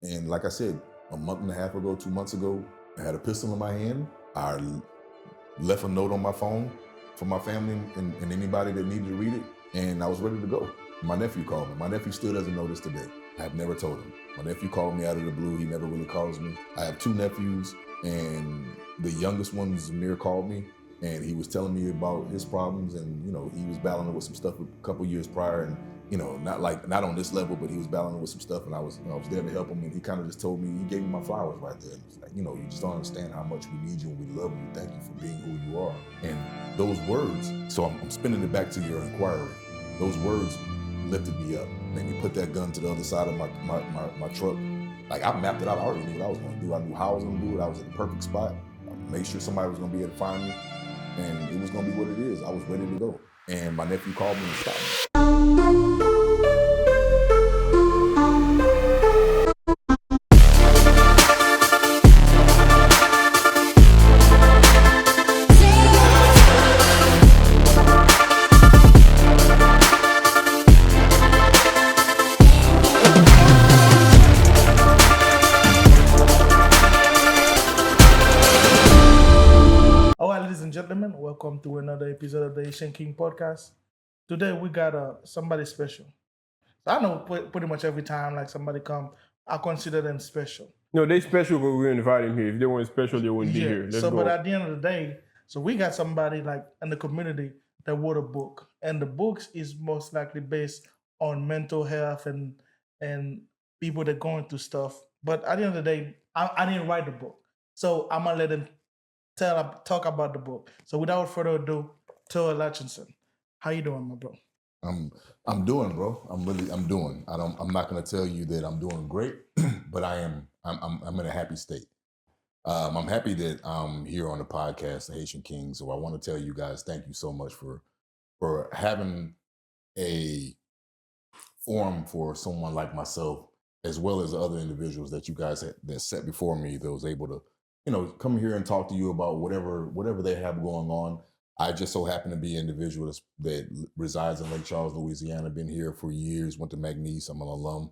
And like I said, a month and a half ago, 2 months ago, I had a pistol in my hand. I left a note on my phone for my family and anybody that needed to read it, and I was ready to go. My nephew called me. My nephew still doesn't know this today. I have never told him. My nephew called me out of the blue. He never really calls me. I have two nephews, and the youngest one, Zamir, called me, and he was telling me about his problems, and he was battling with some stuff a couple years prior, and not on this level, but he was battling with some stuff, and I was there to help him, and he kind of just told me, he gave me my flowers right there. It's like, you just don't understand how much we need you and we love you. Thank you for being who you are. And those words, so I'm spinning it back to your inquiry. Those words lifted me up, made me put that gun to the other side of my truck. Like, I mapped it out. I already knew what I was going to do. I knew how I was going to do it. I was at the perfect spot. I made sure somebody was going to be able to find me, and it was going to be what it is. I was ready to go. And my nephew called me and stopped me. Gentlemen, welcome to another episode of the Haitian Kings Podcast. Today we got somebody special. So I know pretty much every time like somebody come, I consider them special. No, they special, but we invite them here. If they weren't special, they wouldn't be here. Let's go. But at the end of the day, so we got somebody like in the community that wrote a book, and the book is most likely based on mental health and people that going through stuff. But at the end of the day, I didn't write the book, so I'm gonna let them talk about the book. So without further ado, Terrell Latchison, how you doing, my bro? I'm doing, bro. I'm doing. I'm not gonna tell you that I'm doing great, but I am. I'm in a happy state. I'm happy that I'm here on the podcast, the Haitian Kings. So I want to tell you guys, thank you so much for having a forum for someone like myself, as well as other individuals that you guys that sat before me that was able to, come here and talk to you about whatever they have going on. I just so happen to be an individual that resides in Lake Charles, Louisiana. Been here for years. Went to McNeese. I'm an alum,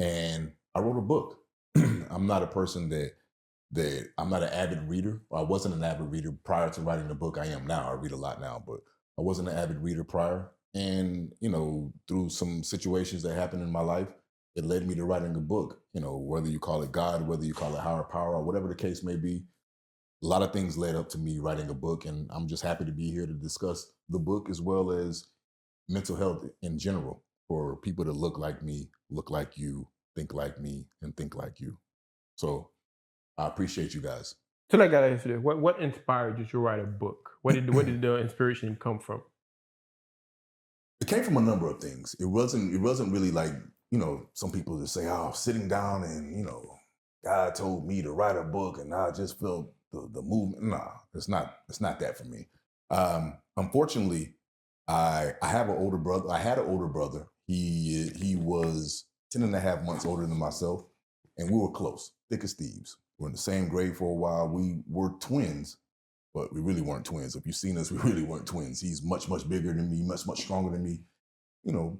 and I wrote a book. I'm not a person that I'm not an avid reader. I wasn't an avid reader prior to writing the book. I am now. I read a lot now, but I wasn't an avid reader prior. And through some situations that happened in my life, it led me to writing a book. Whether you call it God, whether you call it higher power, or whatever the case may be, a lot of things led up to me writing a book. And I'm just happy to be here to discuss the book, as well as mental health in general, for people to look like me, look like you, think like me, and think like you. So I appreciate you guys. So I gotta ask you this: what inspired you to write a book? Where did the inspiration come from? It came from a number of things. It wasn't really like, some people just say, oh, sitting down and, God told me to write a book and I just felt the movement. Nah, it's not that for me. Unfortunately, I have an older brother. I had an older brother. He was 10 and a half months older than myself, and we were close, thick as thieves. We were in the same grade for a while. We were twins, but we really weren't twins. If you've seen us, we really weren't twins. He's much, much bigger than me, much, much stronger than me.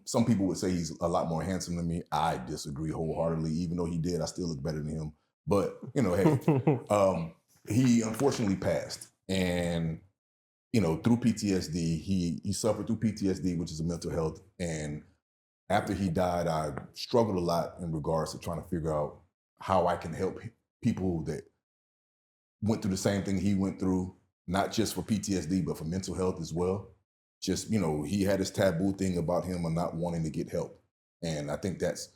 Some people would say he's a lot more handsome than me. I disagree wholeheartedly. Even though he did, I still look better than him. But, hey, he unfortunately passed. And, through PTSD, he suffered through PTSD, which is a mental health. And after he died, I struggled a lot in regards to trying to figure out how I can help people that went through the same thing he went through, not just for PTSD, but for mental health as well. Just, he had this taboo thing about him of not wanting to get help. And I think that's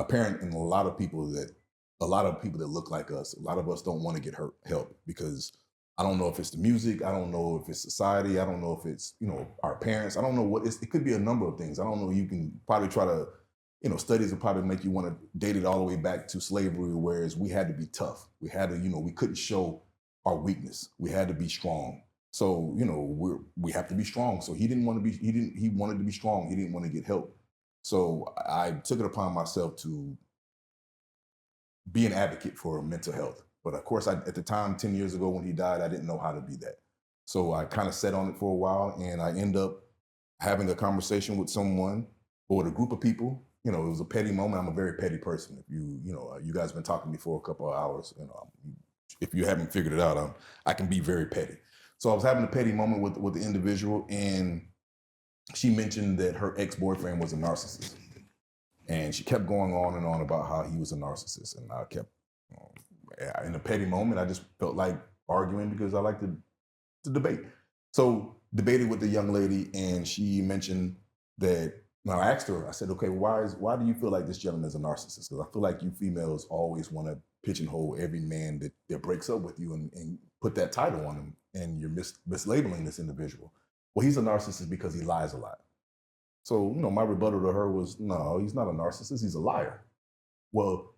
apparent in a lot of people that look like us. A lot of us don't want to get help because I don't know if it's the music. I don't know if it's society. I don't know if it's, our parents. I don't know what it could be a number of things. I don't know. You can probably try to, studies will probably make you want to date it all the way back to slavery, whereas we had to be tough. We had to, we couldn't show our weakness. We had to be strong. So, we have to be strong. So he wanted to be strong. He didn't want to get help. So I took it upon myself to be an advocate for mental health. But of course, at the time, 10 years ago when he died, I didn't know how to be that. So I kind of sat on it for a while, and I end up having a conversation with someone or with a group of people you know, it was a petty moment. I'm a very petty person. If you guys been talking to me for a couple of hours, you know, if you haven't figured it out, I can be very petty. So I was having a petty moment with the individual, and she mentioned that her ex-boyfriend was a narcissist. And she kept going on and on about how he was a narcissist. And I kept, in a petty moment, I just felt like arguing because I like to debate. So debated with the young lady, and she mentioned that, now I asked her, I said, okay, why do you feel like this gentleman is a narcissist? Because I feel like you females always want to pigeonhole every man that breaks up with you and put that title on him, and you're mislabeling this individual. Well, he's a narcissist because he lies a lot. So, my rebuttal to her was, no, he's not a narcissist, he's a liar. Well,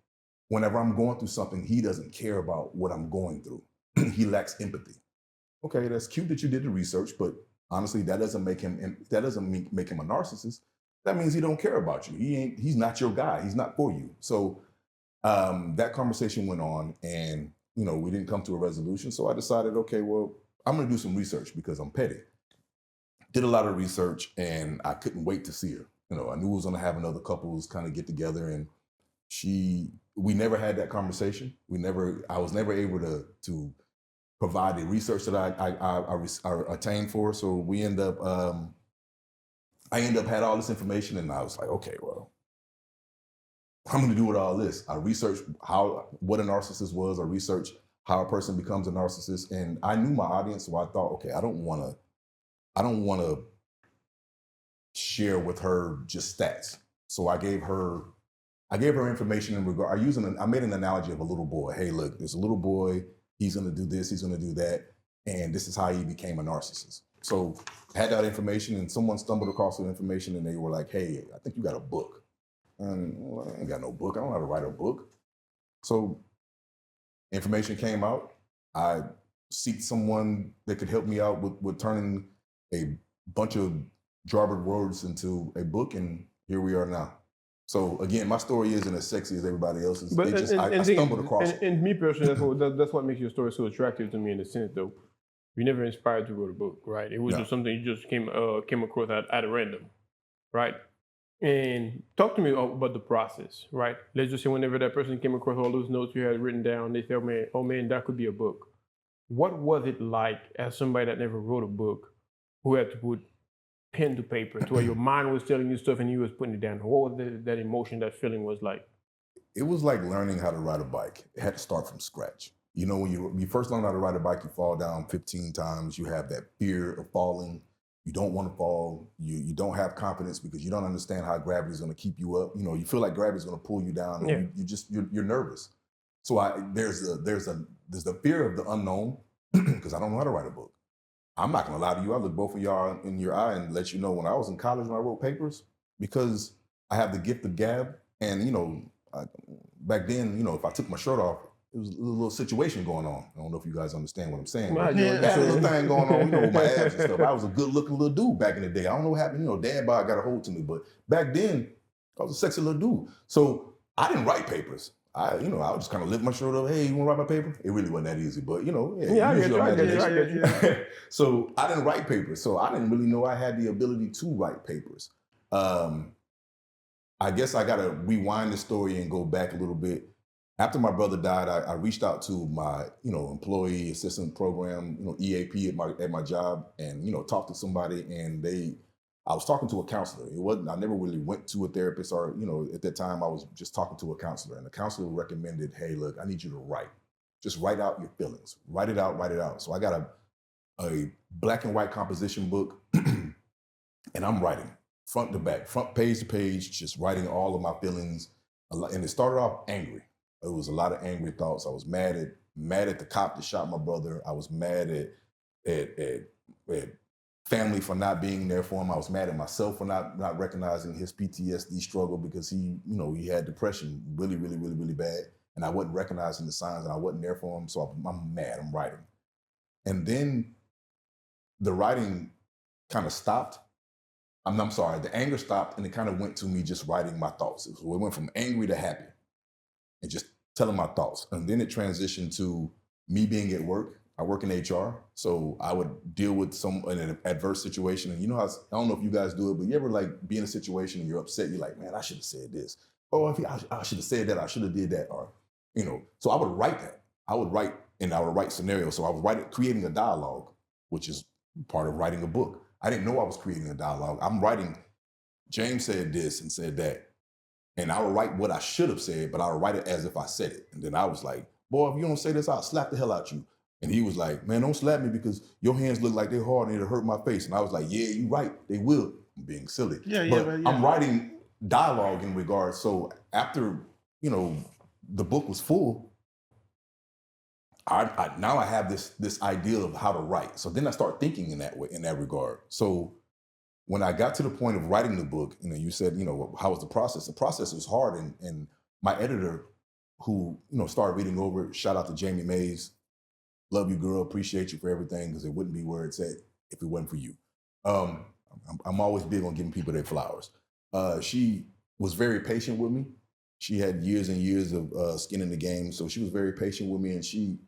whenever I'm going through something, he doesn't care about what I'm going through. He lacks empathy. Okay, that's cute that you did the research, but honestly, that doesn't make him a narcissist. That means he don't care about you. He's not your guy. He's not for you. So that conversation went on, and we didn't come to a resolution. So I decided, okay, well, I'm going to do some research because I'm petty. Did a lot of research, and I couldn't wait to see her. I knew we was going to have another couples kind of get together, and we never had that conversation. I was never able to provide the research that I attained for. So we end up, I end up had all this information, and I was like, okay, well, I'm going to do with all this. I researched what a narcissist was. I researched how a person becomes a narcissist, and I knew my audience, so I thought, okay, I don't want to share with her just stats. So I gave her information in regard. I made an analogy of a little boy. Hey, look, there's a little boy. He's going to do this. He's going to do that, and this is how he became a narcissist. So I had that information, and someone stumbled across the information, and they were like, "Hey, I think you got a book." And well, I ain't got no book. I don't know how to write a book. So information came out. I seeked someone that could help me out with turning a bunch of jarbled words into a book, and here we are now. So again, my story isn't as sexy as everybody else's. But I stumbled across it. And me personally, that's what makes your story so attractive to me in a sense, though. You never inspired to write a book, right? It was just something you just came across at a random, right? And talk to me about the process, right? Let's just say whenever that person came across all those notes you had written down, they said, oh man, that could be a book. What was it like as somebody that never wrote a book, who had to put pen to paper, to where your mind was telling you stuff and you was putting it down? What was that emotion, that feeling was like? It was like learning how to ride a bike. It had to start from scratch. When you first learn how to ride a bike, you fall down 15 times. You have that fear of falling. You don't want to fall. You don't have confidence because you don't understand how gravity is going to keep you up. You feel like gravity is going to pull you down, and you're nervous. So there's the fear of the unknown because I don't know how to write a book. I'm not going to lie to you. I look both of y'all in your eye and let you know, when I was in college, when I wrote papers, because I have the gift of gab, and back then, if I took my shirt off, it was a little situation going on. I don't know if you guys understand what I'm saying. Right, That little thing going on, with my abs and stuff. I was a good-looking little dude back in the day. I don't know what happened. Dad bod got a hold to me, but back then, I was a sexy little dude. So I didn't write papers. I would just kind of lift my shirt up. Hey, you want to write my paper? It really wasn't that easy, but I get you. So I didn't write papers. So I didn't really know I had the ability to write papers. I guess I got to rewind the story and go back a little bit. After my brother died, I reached out to my, employee assistance program, EAP at my job, and talked to somebody, and I was talking to a counselor. I never really went to a therapist, or at that time I was just talking to a counselor, and the counselor recommended, hey, look, I need you to write. Just write out your feelings. Write it out. So I got a black and white composition book, and I'm writing front to back, front page to page, just writing all of my feelings. And it started off angry. It was a lot of angry thoughts. I was mad at the cop that shot my brother. I was mad at family for not being there for him. I was mad at myself for not recognizing his PTSD struggle, because he had depression really, really, really, really bad. And I wasn't recognizing the signs, and I wasn't there for him. So I'm mad, I'm writing. And then the writing kind of stopped. I'm sorry, the anger stopped, and it kind of went to me just writing my thoughts. It went from angry to happy and just telling my thoughts. And then it transitioned to me being at work, I work in HR, so I would deal with in an adverse situation. And you know how, I don't know if you guys do it, but you ever like be in a situation and you're upset, you're like, man, I should have said this. Or I should have said that, I should have did that. Or, so I would write that. I would write scenarios. So I was creating a dialogue, which is part of writing a book. I didn't know I was creating a dialogue. I'm writing, James said this and said that. And I would write what I should have said, but I would write it as if I said it. And then I was like, boy, if you don't say this, I'll slap the hell out you. And he was like, man, don't slap me because your hands look like they're hard and it'll hurt my face. And I was like, yeah, you're right. They will. I'm being silly. But I'm writing dialogue in regards. So after, the book was full, I now I have this idea of how to write. So then I start thinking in that way, in that regard. So when I got to the point of writing the book, you said, how was the process? The process was hard. And my editor, who, started reading over it, shout out to Jamie Mays. Love you, girl. Appreciate you for everything, because it wouldn't be where it's at if it wasn't for you. I'm always big on giving people their flowers. She was very patient with me. She had years and years of skin in the game. So she was very patient with me, and she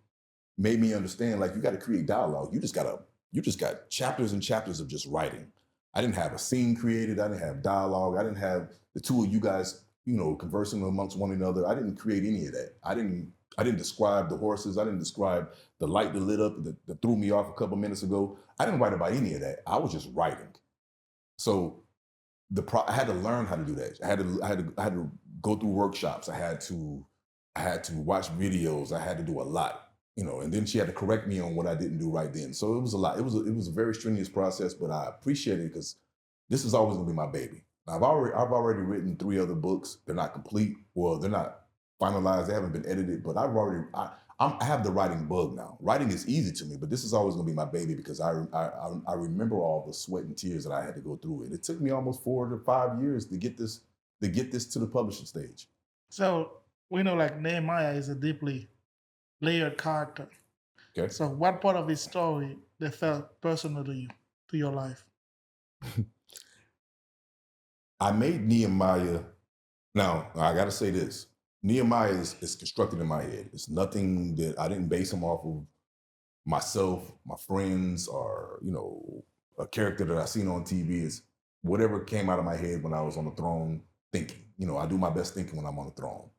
made me understand, like, you got to create dialogue. You just got chapters and chapters of just writing. I didn't have a scene created. I didn't have dialogue. I didn't have the two of you guys, conversing amongst one another. I didn't create any of that. I didn't describe the horses. I didn't describe the light that lit up that threw me off a couple minutes ago. I didn't write about any of that. I was just writing. So I had to learn how to do that. I had to go through workshops. I had to watch videos. I had to do a lot, and then she had to correct me on what I didn't do right then. So it was a lot. It was a very strenuous process, but I appreciate it because this is always gonna be my baby. Now, I've already written 3 other books. They're not complete. Well, they're not finalized. They haven't been edited, but I have the writing bug now. Writing is easy to me, but this is always going to be my baby because I remember all the sweat and tears that I had to go through. It took me almost 4 to 5 years to get this to the publishing stage. So we know, like, Nehemiah is a deeply layered character. Okay. So what part of his story that felt personal to you, to your life? I made Nehemiah. Now, I got to say this. Nehemiah is constructed in my head. It's nothing that I didn't base him off of myself, my friends, or, a character that I seen on TV. Is whatever came out of my head when I was on the throne thinking. I do my best thinking when I'm on the throne.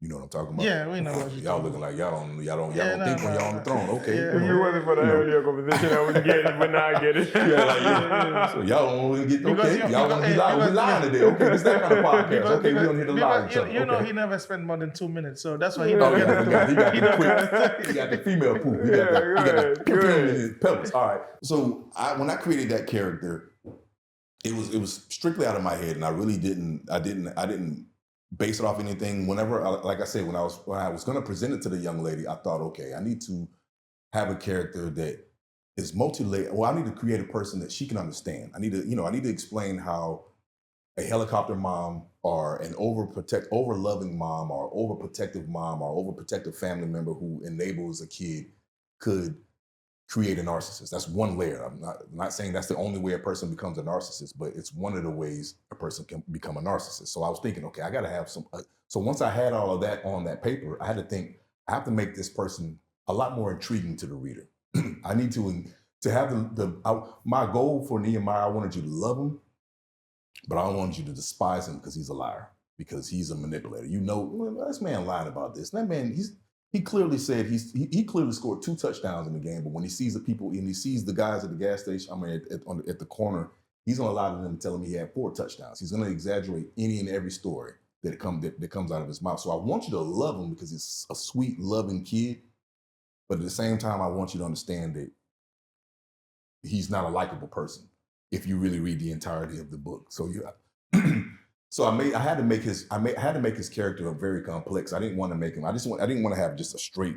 You know what I'm talking about? Yeah, we know what you're y'all looking like y'all don't think when y'all on the throne. Okay. If it wasn't for the earlier conversation, I would get it, but now I get it. So y'all don't want to get, okay, y'all want to be lying today. Okay, this that kind of podcast. Okay, we don't hear the lie. You know he never spent more than 2 minutes, so that's why he he got the female poop. He got the perfume in his pellets. All right. So when I created that character, it was strictly out of my head, and I really didn't base it off anything. Whenever, like I said, when I was going to present it to the young lady, I thought, okay, I need to have a character that is multi-layered. Well, I need to create a person that she can understand. I need to explain how a helicopter mom or an over-loving mom or overprotective mom or overprotective family member who enables a kid could create a narcissist. That's one layer. I'm not saying that's the only way a person becomes a narcissist, but it's one of the ways a person can become a narcissist. So I was thinking, okay, I got to have some. So once I had all of that on that paper, I had to think, I have to make this person a lot more intriguing to the reader. I need to have my goal for Nehemiah, I wanted you to love him, but I don't want you to despise him because he's a liar, because he's a manipulator. Well, this man lied about this. That man, he clearly said he clearly scored 2 touchdowns in the game, but when he sees the people and he sees the guys at the gas station, at the corner, he's gonna lie to them and tell him he had 4 touchdowns. He's gonna exaggerate any and every story that comes out of his mouth. So I want you to love him because he's a sweet, loving kid, but at the same time, I want you to understand that he's not a likable person if you really read the entirety of the book. So So I had to make his character very complex. I didn't want to make him. I didn't want to have just a straight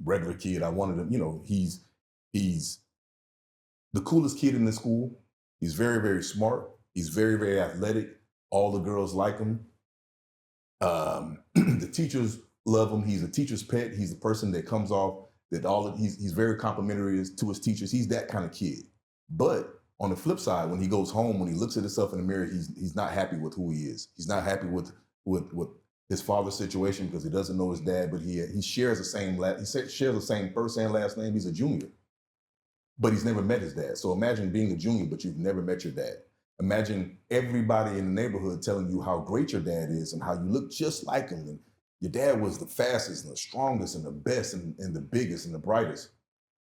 regular kid. I wanted him. He's the coolest kid in the school. He's very, very smart. He's very, very athletic. All the girls like him. The teachers love him. He's a teacher's pet. He's the person that comes off that he's very complimentary to his teachers. He's that kind of kid. But on the flip side, when he goes home, when he looks at himself in the mirror, he's not happy with who he is. He's not happy with his father's situation because he doesn't know his dad, but he shares the same shares the same first and last name. He's a junior, but he's never met his dad. So imagine being a junior, but you've never met your dad. Imagine everybody in the neighborhood telling you how great your dad is and how you look just like him. And your dad was the fastest and the strongest and the best and the biggest and the brightest,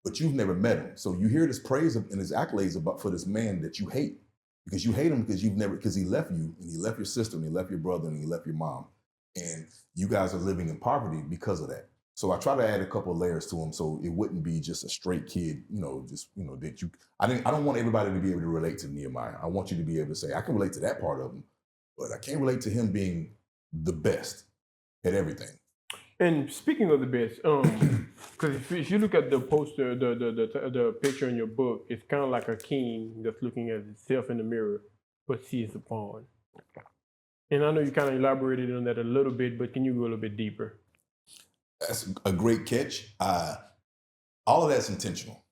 but you've never met him. So you hear this praise and his accolades for this man that you hate because you hate him because because he left you and he left your sister and he left your brother and he left your mom. And you guys are living in poverty because of that. So I try to add a couple of layers to him so it wouldn't be just a straight kid, that you, I don't want everybody to be able to relate to Nehemiah. I want you to be able to say, I can relate to that part of him, but I can't relate to him being the best at everything. And speaking of the best, because if you look at the poster, the picture in your book, it's kind of like a king that's looking at himself in the mirror, but sees the pawn. And I know you kind of elaborated on that a little bit, but can you go a little bit deeper? That's a great catch. All of that's intentional.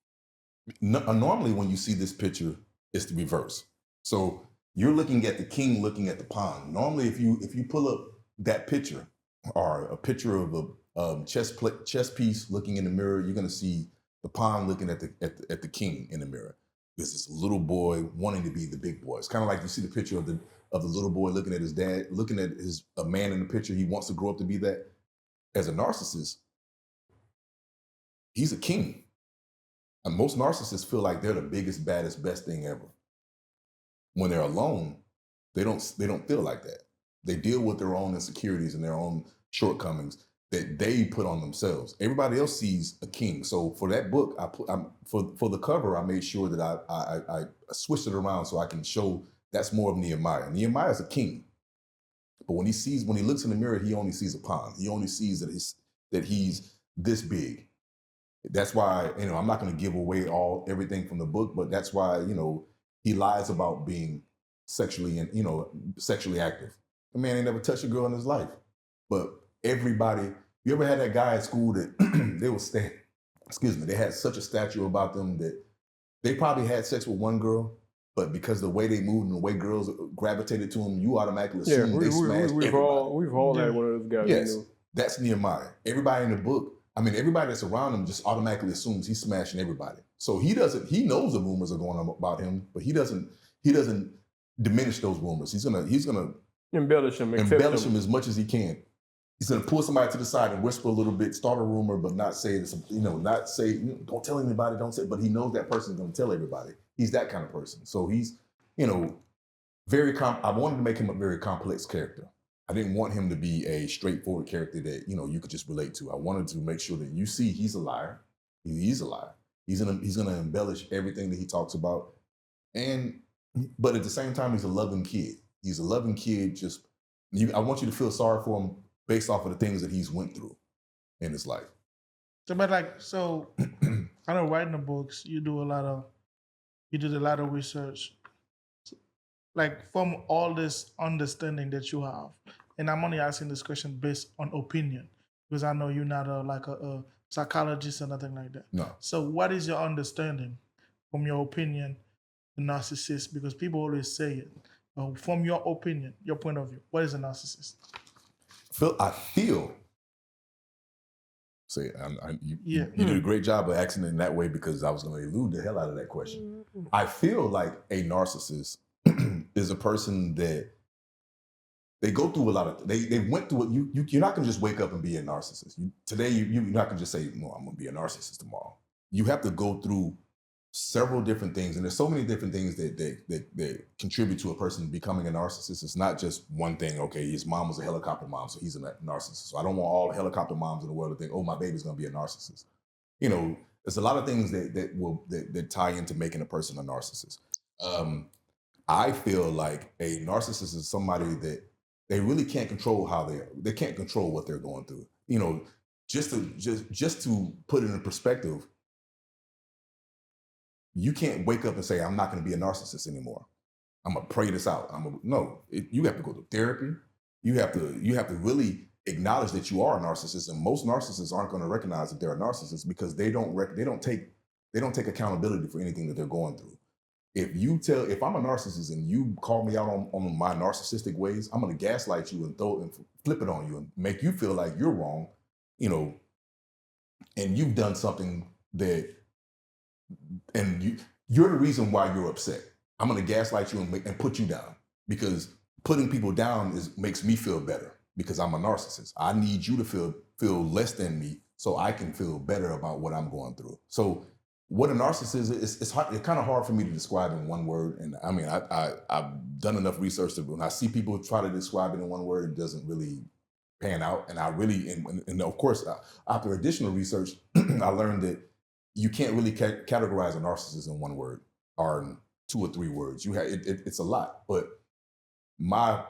Normally, when you see this picture, it's the reverse. So you're looking at the king looking at the pawn. Normally, if you pull up that picture or a picture of a chess piece looking in the mirror, you're going to see the pawn looking at the king in the mirror. There's this little boy wanting to be the big boy. It's kind of like you see the picture of the little boy looking at his dad, looking at a man in the picture. He wants to grow up to be that. As a narcissist, he's a king. And most narcissists feel like they're the biggest, baddest, best thing ever. When they're alone, they don't feel like that. They deal with their own insecurities and their own shortcomings that they put on themselves. Everybody else sees a king. So for that book, for the cover, I made sure that I switched it around so I can show that's more of Nehemiah. Nehemiah is a king. But when he looks in the mirror, he only sees a pawn. He only sees that he's this big. That's why, I'm not going to give away everything from the book, but that's why, he lies about being sexually active. The man ain't never touched a girl in his life. But everybody, you ever had that guy at school that they had such a statue about them that they probably had sex with one girl, but because the way they moved and the way girls gravitated to them, you automatically assume they smashed everybody. We've all had one of those guys. Yes, that's Nehemiah. Everybody in the book, everybody that's around him just automatically assumes he's smashing everybody. So he knows the rumors are going on about him, but he doesn't diminish those rumors. He's gonna embellish them as much as he can. He's gonna pull somebody to the side and whisper a little bit, start a rumor, but not say this, not say, don't tell anybody, don't say, but he knows that person's gonna tell everybody. He's that kind of person. So he's, I wanted to make him a very complex character. I didn't want him to be a straightforward character that, you could just relate to. I wanted to make sure that you see he's a liar. He's a liar. He's gonna embellish everything that he talks about. But at the same time, he's a loving kid. He's a loving kid. I want you to feel sorry for him based off of the things that he's went through in his life. So, I know writing the books, you did a lot of research. Like from all this understanding that you have, and I'm only asking this question based on opinion because I know you're not a psychologist or nothing like that. No. So what is your understanding from your opinion, the narcissist? Because people always say it. From your opinion, your point of view, what is a narcissist? You did a great job of asking it in that way because I was going to elude the hell out of that question. Mm-hmm. I feel like a narcissist is a person that they go through a lot of, they went through it. You're not going to just wake up and be a narcissist. Today, you're not going to just say, no, I'm going to be a narcissist tomorrow. You have to go through several different things. And there's so many different things that contribute to a person becoming a narcissist. It's not just one thing. Okay, his mom was a helicopter mom, so he's a narcissist. So I don't want all the helicopter moms in the world to think, oh, my baby's going to be a narcissist. There's a lot of things that tie into making a person a narcissist. I feel like a narcissist is somebody that they really can't control they can't control what they're going through. Just to put it in perspective, you can't wake up and say, I'm not going to be a narcissist anymore. I'm going to pray this out. You have to go to therapy. You have to really acknowledge that you are a narcissist. And most narcissists aren't going to recognize that they're a narcissist because they don't take accountability for anything that they're going through. if I'm a narcissist and you call me out on my narcissistic ways, I'm going to gaslight you and flip it on you and make you feel like you're wrong, and you've done something and you're the reason why you're upset. I'm going to gaslight you and put you down, because putting people down makes me feel better, because I'm a narcissist. I need you to feel less than me so I can feel better about what I'm going through. So what a narcissist is, it's kind of hard for me to describe in one word. And I mean, I've done enough research when I see people try to describe it in one word, it doesn't really pan out. And I really, and of course, after additional research, I learned that you can't really categorize a narcissist in one word or in 2 or 3 words. It's a lot. But my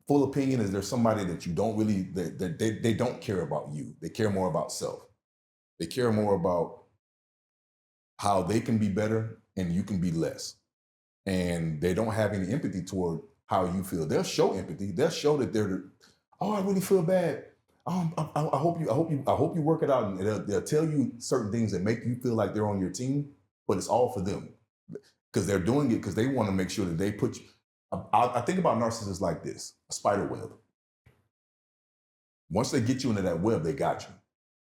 full opinion is there's somebody that you don't really, that they don't care about you. They care more about self. They care more about how they can be better and you can be less. And they don't have any empathy toward how you feel. They'll show empathy. They'll show that I really feel bad. I hope you work it out. And they'll tell you certain things that make you feel like they're on your team, but it's all for them, because they're doing it because they want to make sure that they put you. I think about narcissists like this: a spider web. Once they get you into that web, they got you.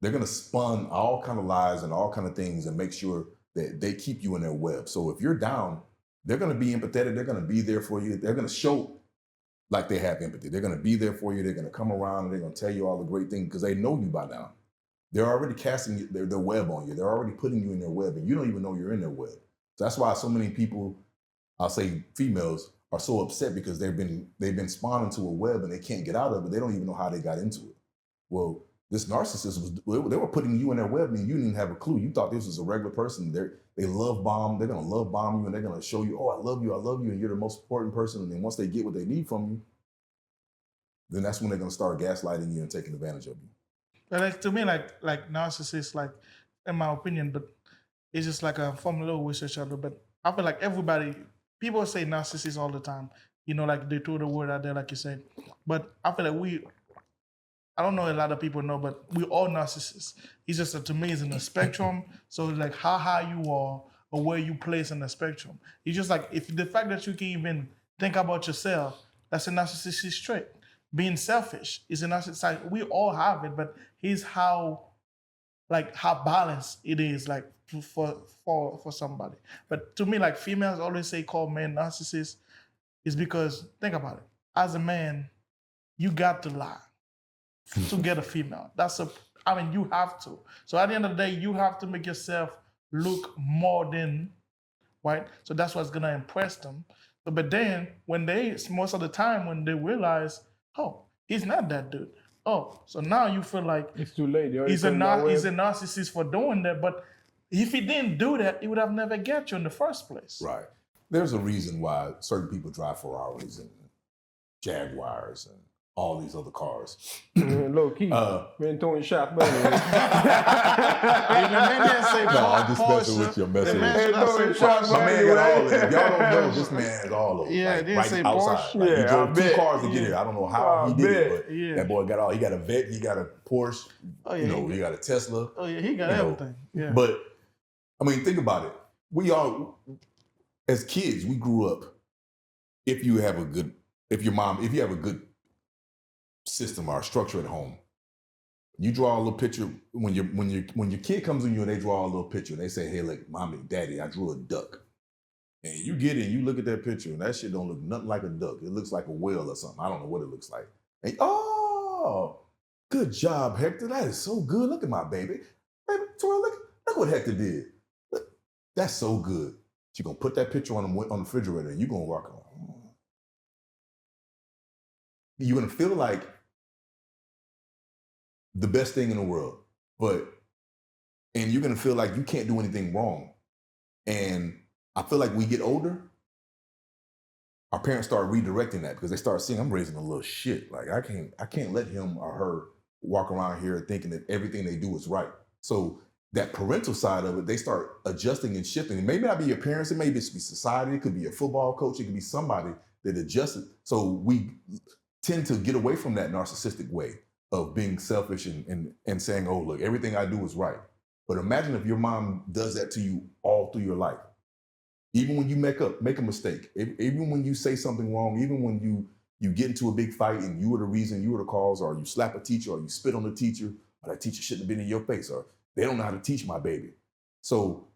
They're going to spun all kind of lies and all kind of things and make sure that they keep you in their web. So if you're down, they're going to be empathetic. They're going to be there for you. They're going to show like they have empathy. They're going to be there for you. They're going to come around and they're going to tell you all the great things because they know you by now. They're already casting their web on you. They're already putting you in their web, and you don't even know you're in their web. So that's why so many people, I'll say females, are so upset, because they've been spawned into a web and they can't get out of it. They don't even know how they got into it. Well, this narcissist they were putting you in their web and you didn't even have a clue. You thought this was a regular person. They love bomb. They're going to love bomb you, and they're going to show you, oh, I love you, and you're the most important person. And then once they get what they need from you, then that's when they're going to start gaslighting you and taking advantage of you. But like, to me, like narcissists, like, in my opinion, but it's just like from a little research I do. But I feel like people say narcissists all the time. Like they throw the word out there, like you said. But I feel like I don't know, a lot of people know, but we all narcissists. It's just that, to me, it's in the spectrum. So it's like how high you are or where you place in the spectrum. It's just like, if the fact that you can even think about yourself, that's a narcissistic trait. Being selfish is a narcissistic. Like, we all have it, but here's how balanced it is, like, for somebody. But to me, like, females always say call men narcissists, is because, think about it. As a man, you got to lie to get a female. You have to. So at the end of the day, you have to make yourself look more than, right? So that's what's gonna impress them. But then most of the time when they realize, oh, he's not that dude. Oh, so now you feel like it's too late. He's a narcissist for doing that. But if he didn't do that, he would have never get you in the first place. Right. There's a reason why certain people drive Ferraris and Jaguars and all these other cars. Low key. Been throwing shots, man. I'm just messing with you. My man got all of it. If y'all don't know, this man has all of it. Yeah, like, didn't right say outside. Porsche. Like, he drove 2 cars to get here. I don't know how he did it, but that boy got all. He got a Vet, he got a Porsche. Oh, yeah, he got a Tesla. Oh yeah, he got everything. Yeah. But I mean, think about it. We all, as kids, we grew up. If you have a good system or structure at home, you draw a little picture when your kid comes to you and they draw a little picture and they say, hey, look, mommy, daddy, I drew a duck. And you get it and you look at that picture and that shit don't look nothing like a duck. It looks like a whale or something. I don't know what it looks like. And, oh, good job, Hector. That is so good. Look at my baby. Baby, Terrell, look what Hector did. Look, that's so good. You're going to put that picture on the refrigerator and you're going to walk on. You're going to feel like the best thing in the world, and you're going to feel like you can't do anything wrong. And I feel like we get older, our parents start redirecting that because they start seeing, I'm raising a little shit. Like I can't let him or her walk around here thinking that everything they do is right. So that parental side of it, they start adjusting and shifting. It may not be your parents, it may be society, it could be a football coach, it could be somebody that adjusts it. So we tend to get away from that narcissistic way of being selfish and saying, oh, look, everything I do is right. But imagine if your mom does that to you all through your life. Even when you make a mistake, even when you say something wrong, even when you get into a big fight and you were the reason, you were the cause, or you slap a teacher, or you spit on the teacher, or that teacher shouldn't have been in your face, or they don't know how to teach my baby. So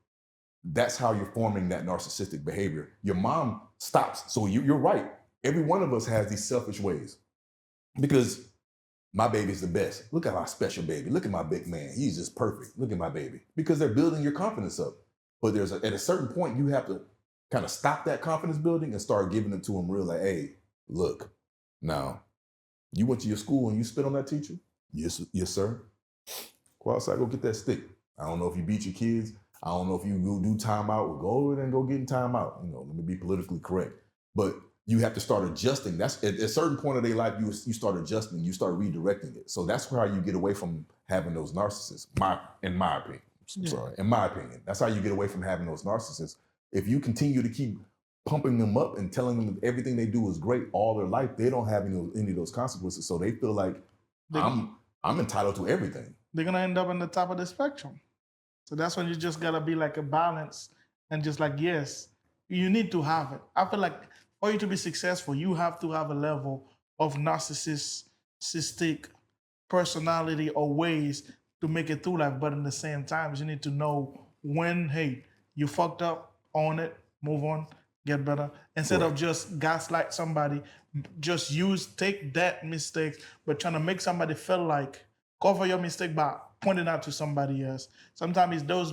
that's how you're forming that narcissistic behavior. Your mom stops. So you're right. Every one of us has these selfish ways because my baby's the best. Look at my special baby. Look at my big man. He's just perfect. Look at my baby. Because they're building your confidence up. But at a certain point, you have to kind of stop that confidence building and start giving it to them real like, hey, look, now, you went to your school and you spit on that teacher? Yes, sir. Go outside, go get that stick. I don't know if you beat your kids. I don't know if you go do timeout. Well, go over there and go get in timeout. Let me be politically correct. But you have to start adjusting. That's at a certain point of their life, you start adjusting, you start redirecting it. So that's how you get away from having those narcissists, in my opinion. In my opinion. That's how you get away from having those narcissists. If you continue to keep pumping them up and telling them that everything they do is great all their life, they don't have any of those consequences. So they feel like I'm entitled to everything. They're gonna end up on the top of the spectrum. So that's when you just gotta be like a balance and just like, yes, you need to have it. I feel like for you to be successful, you have to have a level of narcissistic personality or ways to make it through life. But in the same time, you need to know when, hey, you fucked up, own it, move on, get better. Instead of just gaslight somebody, just take that mistake, but trying to make somebody feel like cover your mistake by pointing out to somebody else. Sometimes it's those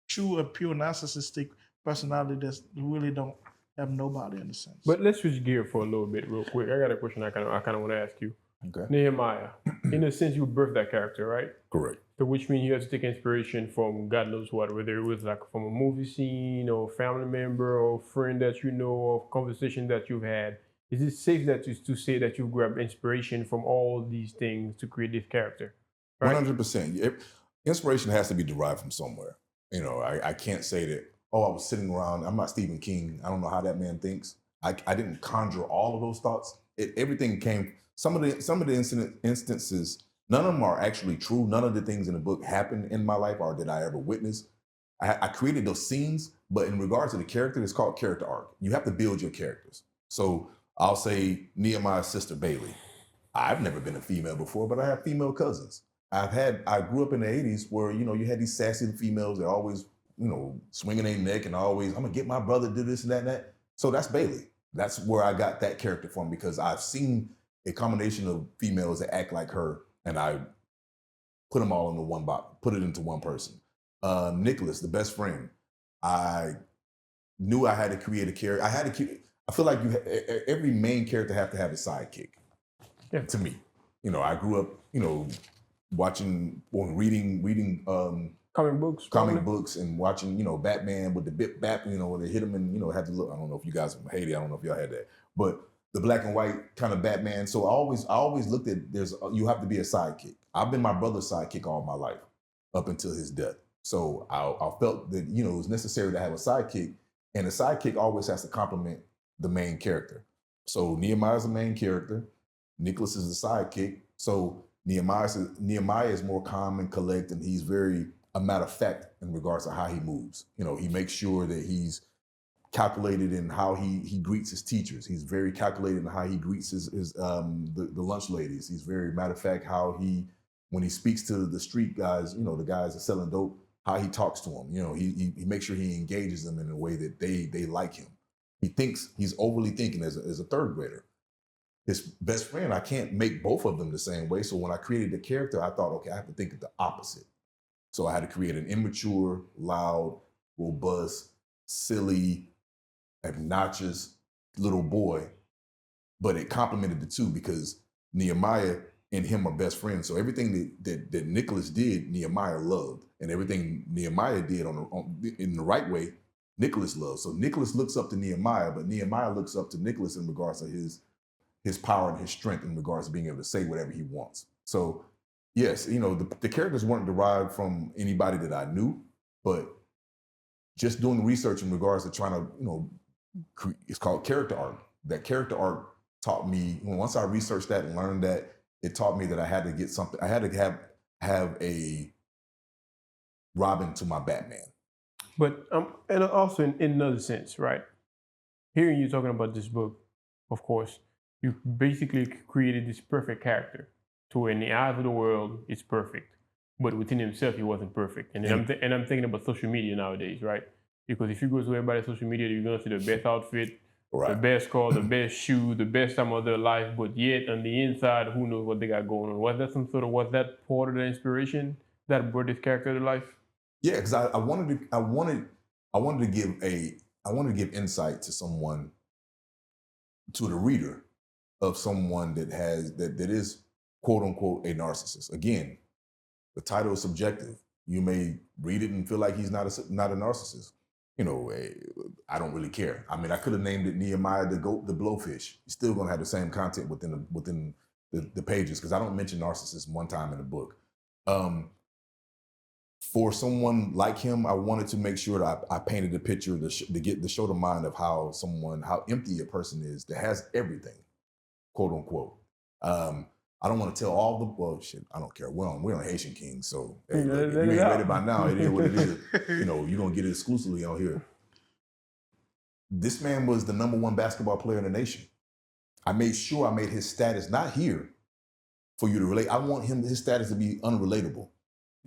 true and pure narcissistic personality that really don't have nobody in a sense. But let's switch gear for a little bit real quick. I got a question I kind of want to ask you. Okay. Nehemiah, in a sense, you birthed that character, right? Correct. So which means you have to take inspiration from God knows what, whether it was like from a movie scene or family member or friend that you know or conversation that you've had. Is it safe to say that you grabbed inspiration from all these things to create this character? Right? 100%. Inspiration has to be derived from somewhere. I can't say that, I was sitting around, I'm not Stephen King. I don't know how that man thinks. I didn't conjure all of those thoughts. Everything came, some of the instances, none of them are actually true. None of the things in the book happened in my life or did I ever witness. I created those scenes, but in regards to the character, it's called character arc. You have to build your characters. So I'll say Nehemiah's sister, Bailey. I've never been a female before, but I have female cousins. I grew up in the 80s where, you had these sassy females that always, swinging their neck and always, I'm gonna get my brother to do this and that. So that's Bailey. That's where I got that character from because I've seen a combination of females that act like her and I put them all into one box, put it into one person. Nicholas, the best friend. I knew I had to create a character. I feel like every main character have to have a sidekick. Yeah. To me, I grew up, watching or reading comic books and watching, Batman with the bat, where they hit him and had to look. I don't know if you guys from Haiti. I don't know if y'all had that, but the black and white kind of Batman. So I always looked at you have to be a sidekick. I've been my brother's sidekick all my life up until his death. So I felt that it was necessary to have a sidekick, and the sidekick always has to complement the main character. So Nehemiah's the main character. Nicholas is the sidekick. So Nehemiah is more calm and collect, and he's very a matter of fact in regards to how he moves. He makes sure that he's calculated in how he greets his teachers. He's very calculated in how he greets the lunch ladies. He's very matter of fact when he speaks to the street guys, the guys that selling dope, how he talks to them. He makes sure he engages them in a way that they like him. He thinks he's overly thinking as a third grader. His best friend, I can't make both of them the same way. So when I created the character, I thought, okay, I have to think of the opposite. So I had to create an immature, loud, robust, silly, obnoxious little boy, but it complemented the two because Nehemiah and him are best friends. So everything that Nicholas did, Nehemiah loved, and everything Nehemiah did in the right way, Nicholas loved. So Nicholas looks up to Nehemiah, but Nehemiah looks up to Nicholas in regards to his power and his strength in regards to being able to say whatever he wants. So yes, the characters weren't derived from anybody that I knew, but just doing the research in regards to trying to, it's called character arc. That character arc taught me, once I researched that and learned that, it taught me that I had to get something. I had to have a Robin to my Batman. But and also in another sense, right? Hearing you talking about this book, of course, you basically created this perfect character to where in the eyes of the world, it's perfect, but within himself, he wasn't perfect. And then I'm thinking about social media nowadays, right? Because if you go to everybody's social media, you're gonna see the best outfit, the Right. best car, the best shoe, the best time of their life, but yet on the inside, who knows what they got going on? Was that part of the inspiration that brought this character to life? Yeah, because I wanted to give insight to someone, to the reader, of someone that is quote unquote a narcissist. Again, the title is subjective. You may read it and feel like he's not a narcissist. I don't really care. I mean, I could have named it Nehemiah the Blowfish. You're still gonna have the same content within the pages, because I don't mention narcissism one time in the book. For someone like him, I wanted to make sure that I painted a picture to show the mind of how empty a person is that has everything, quote unquote. I don't want to tell all the bullshit. I don't care. We're on Haitian Kings, so hey, look, if you ain't read it by now, it is what it is. You're gonna get it exclusively on here. This man was the #1 basketball player in the nation. I made sure I made his status not here for you to relate. I want his status to be unrelatable,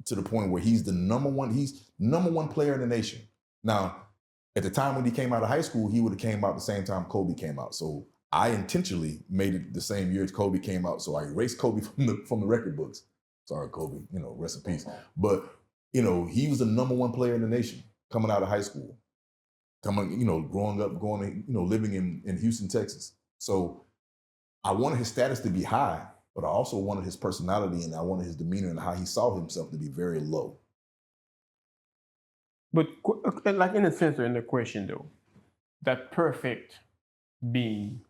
to the point where he's #1 player in the nation. Now, at the time when he came out of high school, he would have came out the same time Kobe came out. So I intentionally made it the same year as Kobe came out. So I erased Kobe from the record books. Sorry, Kobe, rest in peace. But, he was the #1 player in the nation coming out of high school, growing up, living in Houston, Texas. So I wanted his status to be high, but I also wanted his personality, and I wanted his demeanor and how he saw himself to be very low. But like in a sense or in the question though, that perfect being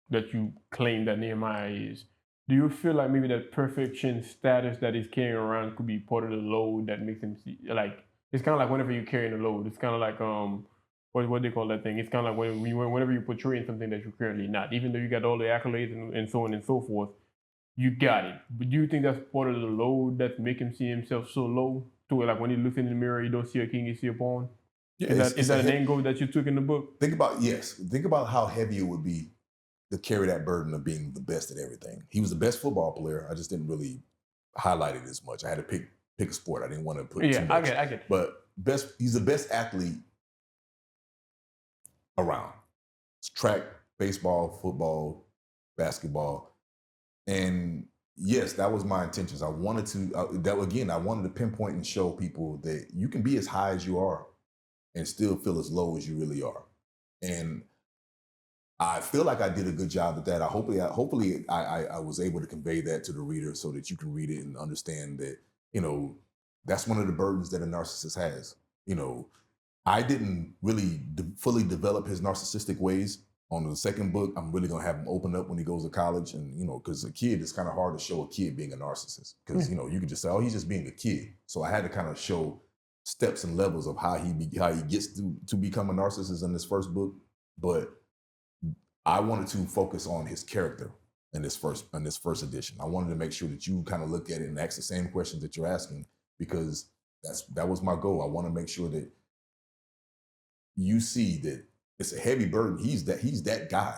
that you claim that Nehemiah is, do you feel like maybe that perfection status that he's carrying around could be part of the load that makes him see, like, it's kind of like whenever you're carrying a load, it's kind of like what they call that thing? It's kind of like whenever you're portraying something that you're currently not, even though you got all the accolades and so on and so forth, you got it. But do you think that's part of the load that make him see himself so low to where, like, when he looks in the mirror, you don't see a king, you see a pawn? Yeah, is that an angle that you took in the book? Think about how heavy it would be to carry that burden of being the best at everything. He was the best football player. I just didn't really highlight it as much. I had to pick a sport. I didn't want to put too much. I get it. But he's the best athlete around. It's track, baseball, football, basketball. And yes, that was my intentions. I wanted to pinpoint and show people that you can be as high as you are and still feel as low as you really are. And I feel like I did a good job at that. Hopefully I was able to convey that to the reader so that you can read it and understand that, that's one of the burdens that a narcissist has. I didn't really fully develop his narcissistic ways. On the second book, I'm really going to have him open up when he goes to college. And, because a kid, it's kind of hard to show a kid being a narcissist because, you can just say, oh, he's just being a kid. So I had to kind of show steps and levels of how he gets to become a narcissist in this first book. But I wanted to focus on his character in this first edition. I wanted to make sure that you kind of look at it and ask the same questions that you're asking, because that was my goal. I want to make sure that you see that it's a heavy burden. He's that guy,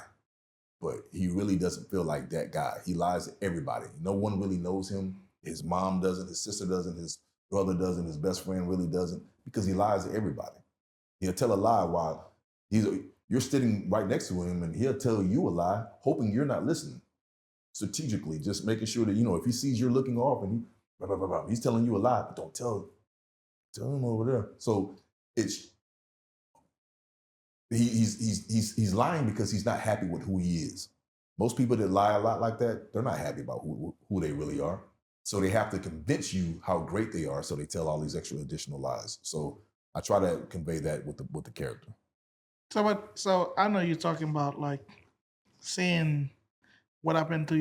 but he really doesn't feel like that guy. He lies to everybody. No one really knows him. His mom doesn't, his sister doesn't, his brother doesn't, his best friend really doesn't, because he lies to everybody. He'll tell a lie while you're sitting right next to him, and he'll tell you a lie, hoping you're not listening. Strategically, just making sure that, if he sees you're looking off and he's telling you a lie, but don't tell him over there. So he's lying because he's not happy with who he is. Most people that lie a lot like that, they're not happy about who they really are. So they have to convince you how great they are. So they tell all these extra additional lies. So I try to convey that with the character. So I know you're talking about like seeing what happened to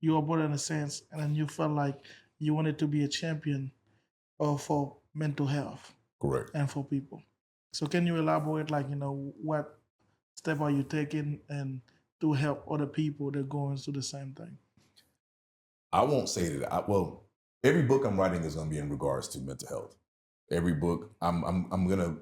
your brother in a sense, and then you felt like you wanted to be a champion for mental health. Correct. And for people. So can you elaborate, like, what step are you taking and to help other people that are going through the same thing? I won't say that. Every book I'm writing is going to be in regards to mental health. Every book, I'm gonna.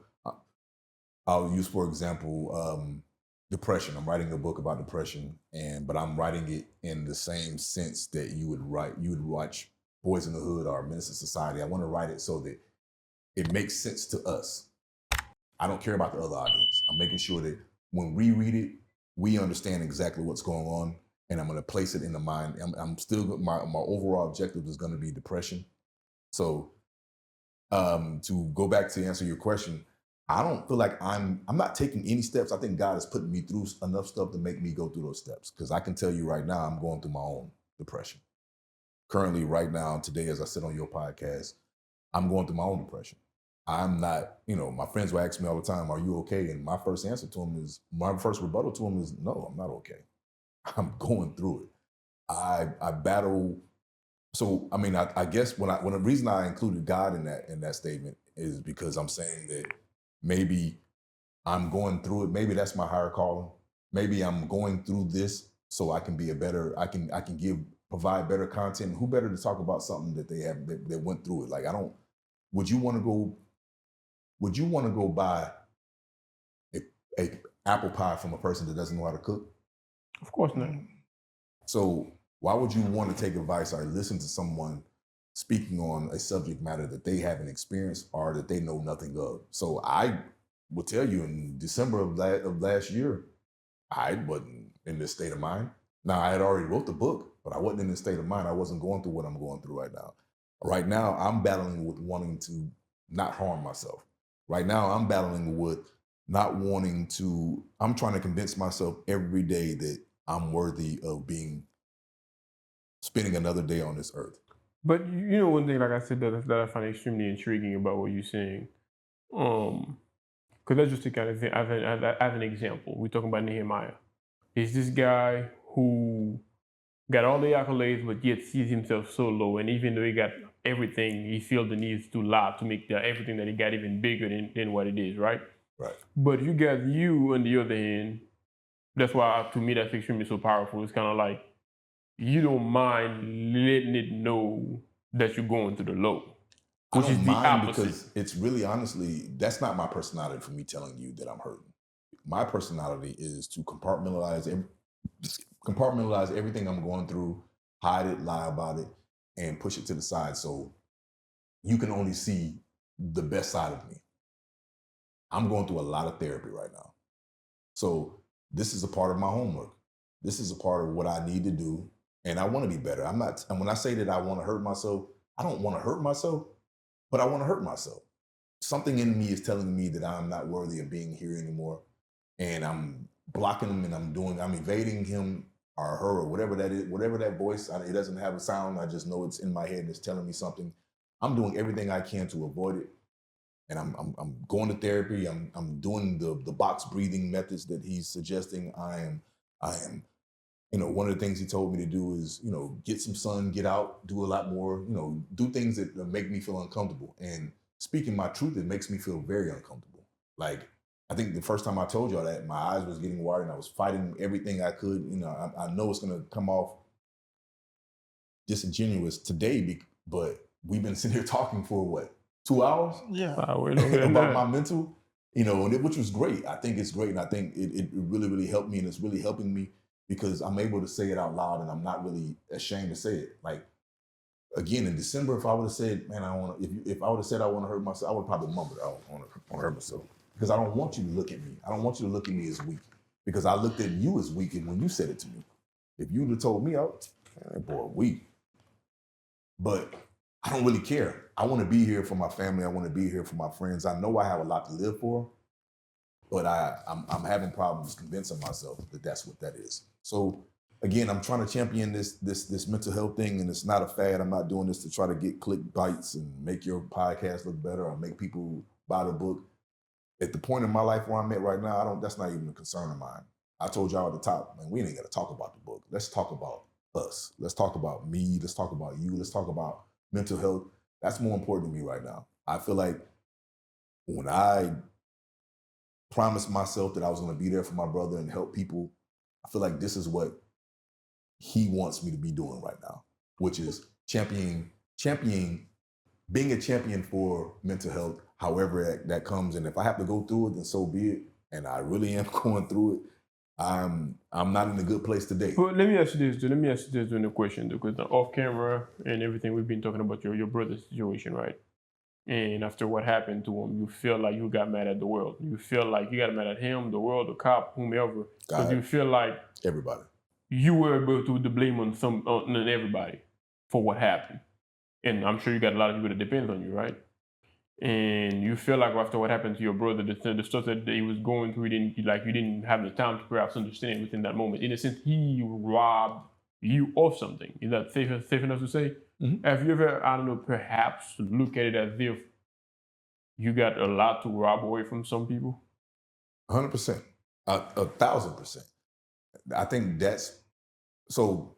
I'll use, for example, depression. I'm writing a book about depression, but I'm writing it in the same sense that you would watch Boys in the Hood or Menace to Society. I want to write it so that it makes sense to us. I don't care about the other audience. I'm making sure that when we read it, we understand exactly what's going on, and I'm going to place it in the mind. I'm still my overall objective is going to be depression. So to go back to answer your question, I don't feel like I'm not taking any steps. I think God is putting me through enough stuff to make me go through those steps. Because I can tell you right now, I'm going through my own depression. Currently, right now, today, as I sit on your podcast, I'm going through my own depression. I'm not, my friends will ask me all the time, are you okay? And my first rebuttal to them is, no, I'm not okay. I'm going through it. I battle. So, I mean, I guess when the reason I included God in that statement is because I'm saying that maybe I'm going through it. Maybe that's my higher calling. Maybe I'm going through this so I can be provide better content. Who better to talk about something that they went through it? Like, would you want to go buy a apple pie from a person that doesn't know how to cook? Of course not. So why would you want to take advice or listen to someone speaking on a subject matter that they haven't experienced or that they know nothing of? So I will tell you, in December of last year, I wasn't in this state of mind. Now, I had already wrote the book, but I wasn't in this state of mind. I wasn't going through what I'm going through right now. Right now, I'm battling with wanting to not harm myself. Right now, I'm battling with not wanting to, I'm trying to convince myself every day that I'm worthy of spending another day on this earth. But one thing, like I said, that I find extremely intriguing about what you're saying, because let's just take I have an example. We're talking about Nehemiah. It's this guy who got all the accolades, but yet sees himself so low. And even though he got everything, he feels the need to lie to make everything that he got even bigger than what it is, right? Right. But you, on the other hand, that's why to me that's extremely so powerful. It's kind of like you don't mind letting it know that you're going through the low, which is the opposite. Because it's really, honestly, that's not my personality for me telling you that I'm hurting. My personality is to compartmentalize everything I'm going through, hide it, lie about it, and push it to the side so you can only see the best side of me. I'm going through a lot of therapy right now. So this is a part of my homework. This is a part of what I need to do. And I want to be better. And when I say that I want to hurt myself, I don't want to hurt myself, but I want to hurt myself. Something in me is telling me that I'm not worthy of being here anymore. And I'm blocking him and I'm evading him or her or whatever that is, whatever that voice, it doesn't have a sound. I just know it's in my head and it's telling me something. I'm doing everything I can to avoid it. And I'm going to therapy. I'm doing the box breathing methods that he's suggesting. I am, one of the things he told me to do is, get some sun, get out, do a lot more, do things that make me feel uncomfortable. And speaking my truth, it makes me feel very uncomfortable. Like, I think the first time I told y'all that, my eyes was getting watery and I was fighting everything I could. I know it's going to come off disingenuous today, but we've been sitting here talking for what, 2 hours? Yeah. About my mental, which was great. I think it's great. And I think it really, really helped me. And it's really helping me because I'm able to say it out loud and I'm not really ashamed to say it. Like, again, in December, if I would have said, man, if I would have said I want to hurt myself, I would probably mumble it. I don't want to hurt myself. Because I don't want you to look at me. I don't want you to look at me as weak. Because I looked at you as weak when you said it to me. If you would have told me, that boy, weak. But I don't really care. I want to be here for my family. I want to be here for my friends. I know I have a lot to live for, but I'm having problems convincing myself that that's what that is. So again, I'm trying to champion this mental health thing, and it's not a fad. I'm not doing this to try to get click bites and make your podcast look better or make people buy the book. At the point in my life where I'm at right now, that's not even a concern of mine. I told y'all at the top, man, we ain't got to talk about the book. Let's talk about us. Let's talk about me. Let's talk about you. Let's talk about mental health. That's more important to me right now. I feel like when I promised myself that I was going to be there for my brother and help people, I feel like this is what he wants me to be doing right now, which is championing being a champion for mental health, however that comes, and if I have to go through it, then so be it. And I really am going through it. I'm not in a good place today. But let me ask you this. Let me ask you this during the question, because off camera and everything, we've been talking about your brother's situation, right? And after what happened to him, you feel like you got mad at the world. You feel like you got mad at him, the world, the cop, whomever, because you feel like everybody. You were able to blame on everybody for what happened. And I'm sure you got a lot of people that depends on you, right? And you feel like after what happened to your brother, the stuff that he was going through, you didn't have the time to perhaps understand within that moment. In a sense, he robbed you of something. Is that safe enough to say? Mm-hmm. Have you ever, I don't know, perhaps look at it as if you got a lot to rob away from some people? 100%, 1,000%. I think that's so.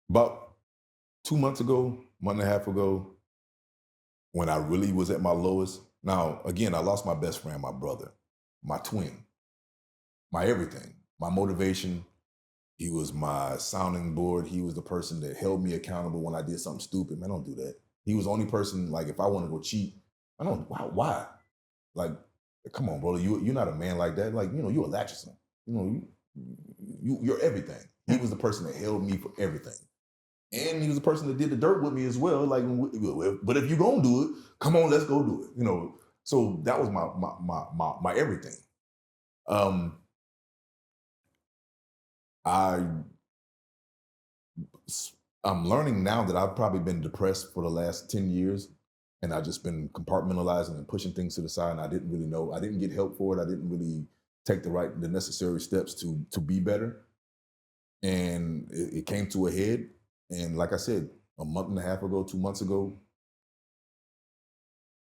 About 2 months ago, month and a half ago, when I really was at my lowest. Now, again, I lost my best friend, my brother, my twin, my everything, my motivation. He was my sounding board. He was the person that held me accountable when I did something stupid. Man, don't do that. He was the only person, like, if I want to go cheat, I don't, why? Like, come on, brother, you're not a man like that. Like, you're a Latchison. You're everything. He was the person that held me for everything. And he was the person that did the dirt with me as well. Like, but if you're gonna do it, come on, let's go do it. So that was my everything. I'm learning now that I've probably been depressed for the last 10 years, and I've just been compartmentalizing and pushing things to the side. And I didn't really know. I didn't get help for it. I didn't really take the necessary steps to be better. And it came to a head. And like I said, a month and a half ago, 2 months ago,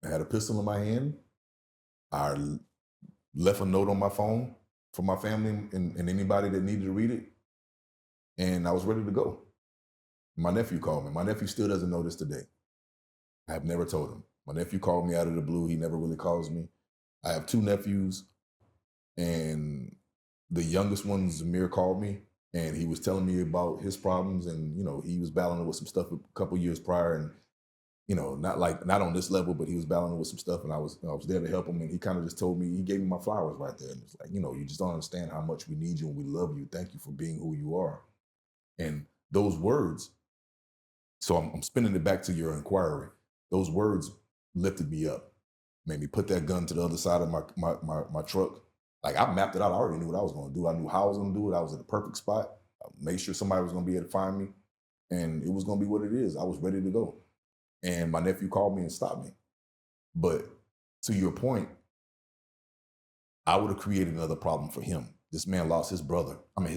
I had a pistol in my hand. I left a note on my phone for my family and anybody that needed to read it. And I was ready to go. My nephew called me. My nephew still doesn't know this today. I have never told him. My nephew called me out of the blue. He never really calls me. I have 2 nephews, and the youngest one, Zamir, called me. And he was telling me about his problems, and he was battling with some stuff a couple years prior, and not on this level, but he was battling with some stuff, and I was there to help him. And he kind of just told me, he gave me my flowers right there, and it's like, you just don't understand how much we need you and we love you. Thank you for being who you are. And those words. So I'm spinning it back to your inquiry. Those words lifted me up, made me put that gun to the other side of my truck. Like, I mapped it out. I already knew what I was going to do. I knew how I was going to do it. I was in the perfect spot. I made sure somebody was going to be able to find me. And it was going to be what it is. I was ready to go. And my nephew called me and stopped me. But to your point, I would have created another problem for him. This man lost his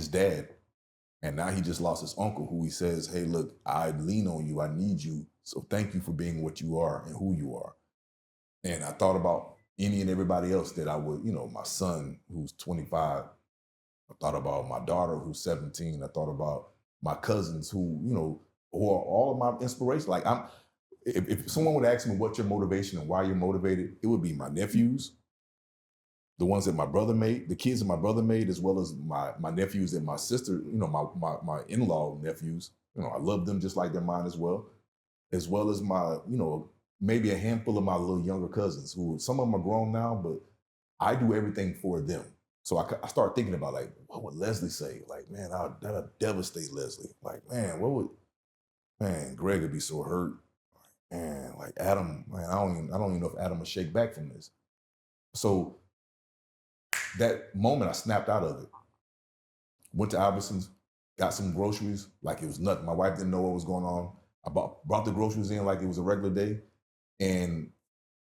dad. And now he just lost his uncle, who he says, hey, look, I lean on you. I need you. So thank you for being what you are and who you are. And I thought about any and everybody else that I would, my son, who's 25. I thought about my daughter, who's 17. I thought about my cousins who are all of my inspiration. Like, if someone would ask me what's your motivation and why you're motivated, it would be my nephews, the ones that my brother made, the kids that my brother made, as well as my nephews and my sister, my in-law nephews. I love them just like they're mine as well as my, maybe a handful of my little younger cousins, who some of them are grown now, but I do everything for them. So I start thinking about, like, what would Leslie say? Like, man, that'll devastate Leslie. Like, man, Greg would be so hurt. Man, like Adam, man, I don't even know if Adam will shake back from this. So that moment, I snapped out of it. Went to Albertsons, got some groceries like it was nothing. My wife didn't know what was going on. I brought the groceries in like it was a regular day. And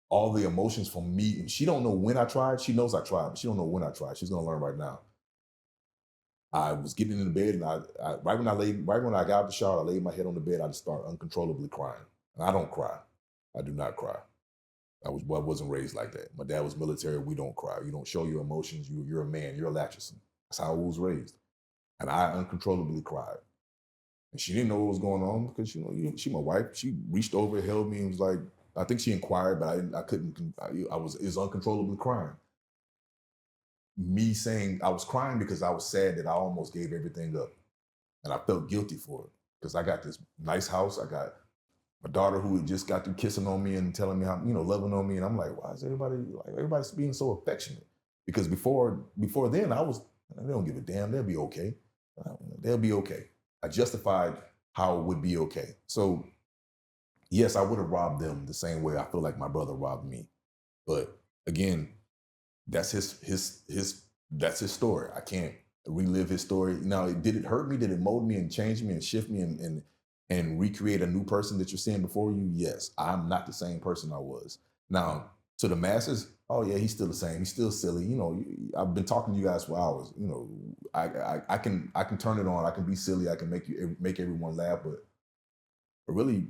all the emotions from me, and she don't know when I tried. She knows I tried, but she don't know when I tried. She's gonna learn right now. I was getting into bed, and right when I got out the shower, I laid my head on the bed. I just started uncontrollably crying. And I don't cry. I do not cry. I wasn't raised like that. My dad was military. We don't cry. You don't show your emotions. You're a man. You're a Latchison. That's how I was raised. And I uncontrollably cried. And she didn't know what was going on because she my wife. She reached over, held me, and was like, I think she inquired, but I couldn't. I was uncontrollably crying. Me saying I was crying because I was sad that I almost gave everything up. And I felt guilty for it because I got this nice house. I got my daughter who had just got through kissing on me and telling me how, loving on me. And I'm like, why is everybody's being so affectionate? Because before then they don't give a damn. They'll be okay. They'll be okay. I justified how it would be okay. So yes, I would have robbed them the same way I feel like my brother robbed me. But again, that's his story. I can't relive his story. Now, did it hurt me? Did it mold me and change me and shift me and recreate a new person that you're seeing before you? Yes, I'm not the same person I was. Now, to the masses, oh yeah, he's still the same. He's still silly. I've been talking to you guys for hours. I can turn it on. I can be silly. I can make everyone laugh. But really,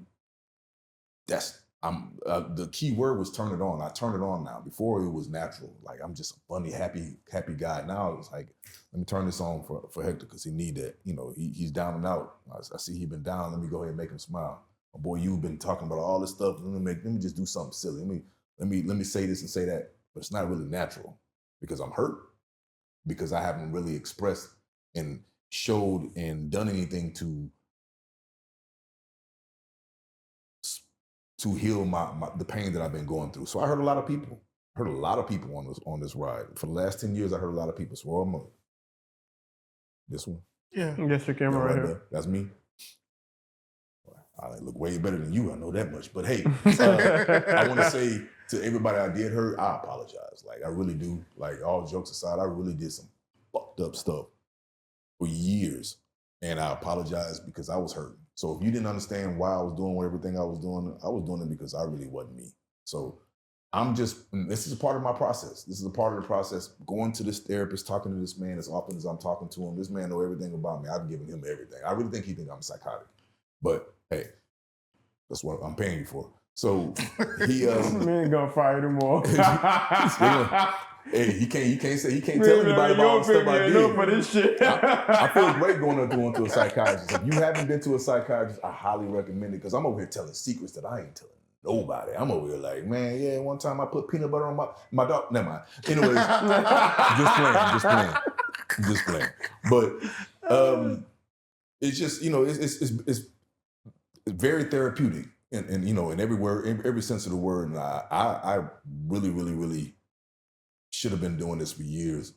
the key word was turn it on. I turn it on now. Before it was natural. Like I'm just a funny, happy guy. Now it's like, let me turn this on for Hector because he need that. He's down and out. I see he been down. Let me go ahead and make him smile. Oh, boy, you've been talking about all this stuff. Let me just do something silly. Let me say this and say that. But it's not really natural because I'm hurt because I haven't really expressed and showed and done anything to heal the pain that I've been going through. So I heard a lot of people. On this ride. For the last 10 years, I heard a lot of people. So this one. Yeah. Yes, your camera right here. That's me. I look way better than you. I know that much. But hey, I want to say to everybody I did hurt, I apologize. Like I really do. Like all jokes aside, I really did some fucked up stuff for years. And I apologize because I was hurt. So if you didn't understand why I was doing everything I was doing it because I really wasn't me. So this is a part of my process. This is a part of the process. Going to this therapist, talking to this man as often as I'm talking to him. This man knows everything about me. I've given him everything. I really think he thinks I'm psychotic. But hey, that's what I'm paying you for. So he man ain't gonna fire no more. Hey, he can't tell anybody about all the stuff I did. For this shit. I feel great going to a psychiatrist. If you haven't been to a psychiatrist, I highly recommend it because I'm over here telling secrets that I ain't telling nobody. I'm over here like, man, yeah, one time I put peanut butter on my dog. Never mind. Anyways, just playing. But it's just, it's very therapeutic and in every sense of the word. And I really, really, really should have been doing this for years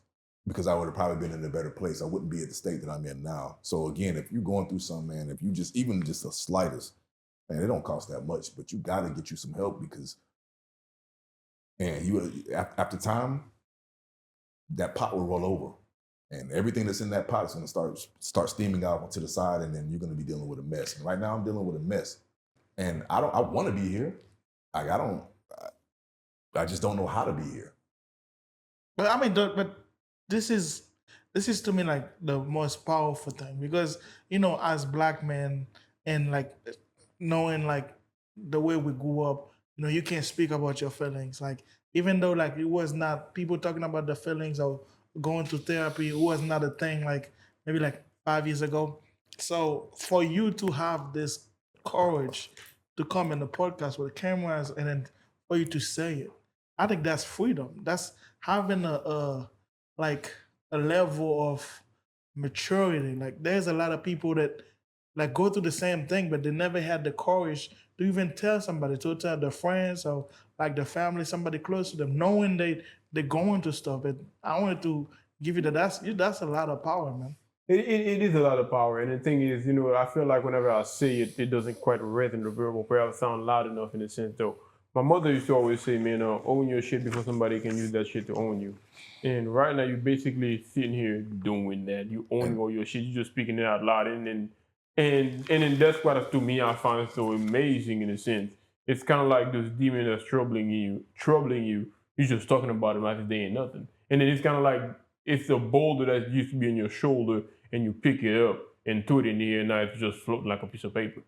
because I would have probably been in a better place. I wouldn't be at the state that I'm in now. So again, if you're going through something, man, if you even just the slightest, man, it don't cost that much, but you got to get you some help because, man, after time, that pot will roll over. And everything that's in that pot is going to start steaming out to the side, and then you're going to be dealing with a mess. And right now, I'm dealing with a mess, and I want to be here. Like I just don't know how to be here. But I mean, but this is to me like the most powerful thing because as Black men and like knowing like the way we grew up, you can't speak about your feelings. Like even though like it was not people talking about the feelings or going to therapy, it was not a thing like maybe like 5 years ago. So for you to have this courage to come in the podcast with the cameras and then for you to say it, I think that's freedom. That's having a level of maturity. Like there's a lot of people that like go through the same thing, but they never had the courage to even tell somebody, to tell their friends or like their family, somebody close to them, knowing they're going to stuff. And I wanted to give you that's a lot of power, man. It is a lot of power. And the thing is, I feel like whenever I say it, it doesn't quite resonate or perhaps sound loud enough in a sense though. My mother used to always say, man, own your shit before somebody can use that shit to own you. And right now, you're basically sitting here doing that. You owning all your shit. You're just speaking it out loud. And then that's what, to me, I find so amazing in a sense. It's kind of like this demon that's troubling you. You're just talking about it like if they ain't nothing. And then it's kind of like it's a boulder that used to be on your shoulder, and you pick it up and throw it in the air, and now it's just floating like a piece of paper.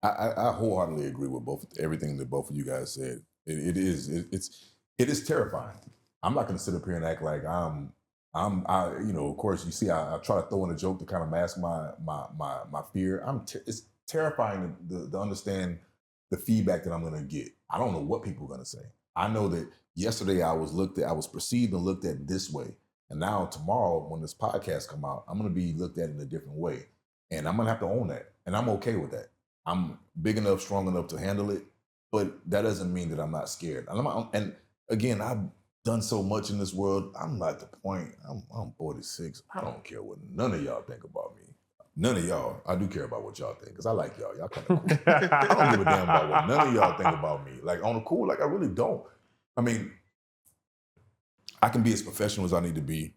I wholeheartedly agree with everything that both of you guys said. It is terrifying. I'm not going to sit up here and act like of course you see I try to throw in a joke to kind of mask my fear. It's terrifying to understand the feedback that I'm going to get. I don't know what people are going to say. I know that yesterday I was perceived and looked at this way. And now tomorrow, when this podcast come out, I'm going to be looked at in a different way. And I'm going to have to own that. And I'm okay with that. I'm big enough, strong enough to handle it. But that doesn't mean that I'm not scared. And again, I've done so much in this world. I'm not at the point. I'm 46. I don't care what none of y'all think about me. None of y'all. I do care about what y'all think because I like y'all. Y'all kind of cool. I don't give a damn about what none of y'all think about me. Like on the cool, like I really don't. I mean, I can be as professional as I need to be,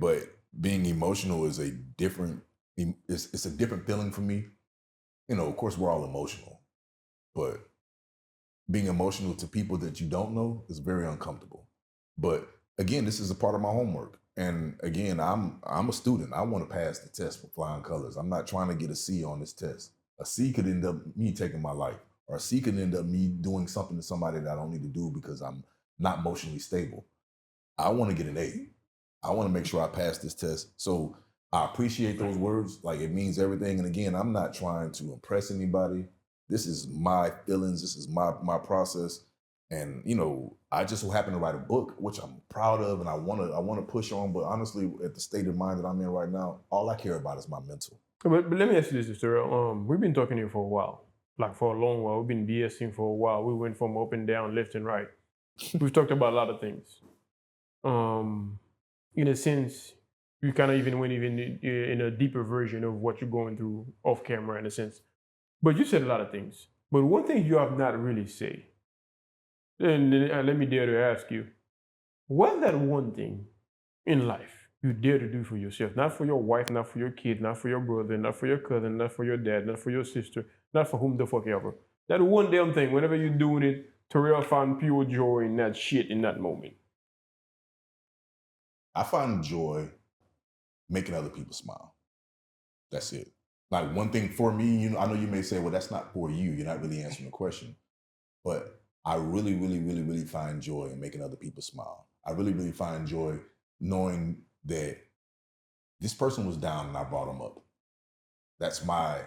but being emotional is a different. It's a different feeling for me. You know, of course, we're all emotional, but being emotional to people that you don't know is very uncomfortable. But again, this is a part of my homework. And again, I'm a student. I want to pass the test with flying colors. I'm not trying to get a C on this test. A C could end up me taking my life, or a C could end up me doing something to somebody that I don't need to do because I'm not emotionally stable. I want to get an A. I want to make sure I pass this test. So I appreciate those words. Like it means everything. And again, I'm not trying to impress anybody. This is my feelings. This is my process. And, you know, I just so happen to write a book, which I'm proud of and I want to push on. But honestly, at the state of mind that I'm in right now, all I care about is my mental. But let me ask you this, Terrell. We've been talking here for a while, like for a long while. We've been BSing for a while. We went from up and down, left and right. We've talked about a lot of things. In a sense, you kind of even went in a deeper version of what you're going through off camera, in a sense. But you said a lot of things. But one thing you have not really said, and let me dare to ask you, what's that one thing in life you dare to do for yourself? Not for your wife, not for your kid, not for your brother, not for your cousin, not for your dad, not for your sister, not for whom the fuck ever. That one damn thing, whenever you're doing it, Terrell found pure joy in that shit in that moment. I find joy making other people smile. That's it. Like one thing for me, you know, I know you may say, well, that's not for you. You're not really answering the question. But I really, really, really, really find joy in making other people smile. I really, really find joy knowing that this person was down and I brought them up. That's my.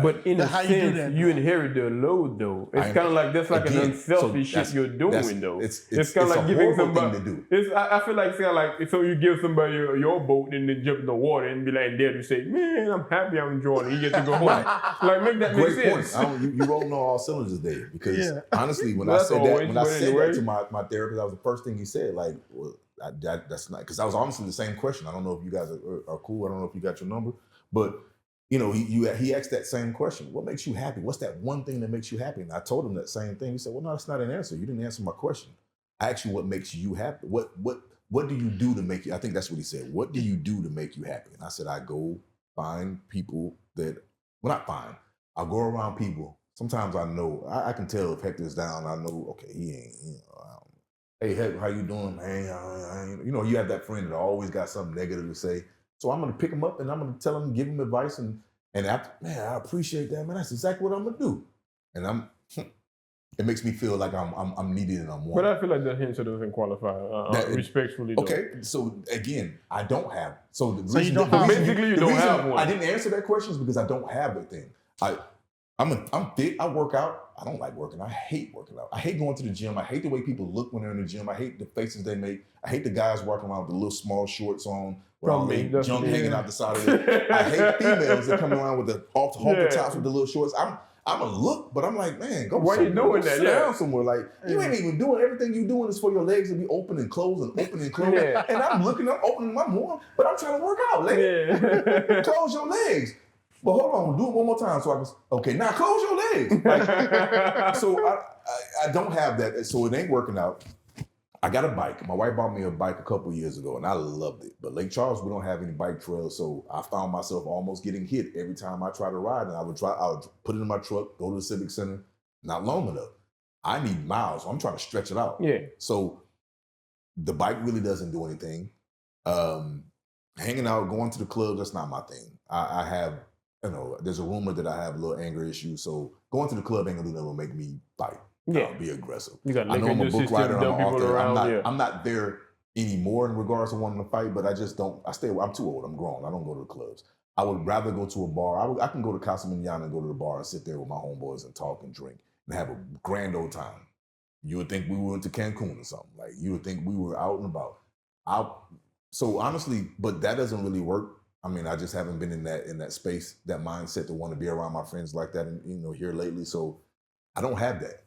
But in a How you do sense, that, you though? inherit the load, though. It's kind of like that's like again, an unselfish so shit you're doing, though. It's kind of like giving horrible somebody. thing to do. I feel like it's kind of like so you give somebody your boat and then jump in the water and be like there to say, man, I'm happy I'm enjoying it. You get to go home. Like make that make Great sense. point. You rolling on all cylinders there because Yeah. honestly, when Well, I that's said always, that, but anyway. to my therapist, that was the first thing he said. Like, well, that's not because I was honestly the same question. I don't know if you guys are cool. I don't know if you got your number, but you know, he asked that same question. What makes you happy? What's that one thing that makes you happy? And I told him that same thing. He said, well, no, that's not an answer. You didn't answer my question. I asked you what makes you happy. What do you do to make you? I think that's what he said. What do you do to make you happy? And I said, I go find people that, well, not find. I go around people. Sometimes I know, I can tell if Hector's down. I know, okay, he ain't, you know, hey, Hector, how you doing? Hey, you know, you have that friend that always got something negative to say. So I'm going to pick him up and I'm going to tell him, give him advice. And after, man, I appreciate that, man. That's exactly what I'm going to do. And it makes me feel like I'm needed and I'm wanted. But I feel like that answer doesn't qualify respectfully. Though. Okay, so again, I don't have. So the So you reason, don't the have reason- basically you the don't reason have one. I didn't answer that question is because I don't have a thing. I'm fit. I work out. I don't like working. I hate working out. I hate going to the gym. I hate the way people look when they're in the gym. I hate the faces they make. I hate the guys walking around with the little small shorts on with all their junk hanging out the side of it. I hate females that come around with the off halter tops with the little shorts. I'm a look, but I'm like, man, go Why you somewhere. doing Go that? sit Yeah. down somewhere. Like you ain't even doing everything you doing is for your legs to be open and closed and open and closed. Yeah. And I'm looking up, opening my more, but I'm trying to work out. Lady. Yeah. Close your legs. But hold on, do it one more time so I can. Okay, now close your legs. Like, so I don't have that, so it ain't working out. I got a bike. My wife bought me a bike a couple years ago, and I loved it. But Lake Charles, we don't have any bike trails, so I found myself almost getting hit every time I try to ride. And I would put it in my truck, go to the Civic Center. Not long enough. I need miles. So I'm trying to stretch it out. Yeah. So the bike really doesn't do anything. Hanging out, going to the club, that's not my thing. I have, you know, there's a rumor that I have a little anger issues. So going to the club ain't gonna do nothing to make me fight. Yeah. Be aggressive. You got I know I'm a book writer. I'm an author. around. I'm not there anymore in regards to wanting to fight, but I just don't. I'm too old. I'm grown. I don't go to the clubs. I would rather go to a bar. I can go to Casa Manana and go to the bar and sit there with my homeboys and talk and drink and have a grand old time. You would think we went to Cancun or something. Like you would think we were out and about. So honestly, but that doesn't really work. I mean, I just haven't been in that space, that mindset to want to be around my friends like that, and here lately. So I don't have that.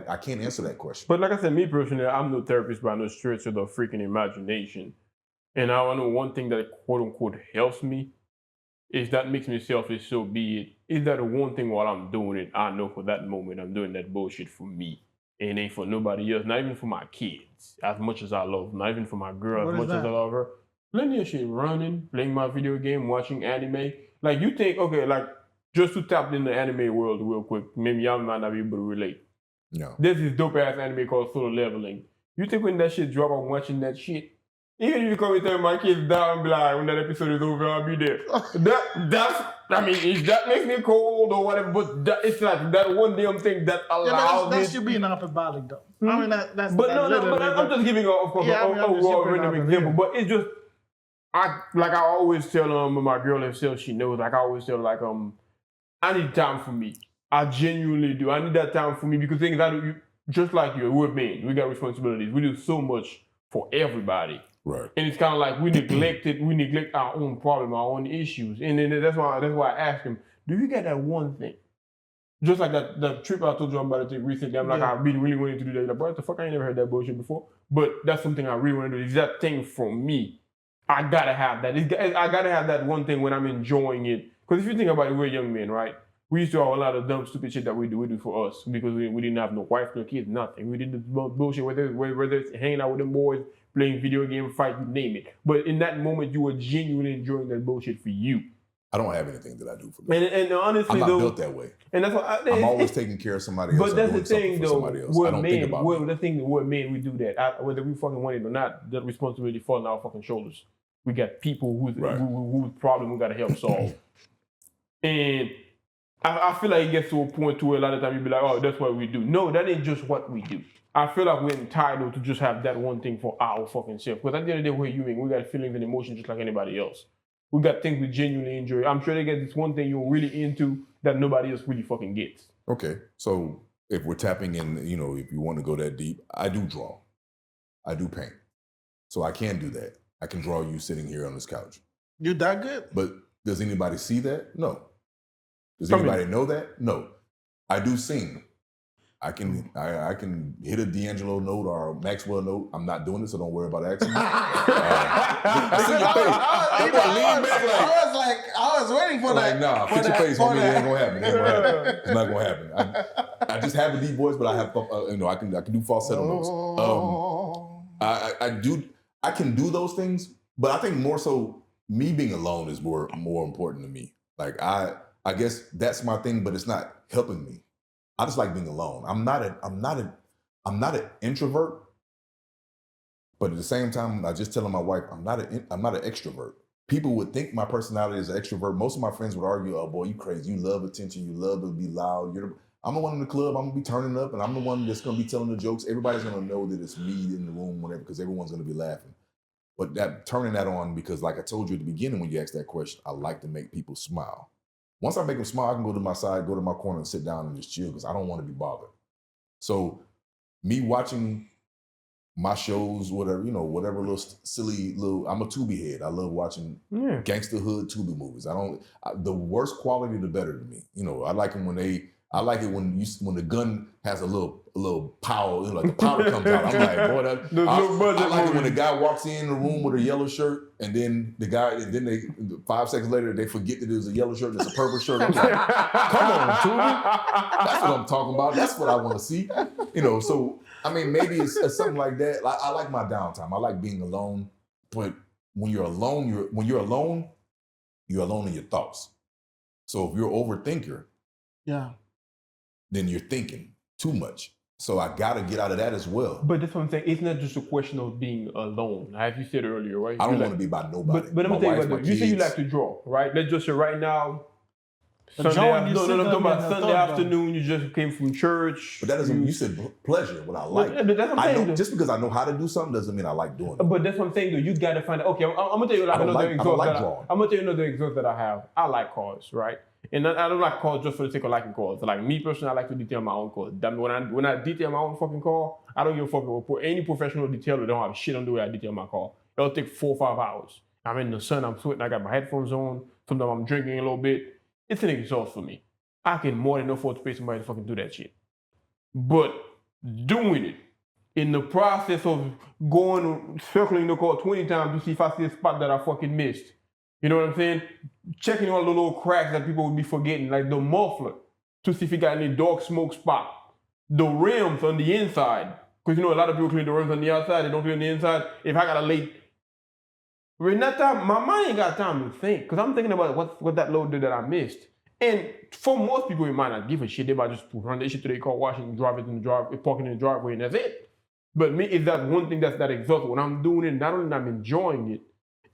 I can't answer that question. But like I said, me personally, I'm no therapist by no stretch of the freaking imagination. And I know one thing that quote unquote helps me is that makes me selfish, so be it. Is that the one thing while I'm doing it, I know for that moment I'm doing that bullshit for me. And it ain't for nobody else, not even for my kids, as much as I love them, not even for my girl, as much as I love her. Plenty of shit, running, playing my video game, watching anime. Like you think, okay, like just to tap in the anime world real quick, maybe y'all might not be able to relate. No. There's this dope ass anime called Solo Leveling. You think when that shit drop, I'm watching that shit? Even if you come and tell my kids down and be like, when that episode is over, I'll be there. If that makes me cold or whatever, but it's like that one damn thing that allows that's you being hyperbolic though. Hmm? I mean, that's. But I'm just giving of course, a raw random example. But it's just, I always tell my girl herself, she knows, like I always tell her, like, I need time for me. I genuinely do. I need that time for me because things I do, just like you, we're men. We got responsibilities. We do so much for everybody. Right. And it's kind of like we neglect our own problem, our own issues. And then that's why I asked him, do you get that one thing? Just like that trip I told you I'm about to take recently. I'm like, I've been really wanting to do that. Like, what the fuck? I ain't never heard that bullshit before. But that's something I really want to do. Is that thing for me? I gotta have that. I gotta have that one thing when I'm enjoying it. Because if you think about it, we're young men, right? We used to have a lot of dumb, stupid shit that we do for us because we didn't have no wife, no kids, nothing. We did the bullshit, whether it's hanging out with them boys, playing video game, fight, you name it. But in that moment, you were genuinely enjoying that bullshit for you. I don't have anything that I do for me. And honestly, I'm not built that way. And that's why I'm always taking care of somebody else. But that's the thing, though. I don't think about it. The thing, we're men, we do that. Whether we fucking want it or not, that responsibility falls on our fucking shoulders. We got people whose problem we gotta help solve. And I feel like it gets to a point to where a lot of times you be like, oh, that's what we do. No, that ain't just what we do. I feel like we're entitled to just have that one thing for our fucking self. Because at the end of the day, we're human. We got feelings and emotions just like anybody else. We got things we genuinely enjoy. I'm sure they get this one thing you're really into that nobody else really fucking gets. Okay. So if we're tapping in, if you want to go that deep, I do draw. I do paint. So I can do that. I can draw you sitting here on this couch. You that good? But does anybody see that? No. Does anybody know that? No. I do sing. I can hit a D'Angelo note or a Maxwell note. I'm not doing it, so don't worry about asking me. I see your face. I was waiting for that. Nah, put your face on me. It ain't gonna happen. It's not gonna happen. I just have a deep voice, but I have I can do falsetto notes. I can do those things, but I think more so me being alone is more important to me. Like I guess that's my thing, but it's not helping me. I just like being alone. I'm not an introvert, but at the same time, I just telling my wife I'm not an extrovert. People would think my personality is an extrovert. Most of my friends would argue, "Oh boy, you crazy! You love attention. You love to be loud. I'm the one in the club. I'm gonna be turning up, and I'm the one that's gonna be telling the jokes. Everybody's gonna know that it's me in the room, whatever, because everyone's gonna be laughing. But turning that on, because like I told you at the beginning when you asked that question, I like to make people smile. Once I make them smile, I can go to my side, go to my corner and sit down and just chill because I don't want to be bothered. So me watching my shows, whatever little silly I'm a Tubi head. I love watching gangster hood Tubi movies. The worse quality, the better to me. I like them when when the gun has a little power, like the powder comes out. I'm like, boy, I like it when the guy walks in the room with a yellow shirt, and then they 5 seconds later they forget that it was a yellow shirt, it's a purple shirt. I'm like, come on, Tubi. That's what I'm talking about. That's what I want to see. So I mean, maybe it's something like that. I like my downtime. I like being alone. But when you're alone, you're alone in your thoughts. So if you're an overthinker, then you're thinking too much. So I gotta get out of that as well. But that's what I'm saying. It's not just a question of being alone. As you said earlier, right? I don't want to be by nobody. But I'm gonna tell you about this. You say you like to draw, right? Let's just say right now, Sunday afternoon, you just came from church. But that doesn't. You said pleasure. What I like. But that's what I'm saying. Just because I know how to do something doesn't mean I like doing it. But that's what I'm saying. Though you gotta find out. Okay, I'm gonna tell you another exhaust. I'm gonna tell you another exhaust that I have. I like cars, right? And I don't like calls just for the sake of liking calls. Like me personally, I like to detail my own calls. That when I detail my own fucking call, I don't give a fuck about any professional detailer. Don't have shit on the way I detail my call. It'll take 4 or 5 hours. I'm in the sun, I'm sweating, I got my headphones on. Sometimes I'm drinking a little bit. It's an exhaust for me. I can more than afford to pay somebody to fucking do that shit. But doing it in the process of circling the call 20 times to see if I see a spot that I fucking missed. You know what I'm saying? Checking all the little cracks that people would be forgetting, like the muffler, to see if it got any dark smoke spot. The rims on the inside, because you know a lot of people clean the rims on the outside, they don't clean the inside. If I got a late, in that time, my mind ain't got time to think, because I'm thinking about what that load did that I missed. And for most people, it might not give a shit. They might just run their shit to their car, wash it, and drive it in the driveway, park it in the driveway, and that's it. But me, it's that one thing that's that exhausting. When I'm doing it, not only am I enjoying it,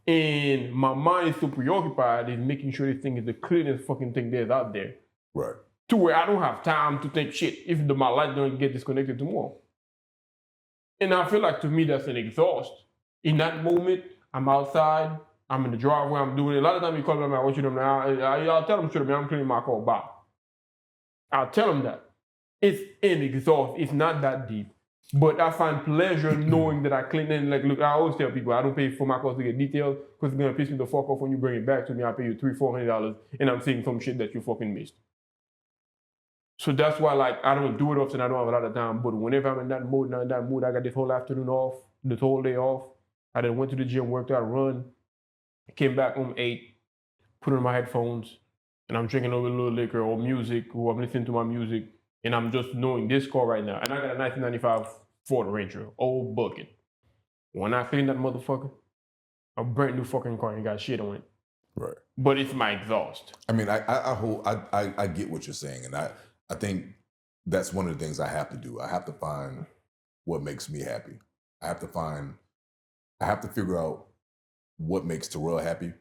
and my mind is so preoccupied in making sure this thing is the cleanest fucking thing there's out there. Right. To where I don't have time to think shit if my light don't get disconnected tomorrow. And I feel like to me that's an exhaust. In that moment, I'm outside, I'm in the driveway, I'm doing it. A lot of times you call me, I want you to know, I'll tell them straight up, I'm cleaning my car, bye. I'll tell them that. It's an exhaust, it's not that deep. But I find pleasure knowing that I clean it. Like, look, I always tell people I don't pay for my cars to get detailed because it's gonna piss me the fuck off when you bring it back to me. I pay you $300-$400 and I'm seeing some shit that you fucking missed. So that's why, like, I don't do it often. I don't have a lot of time. But whenever I'm in that mood, I got this whole afternoon off, this whole day off. I then went to the gym, worked out, run, came back home, ate, put on my headphones, and I'm drinking a little liquor or music, or I'm listening to my music. And I'm just knowing this car right now. And I got a 1995 Ford Ranger, old bucket. When I clean that motherfucker, a brand new fucking car ain't got shit on it. Right. But it's my exhaust. I mean, I get what you're saying. And I think that's one of the things I have to do. I have to find what makes me happy. I have to figure out what makes Terrell happy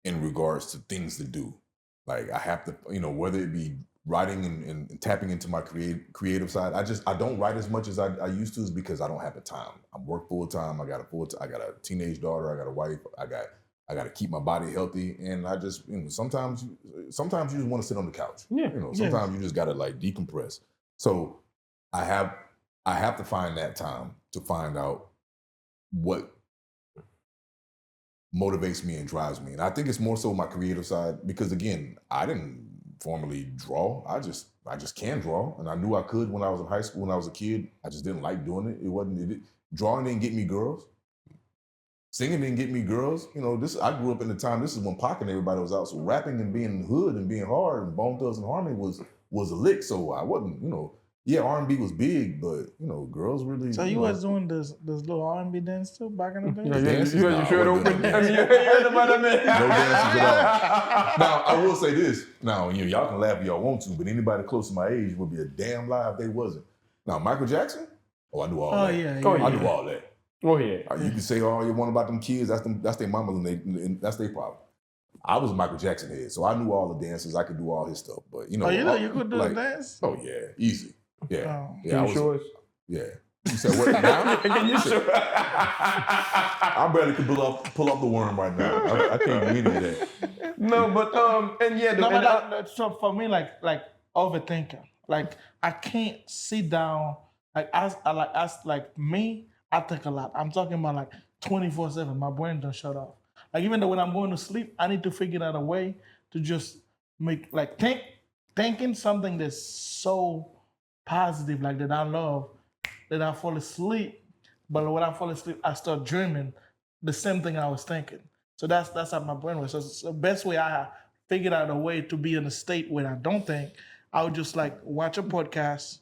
in regards to things to do. Like I have to, whether it be writing and tapping into my creative side. I don't write as much as I used to, is because I don't have the time. I work full time. I got a teenage daughter. I got a wife. I got to keep my body healthy. And I just, sometimes you just want to sit on the couch. Yeah. Sometimes you just got to like decompress. So I have to find that time to find out what motivates me and drives me. And I think it's more so my creative side, because again, I didn't formally draw. I just can draw, and I knew I could when I was in high school. When I was a kid, I just didn't like doing it. Drawing didn't get me girls. Singing didn't get me girls. I grew up in the time. This is when Pac and everybody was out. So rapping and being hood and being hard and Bone Thugs and Harmony was a lick. So I wasn't, yeah, R&B was big, but girls really. So you was doing this little R&B dance too back in the day? The dances, you had your shirt open. No dances at all. Now I will say this. Now y'all can laugh if y'all want to, but anybody close to my age would be a damn lie if they wasn't. Now Michael Jackson. Oh, I knew all that. Yeah. I knew all that. Oh yeah. You can say all you want about them kids. That's their mamas and that's their problem. I was a Michael Jackson head, so I knew all the dances. I could do all his stuff, but you could do the dance. Oh yeah, easy. Yeah, Can you show us? Yeah. You said what now? Can you show? I barely could pull up the worm right now. I can't do any of that. No, but and yeah. So for me, like overthinking. Like I can't sit down. Like me, I think a lot. I'm talking about like 24/7. My brain don't shut off. Like even though when I'm going to sleep, I need to figure out a way to just make thinking something that's so positive, like that I love, that I fall asleep. But when I fall asleep, I start dreaming the same thing I was thinking. So that's how my brain works. So it's the best way I figured out a way to be in a state where I don't think. I would just like watch a podcast,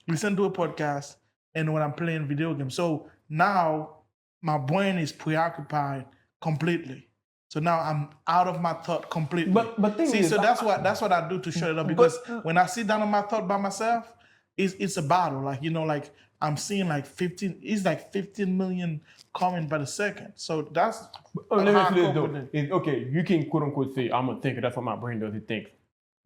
listen to a podcast, and when I'm playing video games. So now my brain is preoccupied completely. So now I'm out of my thought completely. But that's what I do to shut it up, because when I sit down on my thought by myself, it's a battle. Like I'm seeing like 15 million comments by the second. So that's okay, you can quote unquote say I'm a thinker, that's what my brain does, it thinks.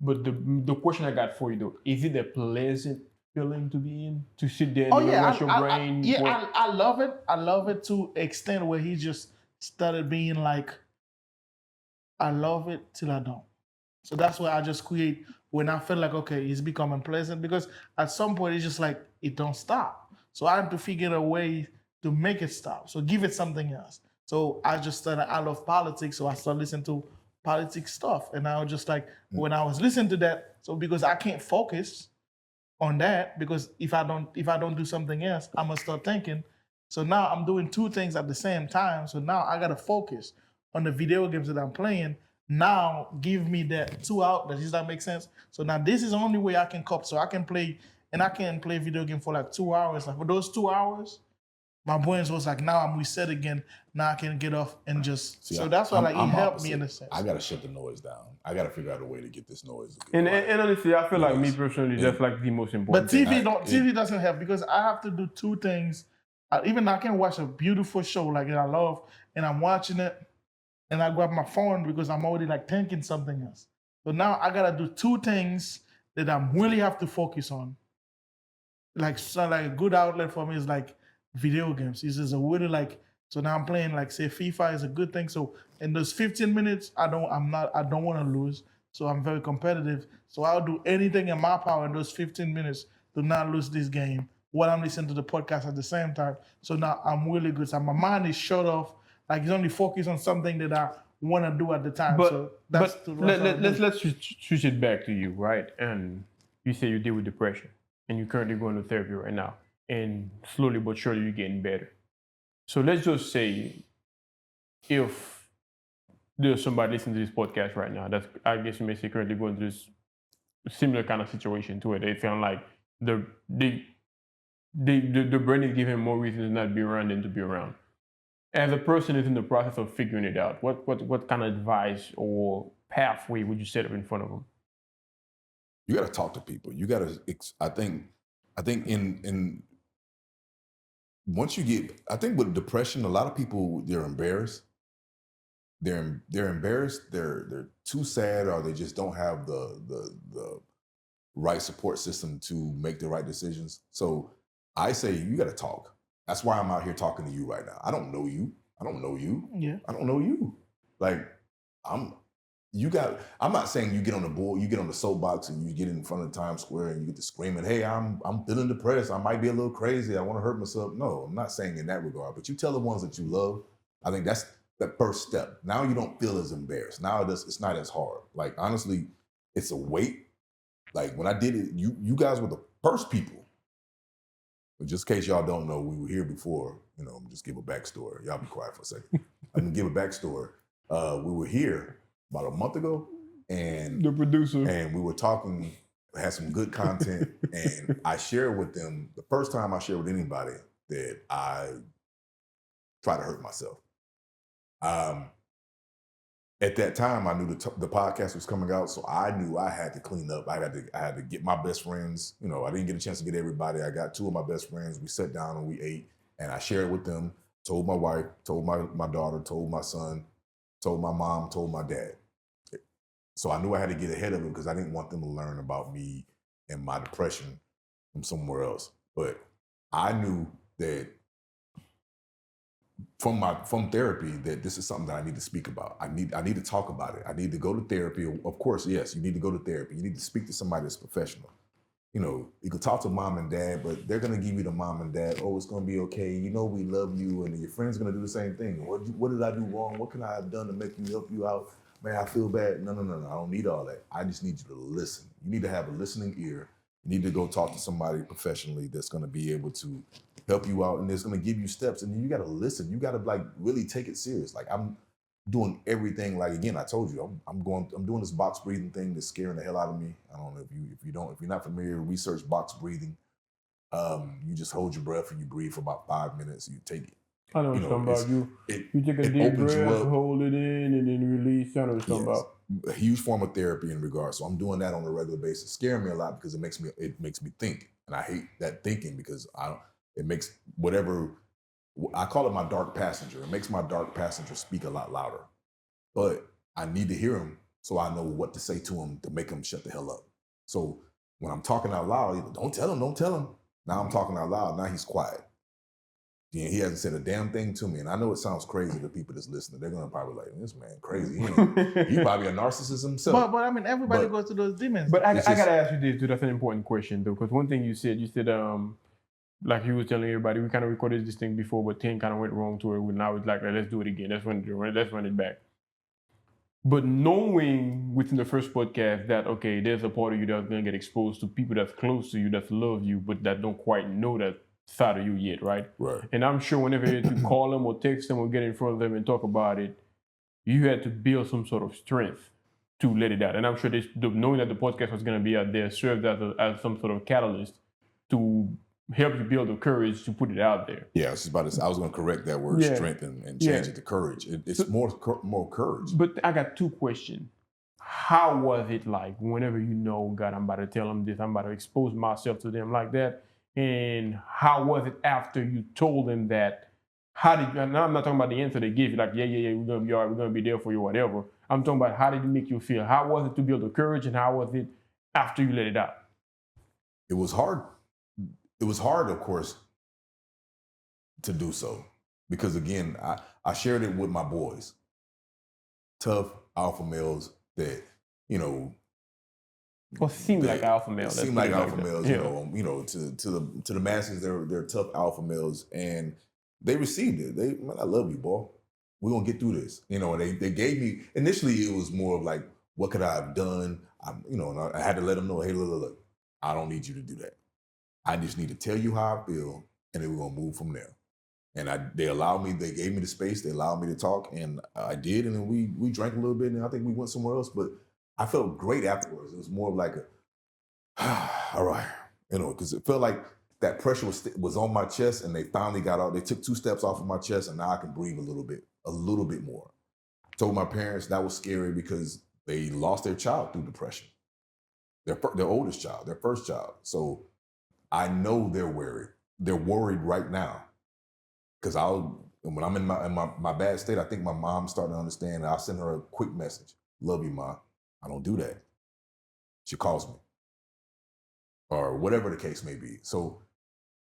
But the question I got for you though, is it a pleasant feeling to be in? To sit there and rest your brain? I love it. I love it to extent where he just started being like, I love it till I don't. So that's why I just create when I feel like, okay, it's becoming pleasant, because at some point it's just like it don't stop. So I have to figure a way to make it stop. So give it something else. So I just started, I love politics, so I started listening to politics stuff. And I was just like, when I was listening to that, so because I can't focus on that, because if I don't do something else, I'm gonna start thinking. So now I'm doing two things at the same time. So now I gotta focus on the video games that I'm playing. Now give me that 2 hours. Does that make sense? So now this is the only way I can cope. So I can play, and I can play video game for like 2 hours. Like for those 2 hours, my brain was like, now I'm reset again. Now I can get off and just. See, so that's why like it I'm helped opposite. me in a sense. I gotta shut the noise down. I gotta figure out a way to get this noise. And honestly, I feel like me Yes. personally, that's like the most important. But thing. TV doesn't help, because I have to do two things. Even I can watch a beautiful show like that I love, and I'm watching it, and I grab my phone because I'm already like thinking something else. So now I gotta do two things that I really have to focus on. Like so, like a good outlet for me is like video games. This is a really like, so now I'm playing like, say, FIFA is a good thing. So in those 15 minutes, I don't want to lose. So I'm very competitive. So I'll do anything in my power in those 15 minutes to not lose this game while I'm listening to the podcast at the same time. So now I'm really good. So my mind is shut off. Like it's only focused on something that I want to do at the time. So that's let's switch it back to you, right? And you say you deal with depression, and you're currently going to therapy right now, and slowly but surely you're getting better. So let's just say if there's somebody listening to this podcast right now that's, I guess you may say, currently going through this similar kind of situation to it, they feel like the brain is giving more reasons to not be around than to be around. As a person is in the process of figuring it out, what kind of advice or pathway would you set up in front of them? You got to talk to people. You got to. I think in once you get, I think with depression, a lot of people, they're embarrassed. They're embarrassed. They're too sad, or they just don't have the right support system to make the right decisions. So I say you got to talk. That's why I'm out here talking to you right now. I don't know you. I don't know you. Yeah. I don't know you. Like I'm not saying you get on the board, you get on the soapbox and you get in front of Times Square and you get to screaming, hey, I'm feeling depressed. I might be a little crazy. I want to hurt myself. No, I'm not saying in that regard. But you tell the ones that you love. I think that's the first step. Now you don't feel as embarrassed. Now it's not as hard. Like honestly, it's a weight. Like when I did it, you guys were the first people. But just in case y'all don't know, we were here before. You know, just give a backstory. Y'all be quiet for a second. I'm gonna give a backstory. We were here about a month ago, and the producer, and we were talking, had some good content, and I shared with them the first time I shared with anybody that I try to hurt myself. At that time, I knew the podcast was coming out, so I knew I had to clean up. I had to get my best friends. You know, I didn't get a chance to get everybody. I got two of my best friends. We sat down and we ate, and I shared with them. Told my wife, told my daughter, told my son, told my mom, told my dad. So I knew I had to get ahead of it because I didn't want them to learn about me and my depression from somewhere else. But I knew that from therapy that this is something that I need to speak about. I need to talk about it. I need to go to therapy. Of course, yes, you need to go to therapy. You need to speak to somebody that's professional. You know, you could talk to mom and dad, but they're gonna give you the mom and dad, oh, it's gonna be okay. You know we love you, and your friend's gonna do the same thing. What did I do wrong? What can I have done to make you help you out? Man, I feel bad. No. I don't need all that. I just need you to listen. You need to have a listening ear. You need to go talk to somebody professionally that's gonna be able to help you out and that's gonna give you steps. And then you gotta listen. You gotta like really take it serious. Like I'm doing everything. Like again, I told you, I'm doing this box breathing thing that's scaring the hell out of me. I don't know if you're not familiar, research box breathing. You just hold your breath and you breathe for about 5 minutes. You take it. I know what you're talking about. You take a deep breath, hold it in, and then release. I know what you're talking about. A huge form of therapy in regards. So I'm doing that on a regular basis. Scaring me a lot because it makes me think, and I hate that thinking because it makes whatever I call it my dark passenger. It makes my dark passenger speak a lot louder. But I need to hear him so I know what to say to him to make him shut the hell up. So when I'm talking out loud, don't tell him. Now I'm talking out loud. Now he's quiet. Yeah, he hasn't said a damn thing to me. And I know it sounds crazy to people that's listening. They're going to probably like, this man crazy. He probably a narcissist himself. But I mean, everybody But- goes to those demons. But I It's gotta just- ask you this, too. That's an important question, though, because one thing you said, like you was telling everybody, we kind of recorded this thing before, but thing kind of went wrong to it. Now it's like, let's do it again. Let's run it back. But knowing within the first podcast that, okay, there's a part of you that's going to get exposed to people that's close to you, that love you, but that don't quite know that side of you yet, right? Right. And I'm sure whenever you call them or text them or get in front of them and talk about it, you had to build some sort of strength to let it out. And I'm sure knowing that the podcast was going to be out there served as some sort of catalyst to help you build the courage to put it out there. Yeah, I was going to correct that word strength and change it to courage. It's more courage. But I got two questions. How was it like whenever you know, God, I'm about to tell them this, I'm about to expose myself to them like that? And how was it after you told them that? How did you, now I'm not talking about the answer they gave you, like, yeah, we're going to be all right, we're going to be there for you, whatever. I'm talking about how did it make you feel? How was it to build the courage, and how was it after you let it out? It was hard. It was hard, of course, to do so. Because again, I shared it with my boys. Tough alpha males that, Well, seemed like alpha males. Seem like alpha males, to the masses, they're tough alpha males, and they received it. Man, I love you, boy. We're gonna get through this. And they gave me, initially it was more of like, what could I have done? And I had to let them know, hey, look, I don't need you to do that. I just need to tell you how I feel, and then we're gonna move from there. And they allowed me, they gave me the space, they allowed me to talk, and I did, and then we drank a little bit, and I think we went somewhere else, but I felt great afterwards. It was more of like all right, because it felt like that pressure was on my chest, and they finally got out. They took 2 steps off of my chest, and now I can breathe a little bit more. Told my parents that was scary because they lost their child through depression. Their oldest child, their first child. So I know they're worried. They're worried right now. Because when I'm in my bad state, I think my mom's starting to understand. I'll send her a quick message. Love you, Ma. I don't do that. She calls me. Or whatever the case may be. So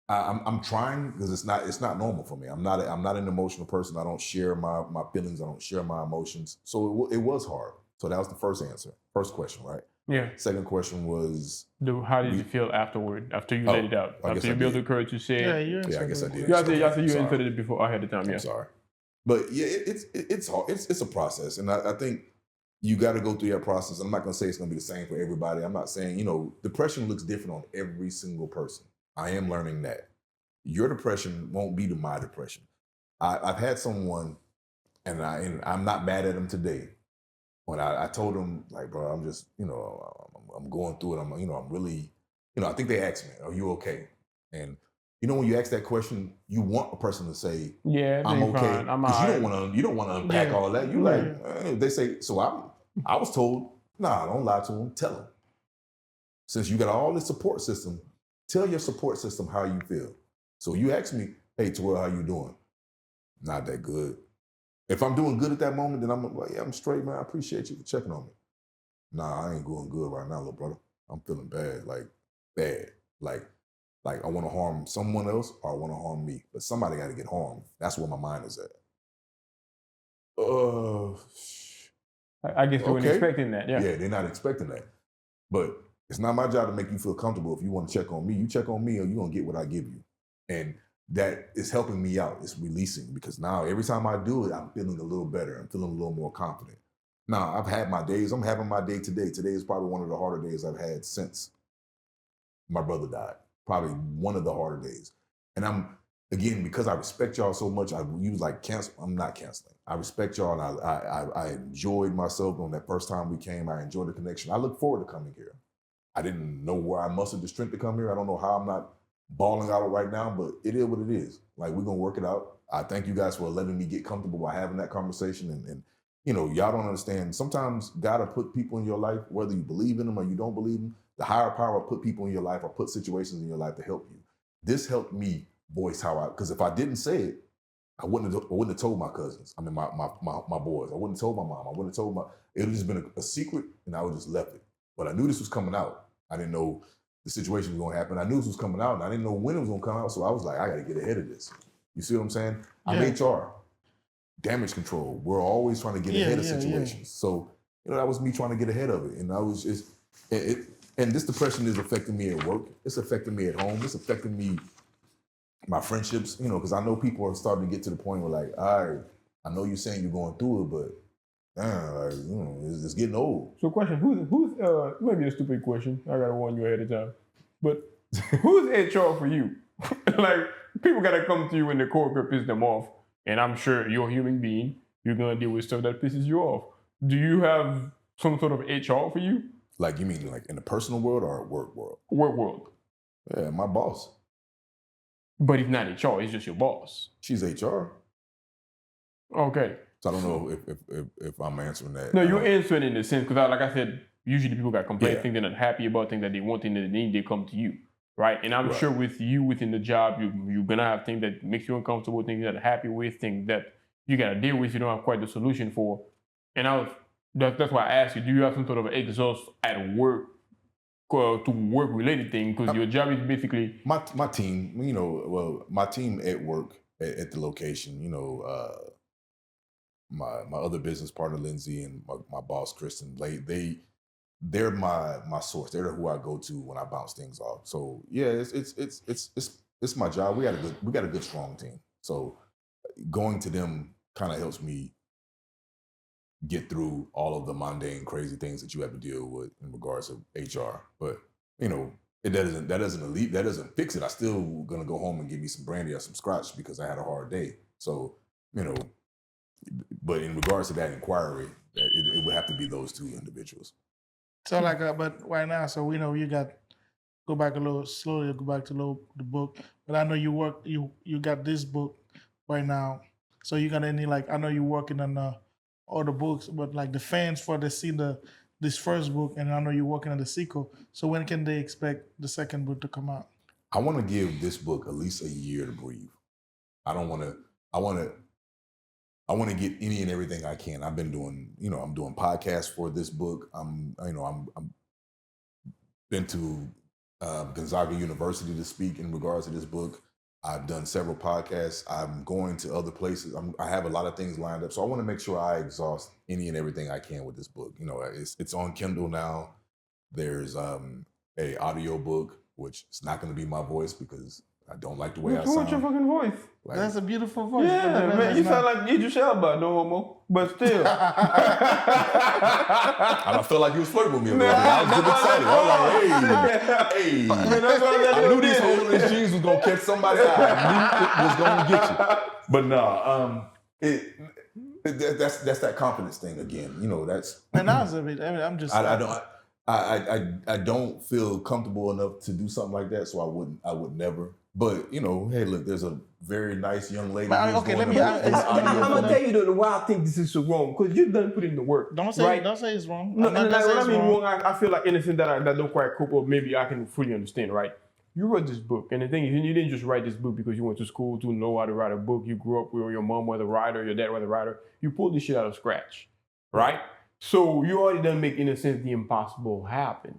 I'm trying, because it's not normal for me. I'm not an emotional person. I don't share my feelings. I don't share my emotions. So it was hard. So that was the first answer. First question, right? Yeah. Second question was, how did you feel afterward, after you let it out? After you built the courage to say it? Yeah, I guess I did. You answered it before I had the time. Yeah. I'm sorry. But yeah, it's hard. It's a process. And I think you got to go through that process. I'm not going to say it's going to be the same for everybody. I'm not saying, depression looks different on every single person. I am learning that. Your depression won't be my depression. I've had someone, and I'm not mad at them today. When I told them, like, bro, I'm just, I'm going through it. I'm really, I think they asked me, are you okay? And when you ask that question, you want a person to say, yeah, I'm okay. Fine. I'm Because you don't want to unpack all that. You they say, so I was told, nah, don't lie to them. Tell them. Since you got all this support system, tell your support system how you feel. So you ask me, hey, Terrell, how you doing? Not that good. If I'm doing good at that moment, then I'm like, yeah, I'm straight, man. I appreciate you for checking on me. Nah, I ain't going good right now, little brother. I'm feeling bad, like bad. Like I want to harm someone else, or I want to harm me. But somebody got to get harmed. That's where my mind is at. I guess you weren't expecting that. Yeah. Yeah, they're not expecting that. But it's not my job to make you feel comfortable. If you want to check on me, you check on me, or you're going to get what I give you. And that is helping me out. It's releasing, because now every time I do it, I'm feeling a little better. I'm feeling a little more confident. Now, I've had my days. I'm having my day today. Today is probably one of the harder days I've had since my brother died. Probably one of the harder days. And again, because I respect y'all so much, I use like cancel. I'm not canceling. I respect y'all, and I enjoyed myself on that first time we came. I enjoyed the connection. I look forward to coming here. I didn't know where I mustered the strength to come here. I don't know how I'm not balling out right now, but it is what it is. Like, we're going to work it out. I thank you guys for letting me get comfortable by having that conversation. And y'all don't understand. Sometimes God will put people in your life, whether you believe in them or you don't believe them. The higher power will put people in your life or put situations in your life to help you. This helped me voice because if I didn't say it, I wouldn't have told my cousins. I mean, my boys. I wouldn't have told my mom. I wouldn't have told it would have just been a secret, and I would have just left it. But I knew this was coming out. I didn't know the situation was going to happen. I knew this was coming out, and I didn't know when it was going to come out. So I was like, I got to get ahead of this. You see what I'm saying? I'm Yeah. HR, damage control. We're always trying to get ahead of situations. So, that was me trying to get ahead of it. And I was just, and this depression is affecting me at work. It's affecting me at home. It's affecting me, my friendships, because I know people are starting to get to the point where like, all right, I know you're saying you're going through it, but it's getting old. So question, who's maybe a stupid question. I gotta warn you ahead of time. But who's HR for you? Like, people gotta come to you when the coworker pisses them off. And I'm sure you're a human being. You're gonna deal with stuff that pisses you off. Do you have some sort of HR for you? Like, you mean like in the personal world or work world? Work world. Yeah, my boss. But it's not HR, it's just your boss. She's HR. Okay. So I don't know if I'm answering that. No, you're answering in the sense, because like I said, usually people got complaints, Yeah. things they're not happy about, things that they want, things that they need, they come to you, right? And I'm Right. sure with you within the job, you're gonna have things that makes you uncomfortable, things that you're happy with, things that you gotta deal with, you don't have quite the solution for. And that's why I asked you, do you have some sort of exhaust at work to work related thing? Because your job is basically my team, my team at work at the location, my other business partner Lindsay and my boss Kristen, they're my source. They're who I go to when I bounce things off. So yeah, it's my job. We got a good strong team. So going to them kind of helps me get through all of the mundane, crazy things that you have to deal with in regards to HR. But that doesn't fix it. I still gonna go home and give me some brandy or some scotch because I had a hard day. So but in regards to that inquiry, it would have to be those two individuals. So like, but right now, so we know you got go back a little slowly, go back to the book. But I know you got this book right now. So you got any I know you're working on all the books, but like the fans for this first book, and I know you're working on the sequel. So when can they expect the second book to come out? I want to give this book at least a year to breathe. I want to get any and everything I can. I've been doing, I'm doing podcasts for this book. I'm been to Gonzaga University to speak in regards to this book. I've done several podcasts. I'm going to other places. I have a lot of things lined up. So I want to make sure I exhaust any and everything I can with this book. It's on Kindle now. There's a audio book, which is not going to be my voice because I don't like the way I sound. What's your fucking voice? That's a beautiful voice. Yeah, man, you sound like Idris Elba, no homo, but still. I don't feel like you was flirting with me a little bit. I was getting excited. I was like, hey. I knew these holes in his jeans was going to catch somebody eye. I knew it was going to get you. But no, that's that confidence thing again. That's. And I'm just. I don't feel comfortable enough to do something like that, so I would never. But hey, look, there's a very nice young lady. I'm gonna tell you why I think this is so wrong, because you done put in the work. Don't say it's wrong. No, when I mean wrong, I feel like anything that I don't quite cope with, maybe I can fully understand, right? You wrote this book, and the thing is, you didn't just write this book because you went to school to know how to write a book. You grew up where your mom was a writer, your dad was a writer. You pulled this shit out of scratch, right? So you already done make, in a sense, the impossible happen.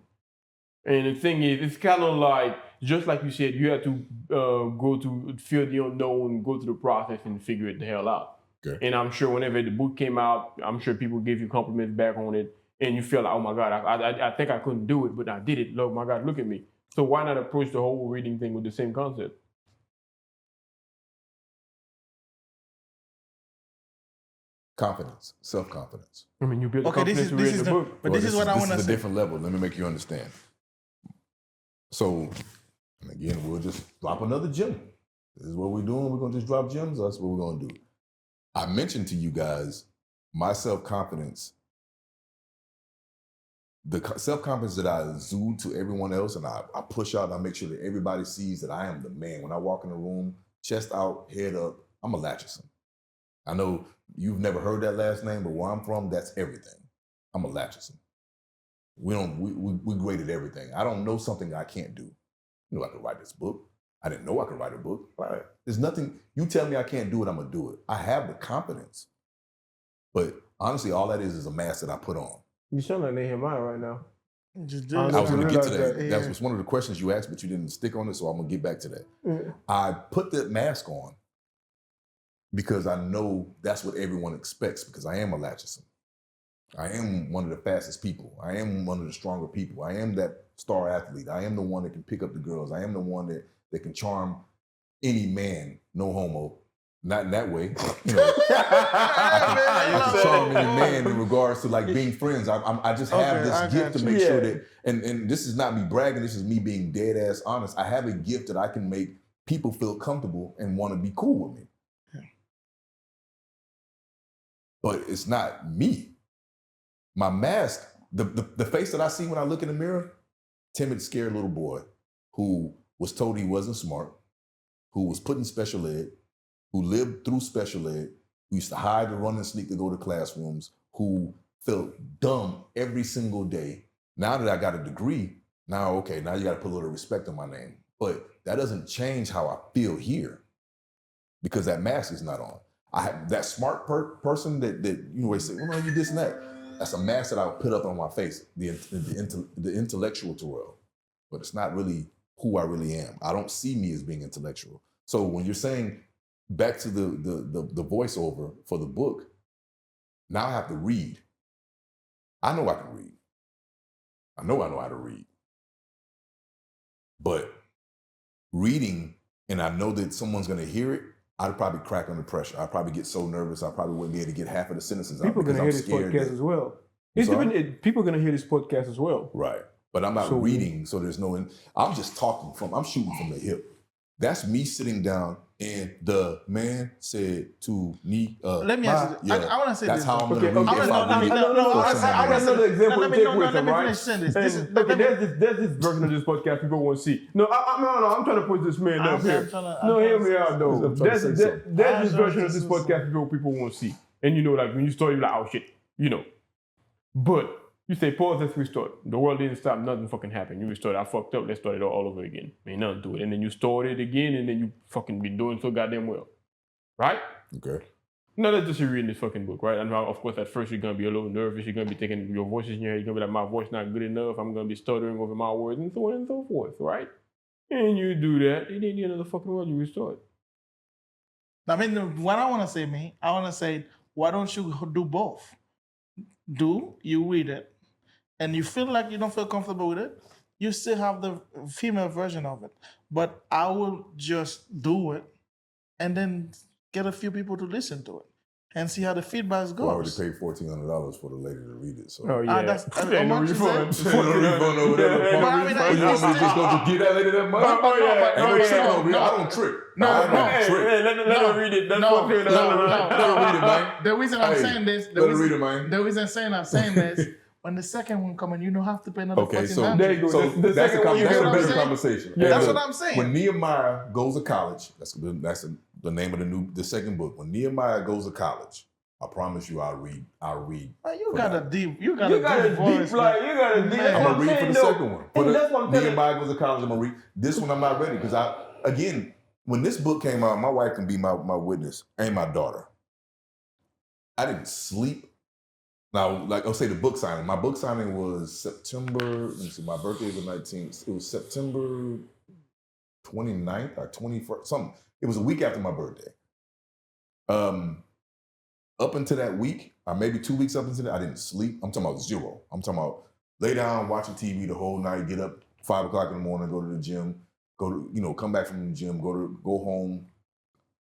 And the thing is, it's kind of like, just like you said, you had to go to feel the unknown, go through the process and figure it the hell out. Okay. And I'm sure whenever the book came out, I'm sure people gave you compliments back on it. And you feel like, oh my God, I think I couldn't do it, but I did it. Oh my God, look at me. So why not approach the whole reading thing with the same concept? Confidence, self-confidence. I mean, you build Okay, confidence to read the book. But this is what I want to This is a say. different level. Let me make you understand. So, and again, we'll just drop another gem. This is what we're doing. We're going to just drop gems. That's what we're going to do. I mentioned to you guys my self-confidence, the self-confidence that I exude to everyone else, and I push out and I make sure that everybody sees that I am the man. When I walk in the room, chest out, head up, I'm a Latchison. I know you've never heard that last name, but where I'm from, that's everything. I'm a Latchison. We graded everything. I don't know something I can't do. I could write this book. I didn't know I could write a book. Right. There's nothing, you tell me I can't do it, I'm gonna do it. I have the confidence. But honestly, all that is a mask that I put on. You sound like Nehemiah right now. Just do I it. was gonna get to that. Yeah. That was one of the questions you asked, but you didn't stick on it, so I'm gonna get back to that. Yeah. I put that mask on because I know that's what everyone expects, because I am a Latchison. I am one of the fastest people. I am one of the stronger people. I am that star athlete. I am the one that can pick up the girls. I am the one that can charm any man, no homo. Not in that way. You know, I can charm any man in regards to like being friends. I just have this gift to make sure that, and this is not me bragging, this is me being dead ass honest. I have a gift that I can make people feel comfortable and want to be cool with me. But it's not me. My mask, the face that I see when I look in the mirror, timid, scared little boy who was told he wasn't smart, who was put in special ed, who lived through special ed, who used to hide and run and sneak to go to classrooms, who felt dumb every single day. Now that I got a degree, now you got to put a little respect on my name. But that doesn't change how I feel here, because that mask is not on. I have that smart person that you always say, well, no, you this and that. That's a mask that I would put up on my face, the intellectual Terrell. But it's not really who I really am. I don't see me as being intellectual. So when you're saying, back to the voiceover for the book, now I have to read. I know I can read. I know how to read. But reading, and I know that someone's going to hear it, I'd probably crack under pressure. I'd probably get so nervous, I probably wouldn't be able to get half of the sentences out. People are going to hear this podcast as well. People are going to hear this podcast as well. Right. But I'm not reading, so there's no, I'm just I'm shooting from the hip. That's me sitting down, and the man said to me, let me ask you, I want to say that's this. How I'm going to read. I got another example to take with them, right? There's this version of this podcast people won't see. No, I'm trying to put this man up here. No, hear me out, though. There's this version of this podcast people won't see. And you know, like, when you start, you're like, oh, shit, you know. But you say, pause, let's restart. The world didn't stop, nothing fucking happened. You restart, I fucked up, let's start it all over again. Ain't nothing to it. And then you start it again, and then you fucking be doing so goddamn well. Right? Okay. Now let's just read this fucking book, right? And of course, at first, you're going to be a little nervous. You're going to be thinking your voices in your head. You're going to be like, my voice not good enough. I'm going to be stuttering over my words, and so on and so forth, right? And you do that, and then the end of the fucking world, you restart. I mean, what I want to say, I want to say, why don't you do both? You read it, and you feel like you don't feel comfortable with it, you still have the female version of it. But I will just do it and then get a few people to listen to it and see how the feedback goes. Well, I already paid $1,400 for the lady to read it. So. Oh, yeah. How much is that? No refund over there. But I mean, you want me to just go to get that lady that money? I don't trick. Let her read it. No. Let her read it, man. The reason I'm saying this, let her read it, man. The reason I'm saying this, when the second one comes, you don't have to pay another Okay, so $1,400. there you go. So that's a better conversation. Yeah, that's what I'm saying. When Nehemiah goes to college, that's the name of the second book. When Nehemiah goes to college, I promise you, I'll read. You got a deep voice. I'm gonna read for the second one. Nehemiah goes to college. I'm gonna read this one. I'm not ready because when this book came out, my wife can be my witness and my daughter. I didn't sleep. Now, like I'll say the book signing. My book signing was September. Let me see. My birthday is the 19th. It was September 29th or 21st. Something. It was a week after my birthday. Up until that week, or maybe 2 weeks up until that, I didn't sleep. I'm talking about zero. I'm talking about lay down, watching TV the whole night, get up 5 o'clock in the morning, go to the gym, come back from the gym, go home,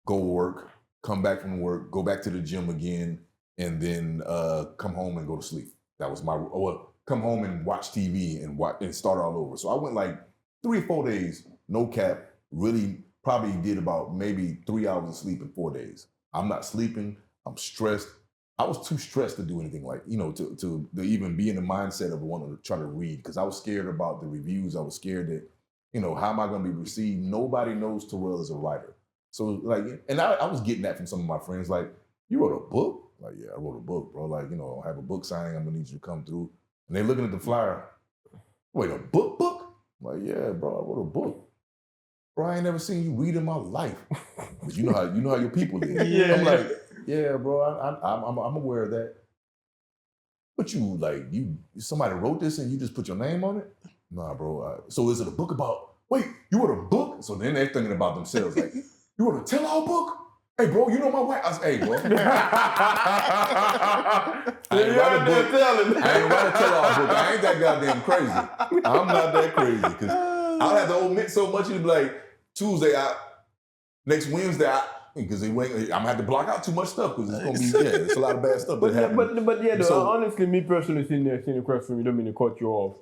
go work, come back from work, go back to the gym again, and then come home and go to sleep. That was come home and watch TV and start all over. So I went like 3 or 4 days, no cap, really probably did about maybe 3 hours of sleep in 4 days. I'm not sleeping. I'm stressed. I was too stressed to do anything like, to even be in the mindset of wanting to try to read, because I was scared about the reviews. I was scared that, how am I going to be received? Nobody knows Terrell as a writer. So and I was getting that from some of my friends, like, you wrote a book? Like, yeah, I wrote a book, bro. Like, I have a book signing. I'm going to need you to come through. And they're looking at the flyer. Wait, a book? I'm like, yeah, bro, I wrote a book. Bro, I ain't never seen you read in my life. But you know how your people is. Yeah. I'm like, yeah, bro, I'm aware of that. But somebody wrote this and you just put your name on it? Nah, bro. So is it a book about, wait, you wrote a book? So then they're thinking about themselves, like, you wrote a tell-all book? Hey, bro, you know my wife? I said, hey, bro. I ain't You're write out a there book. telling. I ain't write a tell-all book. I ain't that goddamn crazy. I'm not that crazy. Because I'll have to omit so much. You'd be like, Tuesday, next Wednesday, because I'm going to have to block out too much stuff because it's going to be, it's a lot of bad stuff that happens. But yeah, though, So- honestly, me personally sitting across from you, don't mean to cut you off.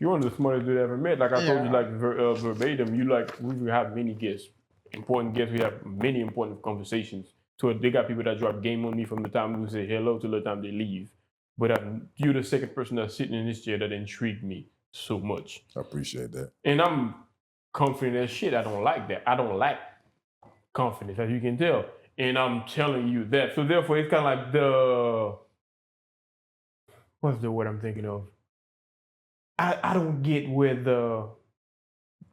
You're one of the smartest dudes I ever met. Like I told you, like verbatim, we have many guests, important guests. We have many important conversations. So they got people that drop game on me from the time we say hello to the time they leave. But you're the second person that's sitting in this chair that intrigued me so much. I appreciate that. And I'm confident as shit. I don't like that. I don't like confidence, as you can tell. And I'm telling you that. So therefore, it's kind of like what's the word I'm thinking of? I don't get where the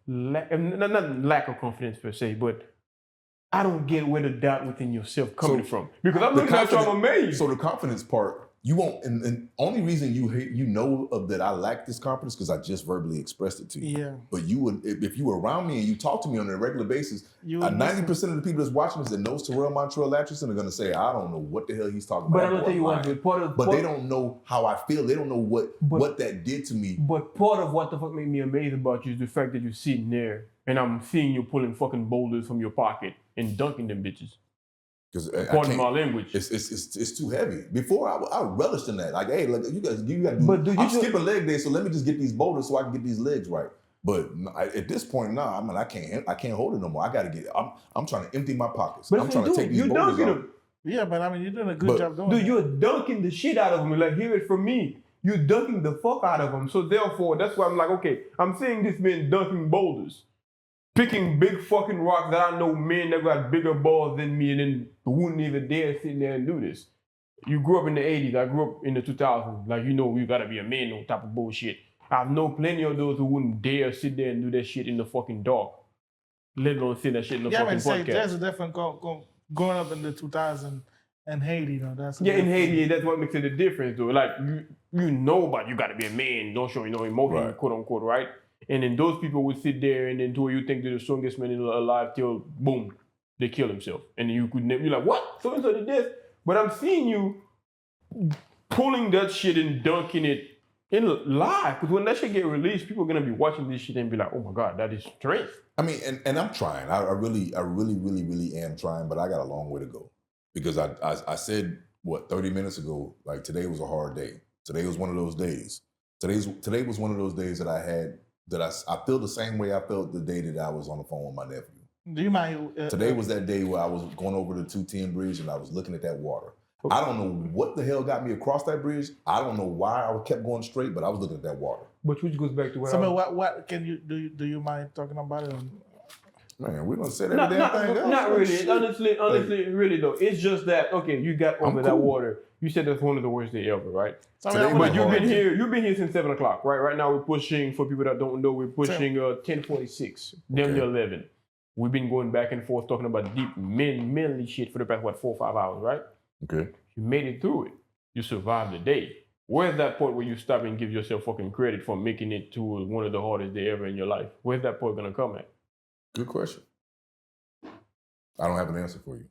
not lack of confidence per se, but I don't get where the doubt within yourself coming from. Because I'm looking at you, I'm amazed. So the confidence part, you won't, and only reason you know of that I lack this confidence because I just verbally expressed it to you. Yeah. But you would, if you were around me and you talk to me on a regular basis, 90% of the people that's watching this that knows Terrell Latchison are going to say, I don't know what the hell he's talking about. But I'm going to tell you what, but they don't know how I feel. They don't know what that did to me. But part of what the fuck made me amazed about you is the fact that you're sitting there and I'm seeing you pulling fucking boulders from your pocket and dunking them bitches. Pardon my language. It's too heavy. Before I relished in that. Like, hey, look, you got to do. I'm skipping leg day, so let me just get these boulders so I can get these legs right. But at this point, nah, I mean, I can't hold it no more. I got to get. I'm trying to empty my pockets. I'm trying to take these boulders off. Yeah, but I mean, you're doing a good job doing dude, that. You're dunking the shit out of them. Like, hear it from me. You're dunking the fuck out of them. So therefore, that's why I'm like, okay, I'm seeing this man dunking boulders. Picking big fucking rocks that I know men that got bigger balls than me and then wouldn't even dare sit there and do this. You grew up in the 80s. I grew up in the 2000s. Like, you gotta be a man on top of bullshit. I've known plenty of those who wouldn't dare sit there and do that shit in the fucking dark. Let alone say that shit in the fucking podcast. There's a different growing up in the 2000s and Haiti, that's in Haiti, that's what makes it a difference, though. Like, you know about you gotta be a man, don't show emotion, quote unquote, right? And then those people would sit there and then do you think they're the strongest man alive till boom, they kill himself. And then you're like, what? So-and-so did this. But I'm seeing you pulling that shit and dunking it in live. Because when that shit get released, people are gonna be watching this shit and be like, oh my God, that is strength. I mean, and I'm trying. I really am trying, but I got a long way to go. Because I said, 30 minutes ago, like today was a hard day. Today was one of those days. Today was one of those days that I had, that I feel the same way I felt the day that I was on the phone with my nephew. Do you mind? Today was that day where I was going over the 210 bridge and I was looking at that water. I don't know what the hell got me across that bridge. I don't know why I kept going straight, but I was looking at that water. But which goes back to what can you do? You mind talking about it? Man, we don't say that damn thing. Not really. Honestly, really though. It's just that, okay, you got over that water. You said that's one of the worst day ever, right? But you've been here since 7 o'clock, right? Right now we're pushing, for people that don't know, we're pushing 10:46, damn near 11. We've been going back and forth talking about deep manly shit for the past 4 or 5 hours, right? Okay. You made it through it. You survived the day. Where's that point where you stop and give yourself fucking credit for making it to one of the hardest day ever in your life? Where's that point gonna come at? Good question. I don't have an answer for you.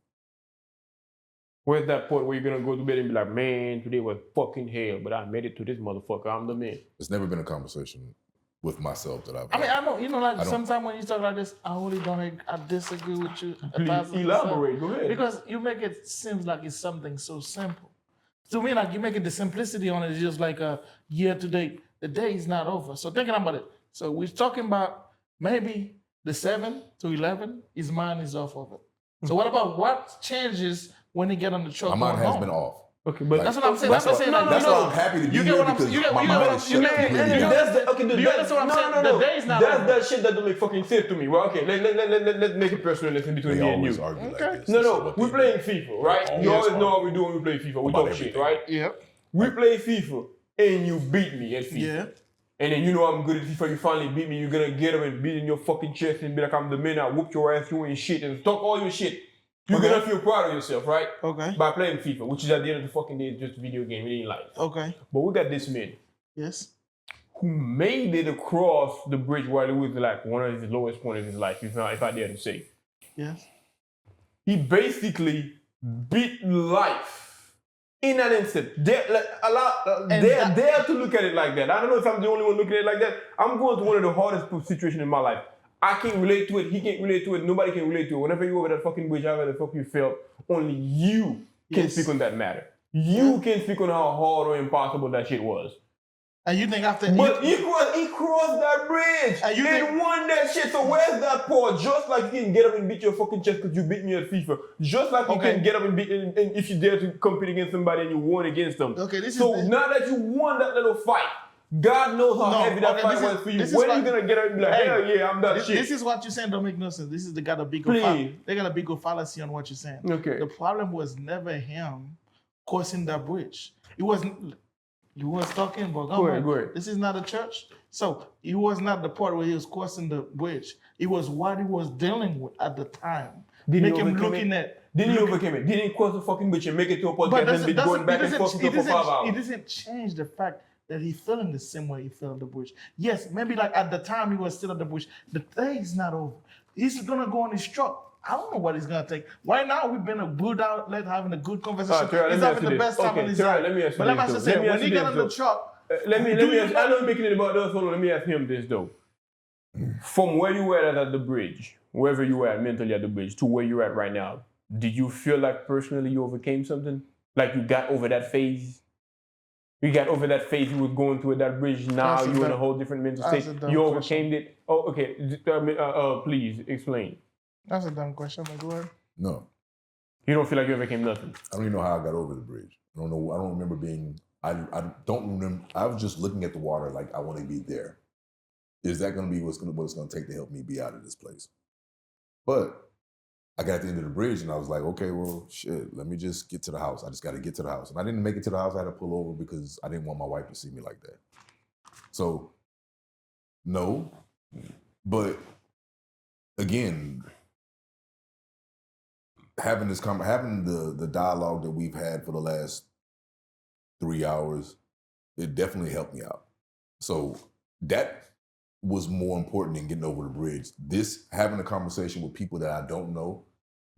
Where's that point where you're gonna go to bed and be like, man, today was fucking hell, but I made it to this motherfucker. I'm the man. It's never been a conversation with myself that I've had. I mean, I know, sometimes when you talk like this, I disagree with you. Please elaborate, go ahead. Because you make it seem like it's something so simple. To me, like you make it the simplicity on it is just like a year to date. The day is not over. So thinking about it. So we're talking about maybe the 7 to 11, his mind is off of it. So what about what changes when he get on the truck? My mind has been off. Okay, but that's what I'm saying. That's what I'm happy to be here because my mind is shut completely down. That's what I'm saying. The day is not over. That's that shit that don't make fucking sense to me. Well, okay, let's make it personal in between me and you. Like no, we're playing FIFA, right? You always know what we do when we play FIFA. We talk shit, right? Yep. We play FIFA and you beat me at FIFA. Yeah. And then you know I'm good at FIFA, you finally beat me, you're gonna get up and beat in your fucking chest and be like, I'm the man, I whooped your ass, you ain't shit, and talk all your shit. You're gonna feel proud of yourself, right? Okay. By playing FIFA, which is at the end of the fucking day, just a video game, it ain't life. Okay. But we got this man. Yes. Who made it across the bridge while it was like one of his lowest points of his life, if I dare to say. Yes. he basically beat life in an instant. They're to look at it like that. I don't know if I'm the only one looking at it like that. I'm going through one of the hardest situations in my life. I can't relate to it. He can't relate to it. Nobody can relate to it. Whenever you over that fucking bridge, however the fuck you felt, only you can speak on that matter. You can speak on how hard or impossible that shit was. And you think after... But he crossed that bridge and won that shit. So where's that part? Just like you can get up and beat your fucking chest because you beat me at FIFA. Just like you can get up and beat... And if you dare to compete against somebody and you won against them. Okay, now that you won that little fight, God knows how heavy that fight was for you. When are you going to get up and be like, hell yeah, I'm that shit? This is what you're saying don't make no sense. They got a bigger fallacy on what you're saying. Okay. The problem was never him crossing that bridge. It wasn't... You was talking about, go ahead. This is not a church. So it was not the part where he was crossing the bridge. It was what he was dealing with at the time. Didn't he overcome it? Didn't he cross the fucking bridge and make it to a podcast and be going back and forth for 5 hours? It doesn't change the fact that he feeling the same way he felt on the bridge. Yes, maybe like at the time he was still on the bridge. The day is not over. He's gonna go on his truck. I don't know what he's gonna take. Right now, we've been a good outlet, having a good conversation. He's having the best time in his life. Let me ask you but let me say, when he get on the truck, let me ask. I know you're making it about us. Hold on. Let me ask him this though. From where you were at the bridge, wherever you were at mentally at the bridge, to where you're at right now, did you feel like personally you overcame something? Like you got over that phase? You got over that phase you were going through at that bridge. Now you're in a whole different mental state. You overcame it. Oh, okay. Please explain. That's a dumb question, my word. No. You don't feel like you overcame nothing? I don't even know how I got over the bridge. I don't know. I don't remember being, I don't remember. I was just looking at the water like I want to be there. Is that going to be what it's going to take to help me be out of this place? But I got to the end of the bridge and I was like, okay, well, shit, let me just get to the house. I just got to get to the house. And I didn't make it to the house. I had to pull over because I didn't want my wife to see me like that. So, no. But again, having the dialogue that we've had for the last 3 hours, it definitely helped me out. So that was more important than getting over the bridge. This, having a conversation with people that I don't know,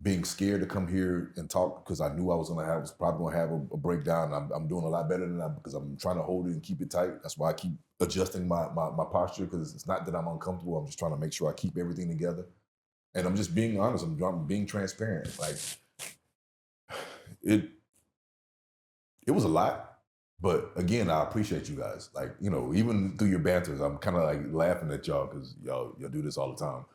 being scared to come here and talk because I knew I was probably gonna have a breakdown. I'm doing a lot better than that because I'm trying to hold it and keep it tight. That's why I keep adjusting my posture, because it's not that I'm uncomfortable. I'm just trying to make sure I keep everything together. And I'm just being honest. I'm being transparent. Like it was a lot, but again, I appreciate you guys. Like, you know, even through your banters, I'm kind of like laughing at y'all because y'all do this all the time,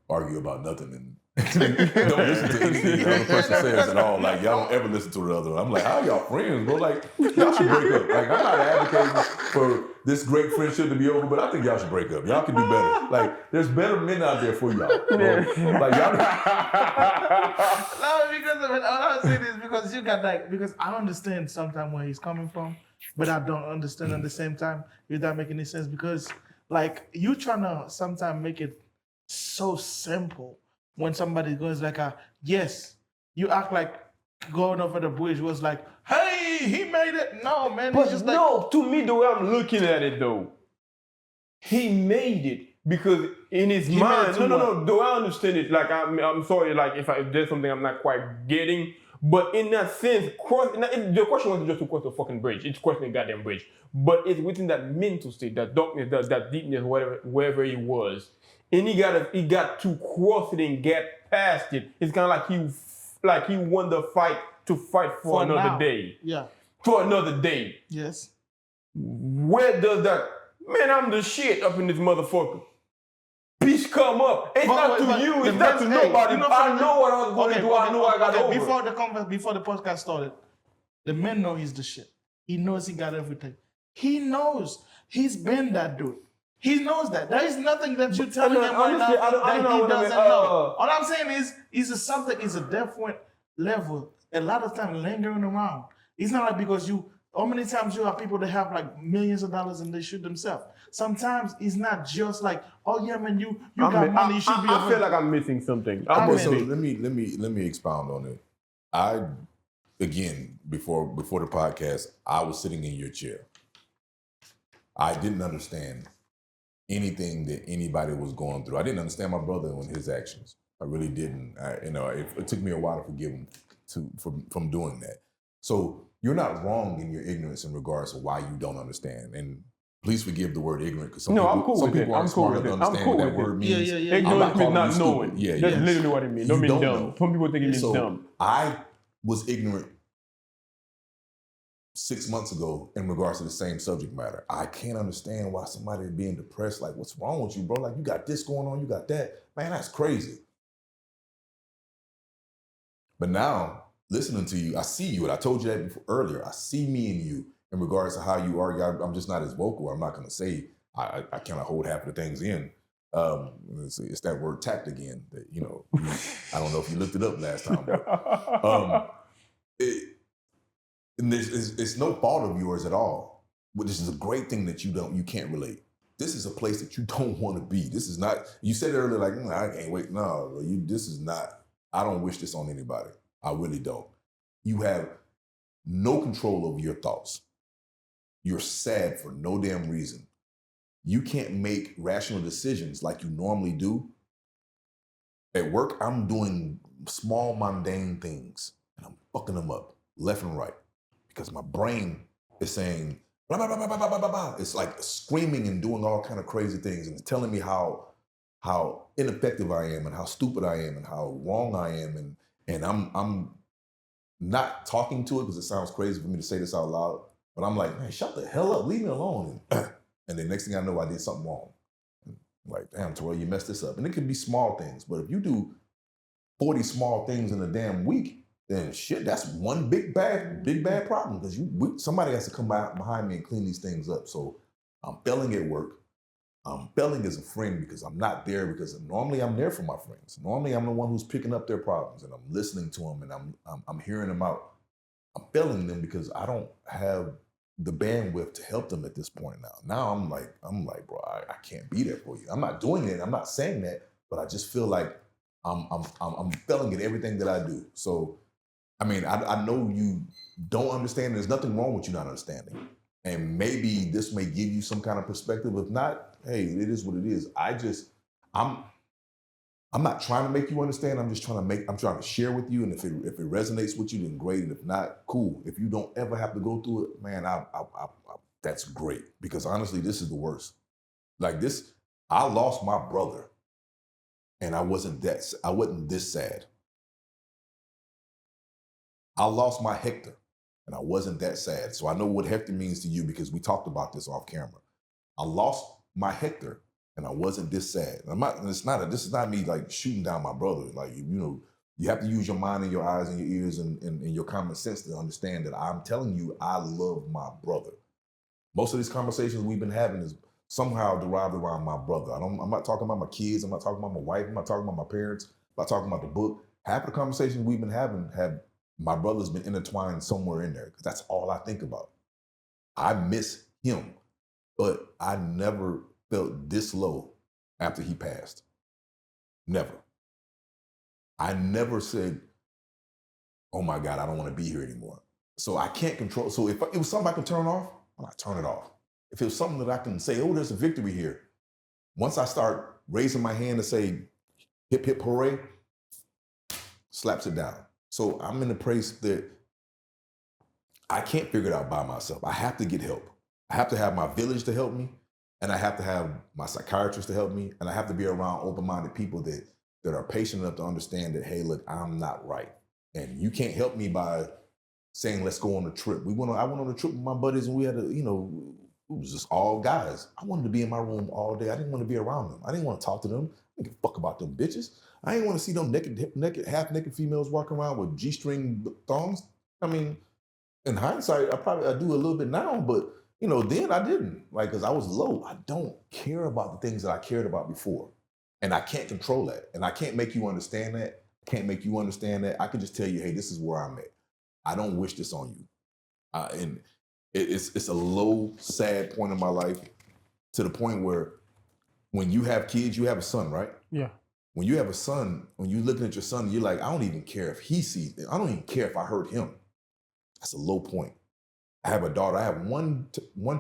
argue about nothing and don't listen to anything the other person says at all. Like, y'all don't ever listen to the other one. I'm like, how y'all friends, bro? Like, y'all should break up. Like, I'm not advocating for this great friendship to be over, but I think y'all should break up. Y'all can do better. Like, there's better men out there for y'all. Like, y'all. No, because of it. All I'm saying is because I understand sometimes where he's coming from, but I don't understand at the same time if that make any sense. Because, like, you trying to sometimes make it so simple. When somebody goes like, yes, you act like going over the bridge was like, hey, he made it. No, man. But just no, to me, the way I'm looking at it, though, he made it because in his mind, no, the way I understand it, like, I'm sorry, like, if there's something I'm not quite getting, but in that sense, the question wasn't just to cross the fucking bridge. It's crossing the goddamn bridge. But it's within that mental state, that darkness, that deepness, wherever he was. And he got to cross it and get past it. It's kind of like he won the fight to fight for another day. Yeah. For another day. Yes. Where does that, man, I'm the shit up in this motherfucker. Peace come up. It's not to you. It's not to nobody. I know what I was going to do. I know I got over. Before the podcast started, the man know he's the shit. He knows he got everything. He knows. He's been that dude. He knows that. There is nothing that you're telling him right now that he doesn't know. All I'm saying is, it's a different level. A lot of time lingering around. It's not like because how many times you have people that have like millions of dollars and they shoot themselves. Sometimes it's not just like, oh yeah, man, you got money, you should be. I feel like I'm missing something. So let me expound on it. Again, before the podcast, I was sitting in your chair. I didn't understand anything that anybody was going through. I didn't understand my brother and his actions. I really didn't. It took me a while to forgive him from doing that. So you're not wrong in your ignorance in regards to why you don't understand. And please forgive the word ignorant because No, I'm cool some with it. people I'm aren't cool smart with enough it. to I'm understand cool what that with it. word means. Yeah. Ignorance means calling not you stupid. knowing. Yeah, That's yes. literally what it means. Don't You mean don't dumb. know. Some people think it means So dumb. I was ignorant 6 months ago in regards to the same subject matter. I can't understand why somebody is being depressed. Like, what's wrong with you, bro? Like, you got this going on, you got that. Man, that's crazy. But now, listening to you, I see you, and I told you that earlier. I see me and you in regards to how you argue. I'm just not as vocal. I'm not going to say I kind of hold half of the things in. It's that word tact again. That I don't know if you looked it up last time, but it's no fault of yours at all. But this is a great thing that you can't relate. This is a place that you don't want to be. This is not. You said it earlier, like I can't wait. No, this is not. I don't wish this on anybody. I really don't. You have no control over your thoughts. You're sad for no damn reason. You can't make rational decisions like you normally do. At work, I'm doing small, mundane things, and I'm fucking them up left and right because my brain is saying, blah, blah, blah, blah, blah, blah, blah, blah. It's like screaming and doing all kind of crazy things and telling me how ineffective I am and how stupid I am and how wrong I am. And I'm not talking to it because it sounds crazy for me to say this out loud, but I'm like, man, shut the hell up, leave me alone. And the next thing I know, I did something wrong. Like, damn, Terrell, you messed this up. And it could be small things, but if you do 40 small things in a damn week, then shit, that's one big bad problem because somebody has to come behind me and clean these things up. So I'm failing at work. I'm failing as a friend because I'm not there because normally I'm there for my friends. Normally I'm the one who's picking up their problems and I'm listening to them and I'm hearing them out. I'm failing them because I don't have the bandwidth to help them at this point now. Now I'm like, bro, I can't be there for you. I'm not doing it. I'm not saying that, but I just feel like I'm failing at everything that I do. So, I mean, I know you don't understand. There's nothing wrong with you not understanding. And maybe this may give you some kind of perspective. If not, hey, it is what it is. I'm not trying to make you understand. I'm trying to share with you. And if it resonates with you, then great. And if not, cool. If you don't ever have to go through it, man, that's great. Because honestly, this is the worst. Like this, I lost my brother and I wasn't this sad. I lost my Hector and I wasn't that sad. So I know what Hector means to you because we talked about this off camera. I lost my Hector and I wasn't this sad. This is not me like shooting down my brother. Like, you have to use your mind and your eyes and your ears and your common sense to understand that I'm telling you, I love my brother. Most of these conversations we've been having is somehow derived around my brother. I'm not talking about my kids. I'm not talking about my wife. I'm not talking about my parents. I'm not talking about the book. Half of the conversations we've been having have my brother's been intertwined somewhere in there because that's all I think about. I miss him, but I never felt this low after he passed. Never. I never said, oh my God, I don't want to be here anymore. So I can't control. So if it was something I can turn off, I turn it off. If it was something that I can say, oh, there's a victory here. Once I start raising my hand to say, hip, hip, hooray, slaps it down. So I'm in a place that I can't figure it out by myself. I have to get help. I have to have my village to help me, and I have to have my psychiatrist to help me, and I have to be around open-minded people that are patient enough to understand that, hey, look, I'm not right. And you can't help me by saying, let's go on a trip. I went on a trip with my buddies, and we had it was just all guys. I wanted to be in my room all day. I didn't want to be around them. I didn't want to talk to them. I didn't give a fuck about them bitches. I didn't want to see them half-naked females walking around with G-string thongs. I mean, in hindsight, I do a little bit now, but then I didn't. Like, because I was low. I don't care about the things that I cared about before. And I can't control that. And I can't make you understand that. I can't make you understand that. I can just tell you, hey, this is where I'm at. I don't wish this on you. And it's a low, sad point in my life to the point where when you have kids, you have a son, right? Yeah. When you have a son, when you're looking at your son, you're like, I don't even care if he sees it. I don't even care if I hurt him. That's a low point. I have a daughter. I have one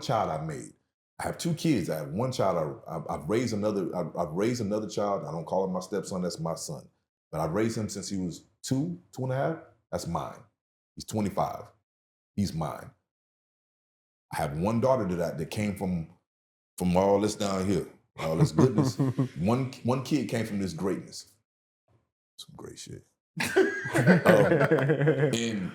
child I made. I have two kids. I have one child. I've raised another child. I don't call him my stepson. That's my son. but I've raised him since he was 2.5. That's mine. He's 25. He's mine. I have one daughter that came from all this down here, all this goodness. one kid came from this greatness. Some great shit. And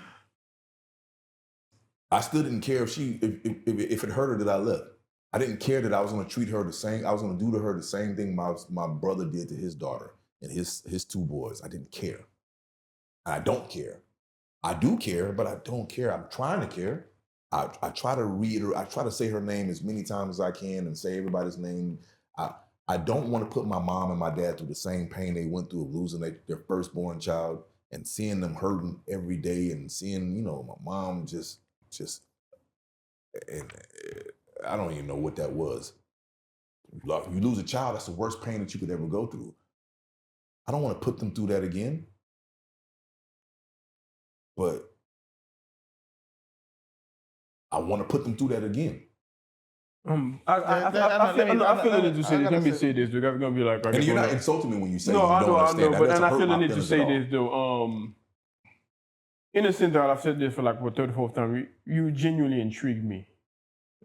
I still didn't care if it hurt her that I left. I didn't care that I was going to treat her the same. I was going to do to her the same thing my brother did to his daughter and his 2 boys. I didn't care. And I don't care. I do care, but I don't care. I'm trying to care. I try to read her. I try to say her name as many times as I can and say everybody's name. I don't want to put my mom and my dad through the same pain they went through of losing their firstborn child and seeing them hurting every day and seeing, my mom just, and I don't even know what that was. You lose a child, that's the worst pain that you could ever go through. I don't want to put them through that again. But I want to put them through that again. I feel the need to say this. Let me say this. You're gonna be like, and you're not insulting me when you say no, you don't understand. I know, but I feel the need to say this though. In a sense that I've said this for like the 34th time, you genuinely intrigue me.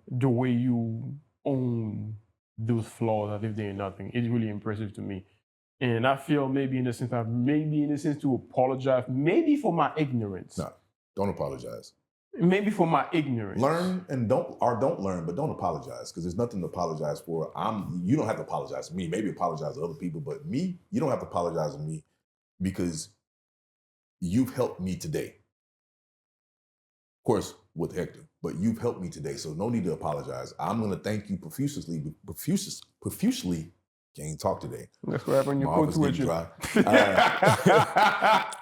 The way you own those flaws as if they're nothing. It's really impressive to me. And I feel maybe in a sense to apologize, maybe for my ignorance. No, don't apologize. Maybe for my ignorance. Learn and don't learn, but don't apologize because there's nothing to apologize for. You don't have to apologize to me. Maybe apologize to other people, but me, you don't have to apologize to me because you've helped me today. Of course, with Hector, but you've helped me today, so no need to apologize. I'm going to thank you profusely. Can't talk today. That's what happened. Your coach with you. Dry.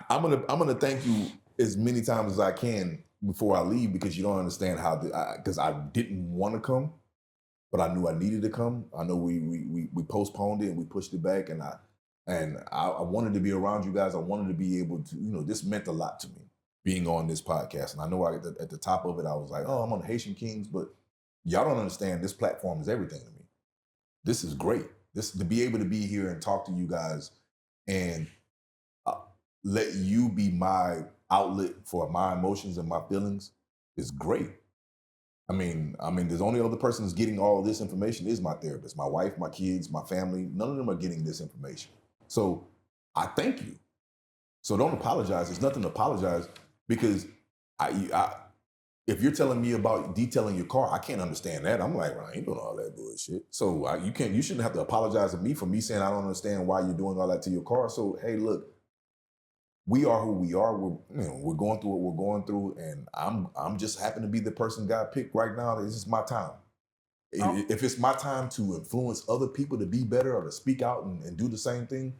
I'm gonna thank you as many times as I can before I leave because you don't understand how. Because I didn't want to come, but I knew I needed to come. I know we postponed it and we pushed it back, and I wanted to be around you guys. I wanted to be able to. This meant a lot to me being on this podcast, and I know at the top of it I was like, oh, I'm on Haitian Kings, but y'all don't understand. This platform is everything to me. This is great. This to be able to be here and talk to you guys and let you be my outlet for my emotions and my feelings is great. I mean, there's only other person who's getting all of this information is my therapist, my wife, my kids, my family. None of them are getting this information. So I thank you. So don't apologize. There's nothing to apologize because if you're telling me about detailing your car, I can't understand that. I'm like, well, I ain't doing all that bullshit. So you shouldn't have to apologize to me for me saying I don't understand why you're doing all that to your car. So hey, look, we are who we are. We're going through what we're going through, and I'm just happen to be the person God picked right now. This is my time. If it's my time to influence other people to be better or to speak out and do the same thing.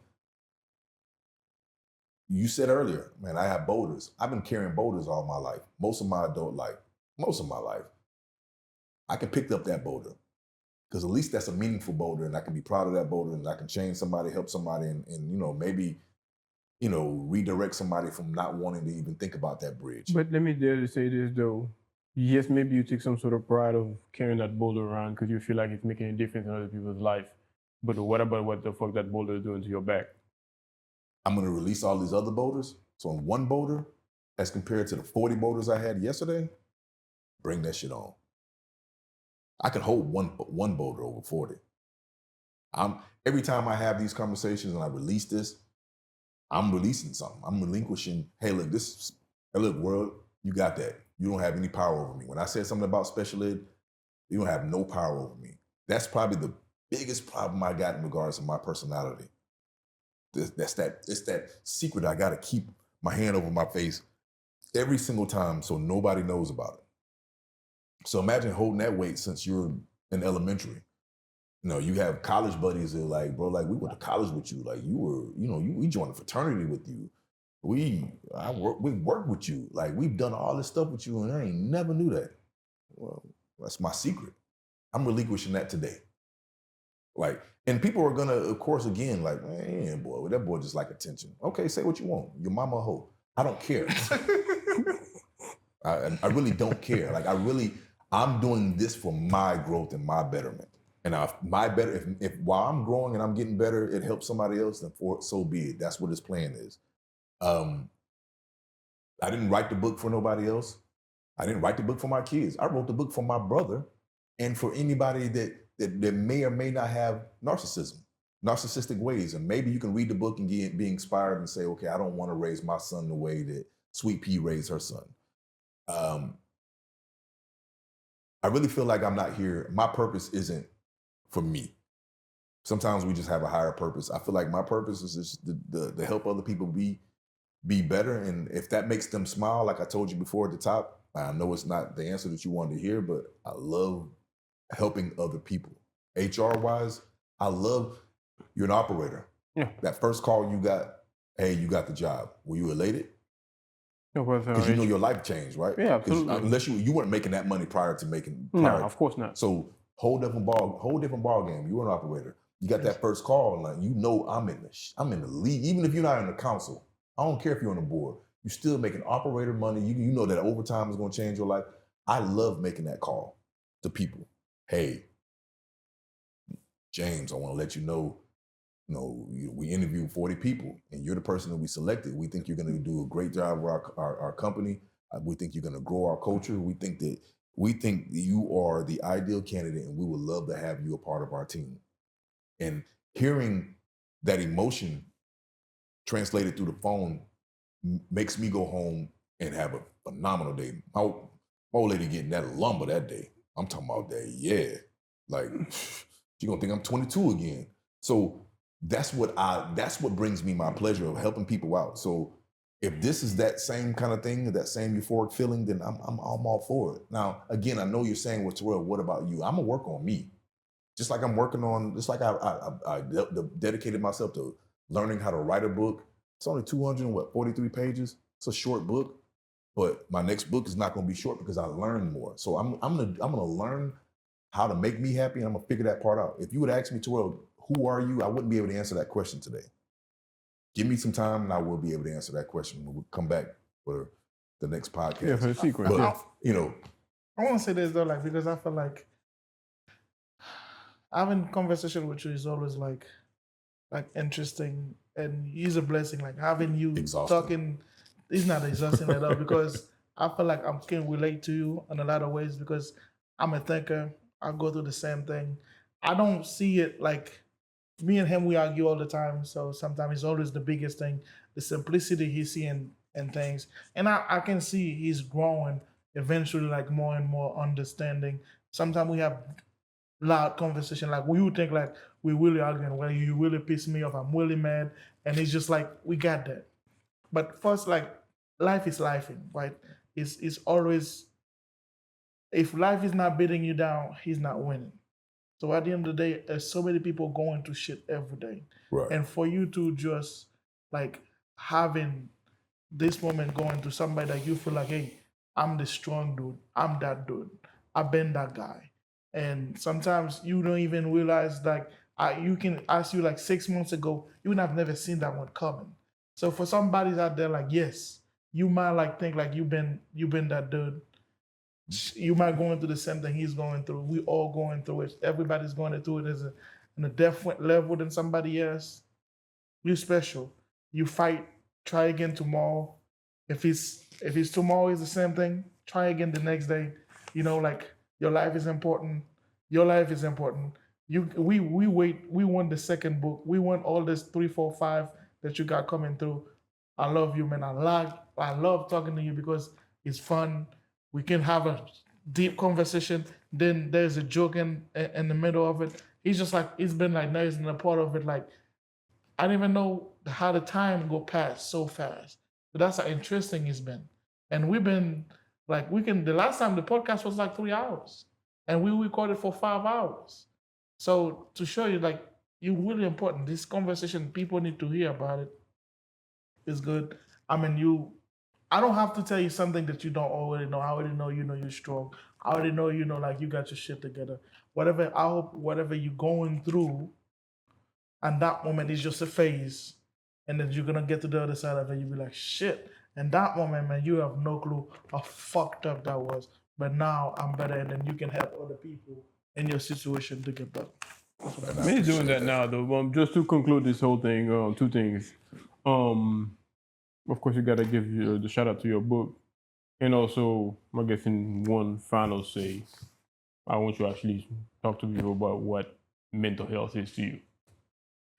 You said earlier, man, I have boulders. I've been carrying boulders all my life, most of my adult life, most of my life. I can pick up that boulder because at least that's a meaningful boulder and I can be proud of that boulder and I can change somebody, help somebody and maybe, redirect somebody from not wanting to even think about that bridge. But let me dare to say this though. Yes, maybe you take some sort of pride of carrying that boulder around because you feel like it's making a difference in other people's life. But what about what the fuck that boulder is doing to your back? I'm going to release all these other boulders. So on one boulder, as compared to the 40 boulders I had yesterday, bring that shit on. I can hold one boulder over 40. Every time I have these conversations and I release this, I'm releasing something. I'm relinquishing, hey, look, world, you got that. You don't have any power over me. When I said something about special ed, you don't have no power over me. That's probably the biggest problem I got in regards to my personality. It's that secret I got to keep my hand over my face every single time so nobody knows about it. So imagine holding that weight since you're in elementary. You have college buddies that are like, bro, like we went to college with you. Like you were, we joined a fraternity with you. We worked with you. Like we've done all this stuff with you and I ain't never knew that. Well, that's my secret. I'm relinquishing that today. Like, and people are gonna, of course, again, like, man, boy, that boy just like attention. Okay, say what you want. Your mama a hoe. I don't care. I really don't care. Like, I'm doing this for my growth and my betterment. And if while I'm growing and I'm getting better, it helps somebody else, then so be it. That's what his plan is. I didn't write the book for nobody else. I didn't write the book for my kids. I wrote the book for my brother and for anybody that may or may not have narcissistic ways. And maybe you can read the book and be inspired and say, okay, I don't want to raise my son the way that Sweet Pea raised her son. I really feel like I'm not here. My purpose isn't for me. Sometimes we just have a higher purpose. I feel like my purpose is just to help other people be better. And if that makes them smile, like I told you before at the top, I know it's not the answer that you wanted to hear, but I love helping other people. HR wise, I love, you're an operator. Yeah. That first call you got, hey, you got the job. Were you elated? Because you know your life changed, right? Yeah, absolutely. Unless you weren't making that money prior to making. No, of course not. So whole different ball game. You were an operator. You got that first call, like I'm in the league. Even if you're not in the council, I don't care if you're on the board. You're still making operator money. You know that overtime is going to change your life. I love making that call to people. Hey, James, I want to let you know. We interviewed 40 people, and you're the person that we selected. We think you're going to do a great job with our company. We think you're going to grow our culture. We think you are the ideal candidate, and we would love to have you a part of our team. And hearing that emotion translated through the phone makes me go home and have a phenomenal day. My old lady getting that lumber that day. I'm talking about that, yeah. Like, she's going to think I'm 22 again. So that's what brings me my pleasure of helping people out. So if this is that same kind of thing, that same euphoric feeling, then I'm all for it. Now, again, I know you're saying, well, Terrell, what about you? I'm gonna work on me. Just like I dedicated myself to learning how to write a book. It's only 243 pages. It's a short book, but my next book is not gonna be short because I learned more. So I'm gonna learn how to make me happy, and I'm gonna figure that part out. If you would ask me, Terrell, who are you? I wouldn't be able to answer that question today. Give me some time and I will be able to answer that question when we come back for the next podcast. Yeah, for the sequence. But, I want to say this though, like, because I feel like having conversation with you is always like interesting, and it's a blessing. Like having you talking is not exhausting at all, because I feel like I can relate to you in a lot of ways because I'm a thinker. I go through the same thing. I don't see it like, me and him, we argue all the time. So sometimes it's always the biggest thing, the simplicity he's seeing in things. And I can see he's growing eventually, like more and more understanding. Sometimes we have loud conversation, like we would think like we really arguing, well, you really piss me off, I'm really mad. And it's just like, we got that. But first, like, life is lifing, right? It's always, if life is not beating you down, he's not winning. So at the end of the day, there's so many people going through shit every day. Right. And for you to just like having this moment going to somebody that you feel like, hey, I'm the strong dude, I'm that dude, I've been that guy. And sometimes you don't even realize, like, you can ask you like 6 months ago, you would have never seen that one coming. So for somebody out there, like, yes, you might like think like you've been that dude. You might go into the same thing he's going through. We all going through it. Everybody's going through it in a different level than somebody else. You're special. You fight. Try again tomorrow. If it's tomorrow is the same thing, try again the next day. Like, your life is important. Your life is important. We won the second book. We won all this 3, 4, 5 that you got coming through. I love you, man. I love talking to you because it's fun. We can have a deep conversation. Then there's a joke in the middle of it. He's just like, it's been like nice and a part of it. Like, I didn't even know how the time go past so fast. But that's how interesting it's been. And we've been like, the last time the podcast was like 3 hours and we recorded for 5 hours. So to show you, like, you're really important. This conversation, people need to hear about it. It's good. I mean, I don't have to tell you something that you don't already know. I already know you're strong. I already know like you got your shit together. I hope whatever you're going through, and that moment is just a phase. And then you're gonna get to the other side of it, you'll be like, shit. And that moment, man, you have no clue how fucked up that was. But now I'm better, and then you can help other people in your situation to get better. Me doing that now, though. Just to conclude this whole thing, two things. Of course, you got to give the shout out to your book. And also, I'm guessing one final say, I want you to actually talk to people about what mental health is to you.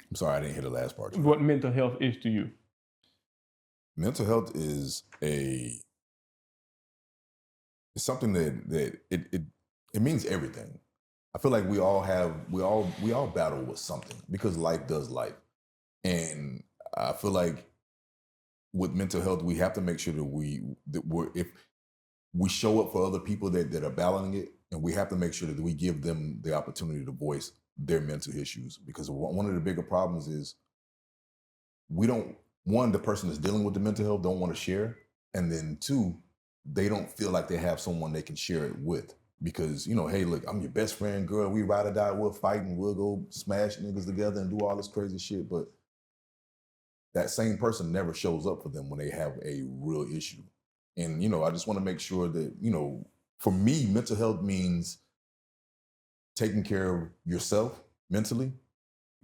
I'm sorry, I didn't hear the last part. What mental health is to you. Mental health is it's something that it means everything. I feel like we all battle with something because life does life. And I feel like with mental health, we have to make sure that if we show up for other people that are battling it, and we have to make sure that we give them the opportunity to voice their mental issues. Because one of the bigger problems is the person that's dealing with the mental health don't want to share. And then two, they don't feel like they have someone they can share it with. Because, hey, look, I'm your best friend, girl. We ride or die, we'll fight, and we'll go smash niggas together and do all this crazy shit. But that same person never shows up for them when they have a real issue. And, I just want to make sure that, for me, mental health means taking care of yourself mentally,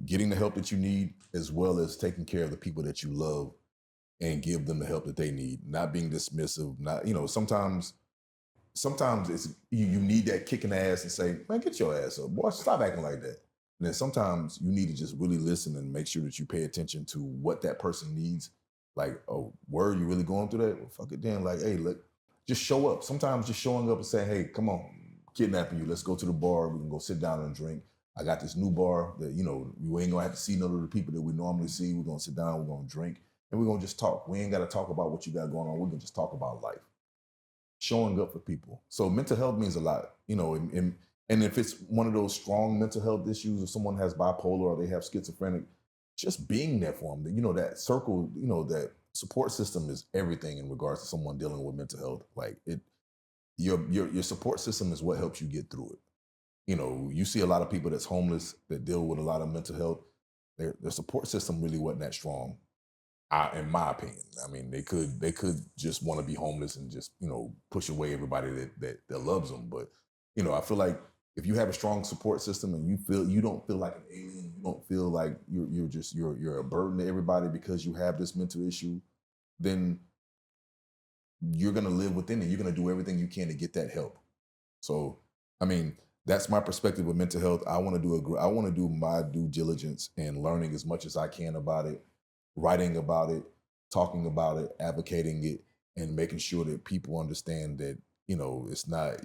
getting the help that you need, as well as taking care of the people that you love and give them the help that they need, not being dismissive, not, sometimes it's you need that kicking ass and say, man, get your ass up, boy, stop acting like that. And then sometimes you need to just really listen and make sure that you pay attention to what that person needs. Like, oh, word, you really going through that? Well, fuck it then. Like, hey, look, just show up. Sometimes just showing up and saying, hey, come on, kidnapping you. Let's go to the bar. We can go sit down and drink. I got this new bar that, you ain't gonna have to see none of the people that we normally see. We're gonna sit down, we're gonna drink, and we're gonna just talk. We ain't gotta talk about what you got going on. We can just talk about life. Showing up for people. So mental health means a lot, and if it's one of those strong mental health issues, if someone has bipolar or they have schizophrenic, just being there for them, that circle, that support system is everything in regards to someone dealing with mental health. Like your support system is what helps you get through it. You see a lot of people that's homeless that deal with a lot of mental health. Their support system really wasn't that strong, in my opinion. I mean, they could just want to be homeless and just push away everybody that loves them. But I feel like if you have a strong support system and you don't feel like an alien, you don't feel like you're a burden to everybody because you have this mental issue, then you're gonna live within it. You're gonna do everything you can to get that help. So, I mean, that's my perspective with mental health. I want to do my due diligence and learning as much as I can about it, writing about it, talking about it, advocating it, and making sure that people understand that it's not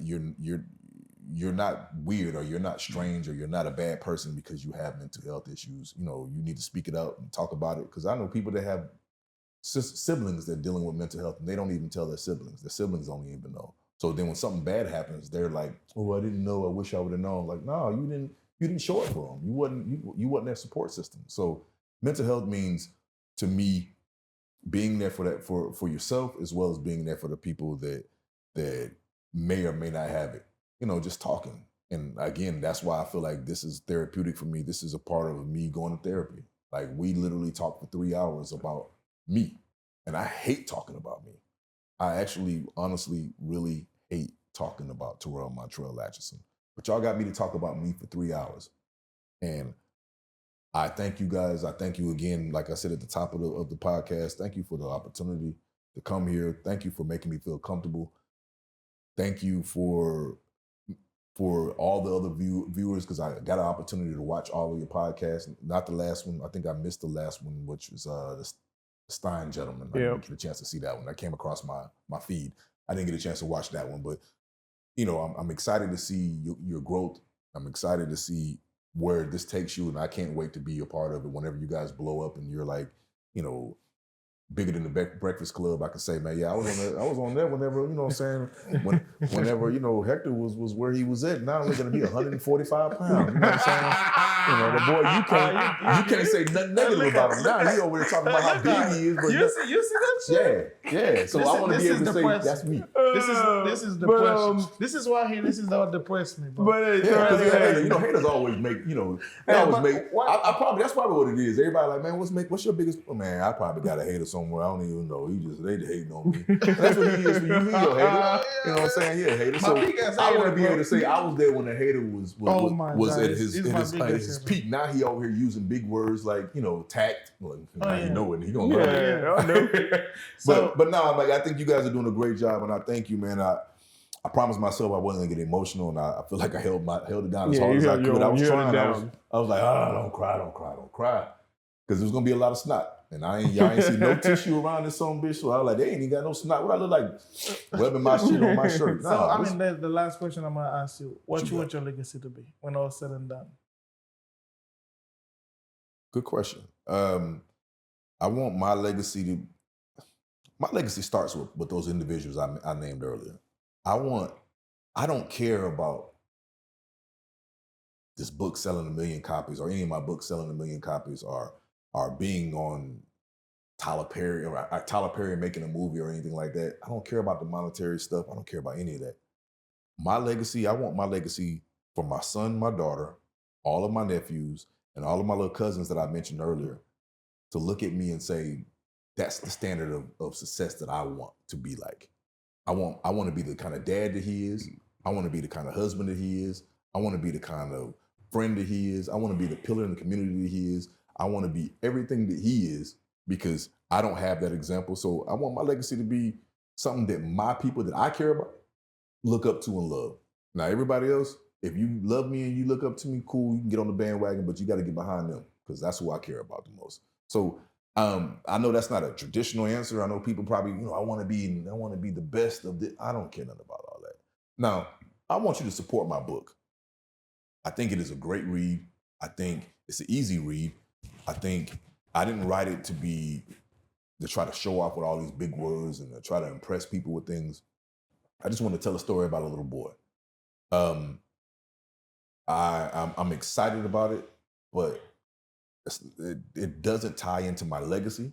you're not weird or you're not strange or you're not a bad person because you have mental health issues. You need to speak it out and talk about it, because I know people that have siblings that are dealing with mental health and they don't even tell their siblings. Their siblings don't even know. So then when something bad happens, they're like, oh, I didn't know. I wish I would have known. Like, no, you didn't show up for them. You wasn't their support system. So mental health means, to me, being there for yourself, as well as being there for the people that may or may not have it. Just talking. And again, that's why I feel like this is therapeutic for me. This is a part of me going to therapy. Like, we literally talk for 3 hours about me. And I hate talking about me. I actually, honestly, really hate talking about Terrell Latchison. But y'all got me to talk about me for 3 hours. And I thank you guys. I thank you again, like I said at the top of the podcast. Thank you for the opportunity to come here. Thank you for making me feel comfortable. Thank you for all the other viewers, because I got an opportunity to watch all of your podcasts. Not the last one. I think I missed the last one, which was the Stein gentleman. I didn't get a chance to see that one. That came across my feed. I didn't get a chance to watch that one, but I'm excited to see your growth. I'm excited to see where this takes you, and I can't wait to be a part of it whenever you guys blow up and you're like, bigger than the Breakfast Club. I could say, man, yeah, I was on there whenever, what I'm saying, whenever, Hector was where he was at. Now we're going to be 145 pounds. You know what I'm saying? The boy, you can't say nothing negative about him. Now he over there talking about how big he is. But you see that shit? Yeah. So I want to be able to say, that's me. This is depression. This is why this is what depressed me, bro. But haters always make, they always make, that's probably what it is. Everybody like, man, what's your biggest, man, I probably got a hater somewhere. somewhere. I don't even know. They hating on me. And that's what he is for you. He your hater. You know what I'm saying? Yeah, hater. So I want to be able to say I was there when the hater was at his peak. Now he over here using big words like, tact. Well, now you know it. He gonna love it. I know. But no, I'm like, I think you guys are doing a great job, and I thank you, man. I promised myself I wasn't gonna get emotional, and I feel like I held it down as hard as I could. I was trying. I was like, don't cry, because there's gonna be a lot of snot, and y'all ain't see no tissue around this son bitch. So I was like, they ain't even got no snot. What I look like, rubbing my shit on my shirt. So the last question I'm gonna ask you: what you want your legacy to be when all said and done? Good question. I want my legacy to. My legacy starts with those individuals I named earlier. I don't care about this book selling 1 million copies or any of my books selling 1 million copies or being on Tyler Perry or Tyler Perry making a movie or anything like that. I don't care about the monetary stuff. I don't care about any of that. My legacy, I want my legacy for my son, my daughter, all of my nephews, and all of my little cousins that I mentioned earlier to look at me and say, that's the standard of success that I want to be like. I want to be the kind of dad that he is. I want to be the kind of husband that he is. I want to be the kind of friend that he is. I want to be the pillar in the community that he is. I want to be everything that he is because I don't have that example. So I want my legacy to be something that my people that I care about look up to and love. Now, everybody else, if you love me and you look up to me, cool, you can get on the bandwagon, but you got to get behind them because that's who I care about the most. So I know that's not a traditional answer. I know people probably, I want to be the best of this. I don't care nothing about all that. Now, I want you to support my book. I think it is a great read. I think it's an easy read. I think I didn't write it to try to show off with all these big words and to try to impress people with things. I just want to tell a story about a little boy. I'm excited about it, but it doesn't tie into my legacy.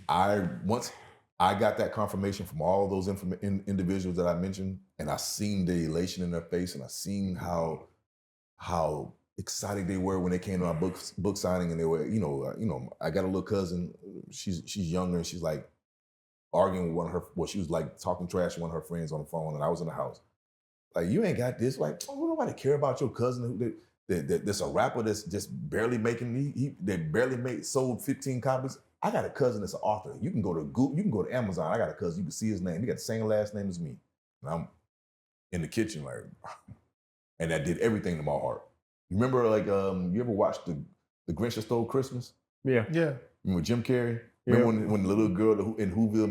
Once I got that confirmation from all those individuals that I mentioned, and I seen the elation in their face, and I seen how excited they were when they came to my book signing, and they were, I got a little cousin. She's younger, and she's like arguing with she was like talking trash to one of her friends on the phone, and I was in the house. Like, you ain't got this. Like, nobody care about your cousin that's a rapper that's just barely making sold 15 copies. I got a cousin that's an author. You can go to Google, you can go to Amazon. I got a cousin, you can see his name. He got the same last name as me. And I'm in the kitchen, like, and that did everything to my heart. You remember, like, you ever watched the Grinch That Stole Christmas? Yeah. Remember Jim Carrey? Remember when the little girl in Whoville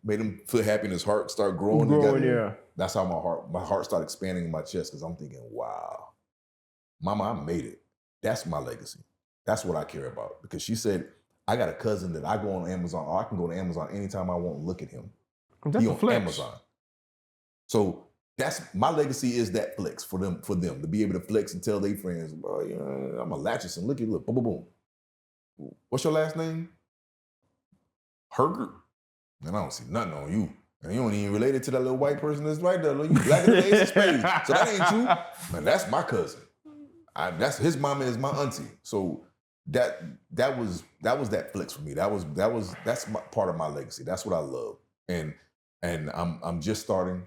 made him feel happy and his heart started growing? Yeah. That's how my heart started expanding in my chest because I'm thinking, wow, Mama, I made it. That's my legacy. That's what I care about. Because she said, I got a cousin that I go on Amazon, or I can go to Amazon anytime I want and look at him. That's a flex. Amazon. So that's my legacy is that flex for them to be able to flex and tell their friends, bro, I'm a Latchison. Look, boom, boom, boom. What's your last name? Herger? And I don't see nothing on you. And you ain't even related to that little white person that's right there. You black in the ace of spades. So that ain't you. Man, that's my cousin. That's his mama is my auntie. So that was that flex for me. That's part of my legacy. That's what I love. And I'm just starting.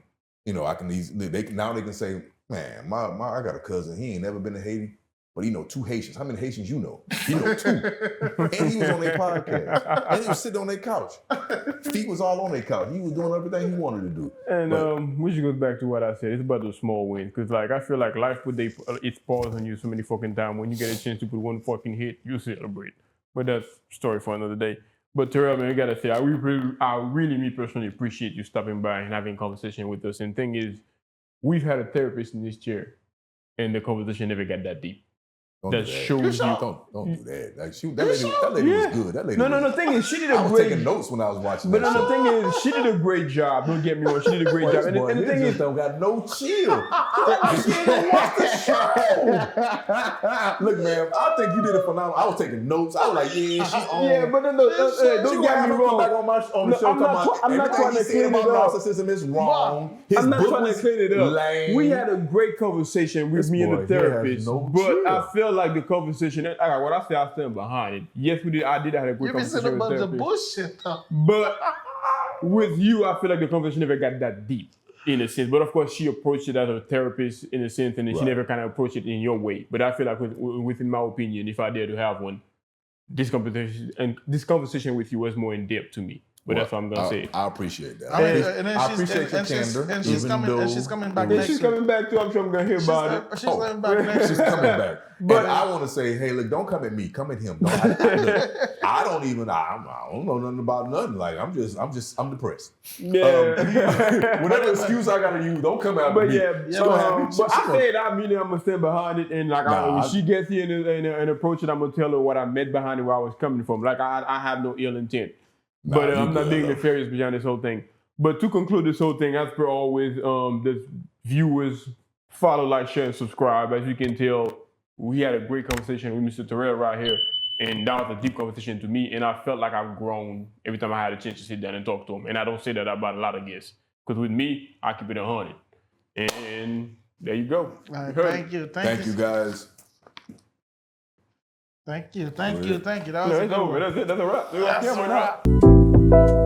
I can they can say, man, I got a cousin. He ain't never been to Haiti, but he know 2 Haitians. How many Haitians you know? He know 2. And he was on their podcast. And he was sitting on their couch. Feet was all on their couch. He was doing everything he wanted to do. And which goes back to what I said. It's about the small wins. Because I feel like life put its paws on you so many fucking times. When you get a chance to put one fucking hit, you celebrate. But that's a story for another day. But Terrell, man, I gotta say, I really, me personally appreciate you stopping by and having a conversation with us. And the thing is, we've had a therapist in this chair, and the conversation never got that deep. That shows you. Don't do that. Like, that lady was good. That lady. No. The thing is, she did a great. I was taking notes when I was watching. But the thing is, she did a great job. Don't get me wrong. She did a great job. And the thing is, don't got no chill. She didn't watch the show. Look, man, I think you did it phenomenal. I was taking notes. I was like, yeah, she's on. Yeah, but don't get me wrong. Back on the show, I'm not trying to clean it up. Narcissism is wrong. I'm not trying to clean it up. We had a great conversation with me and the therapist, but I feel felt like the conversation. What I say, I stand behind it. Yes, we did. I did have a great You've been saying conversation a with bunch of therapist. bullshit though. But with you, I feel like the conversation never got that deep in a sense. But of course, she approached it as a therapist in a sense, and then she never kind of approached it in your way. But I feel like, within my opinion, if I dare to have one, this conversation with you was more in depth to me. But that's what I'm gonna say. I appreciate that. I appreciate your candor. And she's coming back And next she's week. coming back too. I'm sure I'm gonna hear about it. She's coming back next She's week. coming back. But And I want to say, hey, look, don't come at me. Come at him. Look, I don't know nothing about nothing. Like, I'm depressed. Yeah. Whatever excuse I got to use, don't come at But me. yeah, but I said I'm gonna stand behind it, and like when she gets here and approach it, I'm gonna tell her what I meant behind it, where I was coming from. Like I have no ill intent, but I'm not being nefarious behind this whole thing. But to conclude this whole thing, as per always, the viewers follow, like, share, and subscribe. As you can tell, we had a great conversation with Mr. Terrell right here, and that was a deep conversation to me. And I felt like I've grown every time I had a chance to sit down and talk to him. And I don't say that about a lot of guests, because with me, I keep it 100. And there you go. All right, thank you guys. Thank you. That was It's over. That's it. That's a wrap. That's a wrap.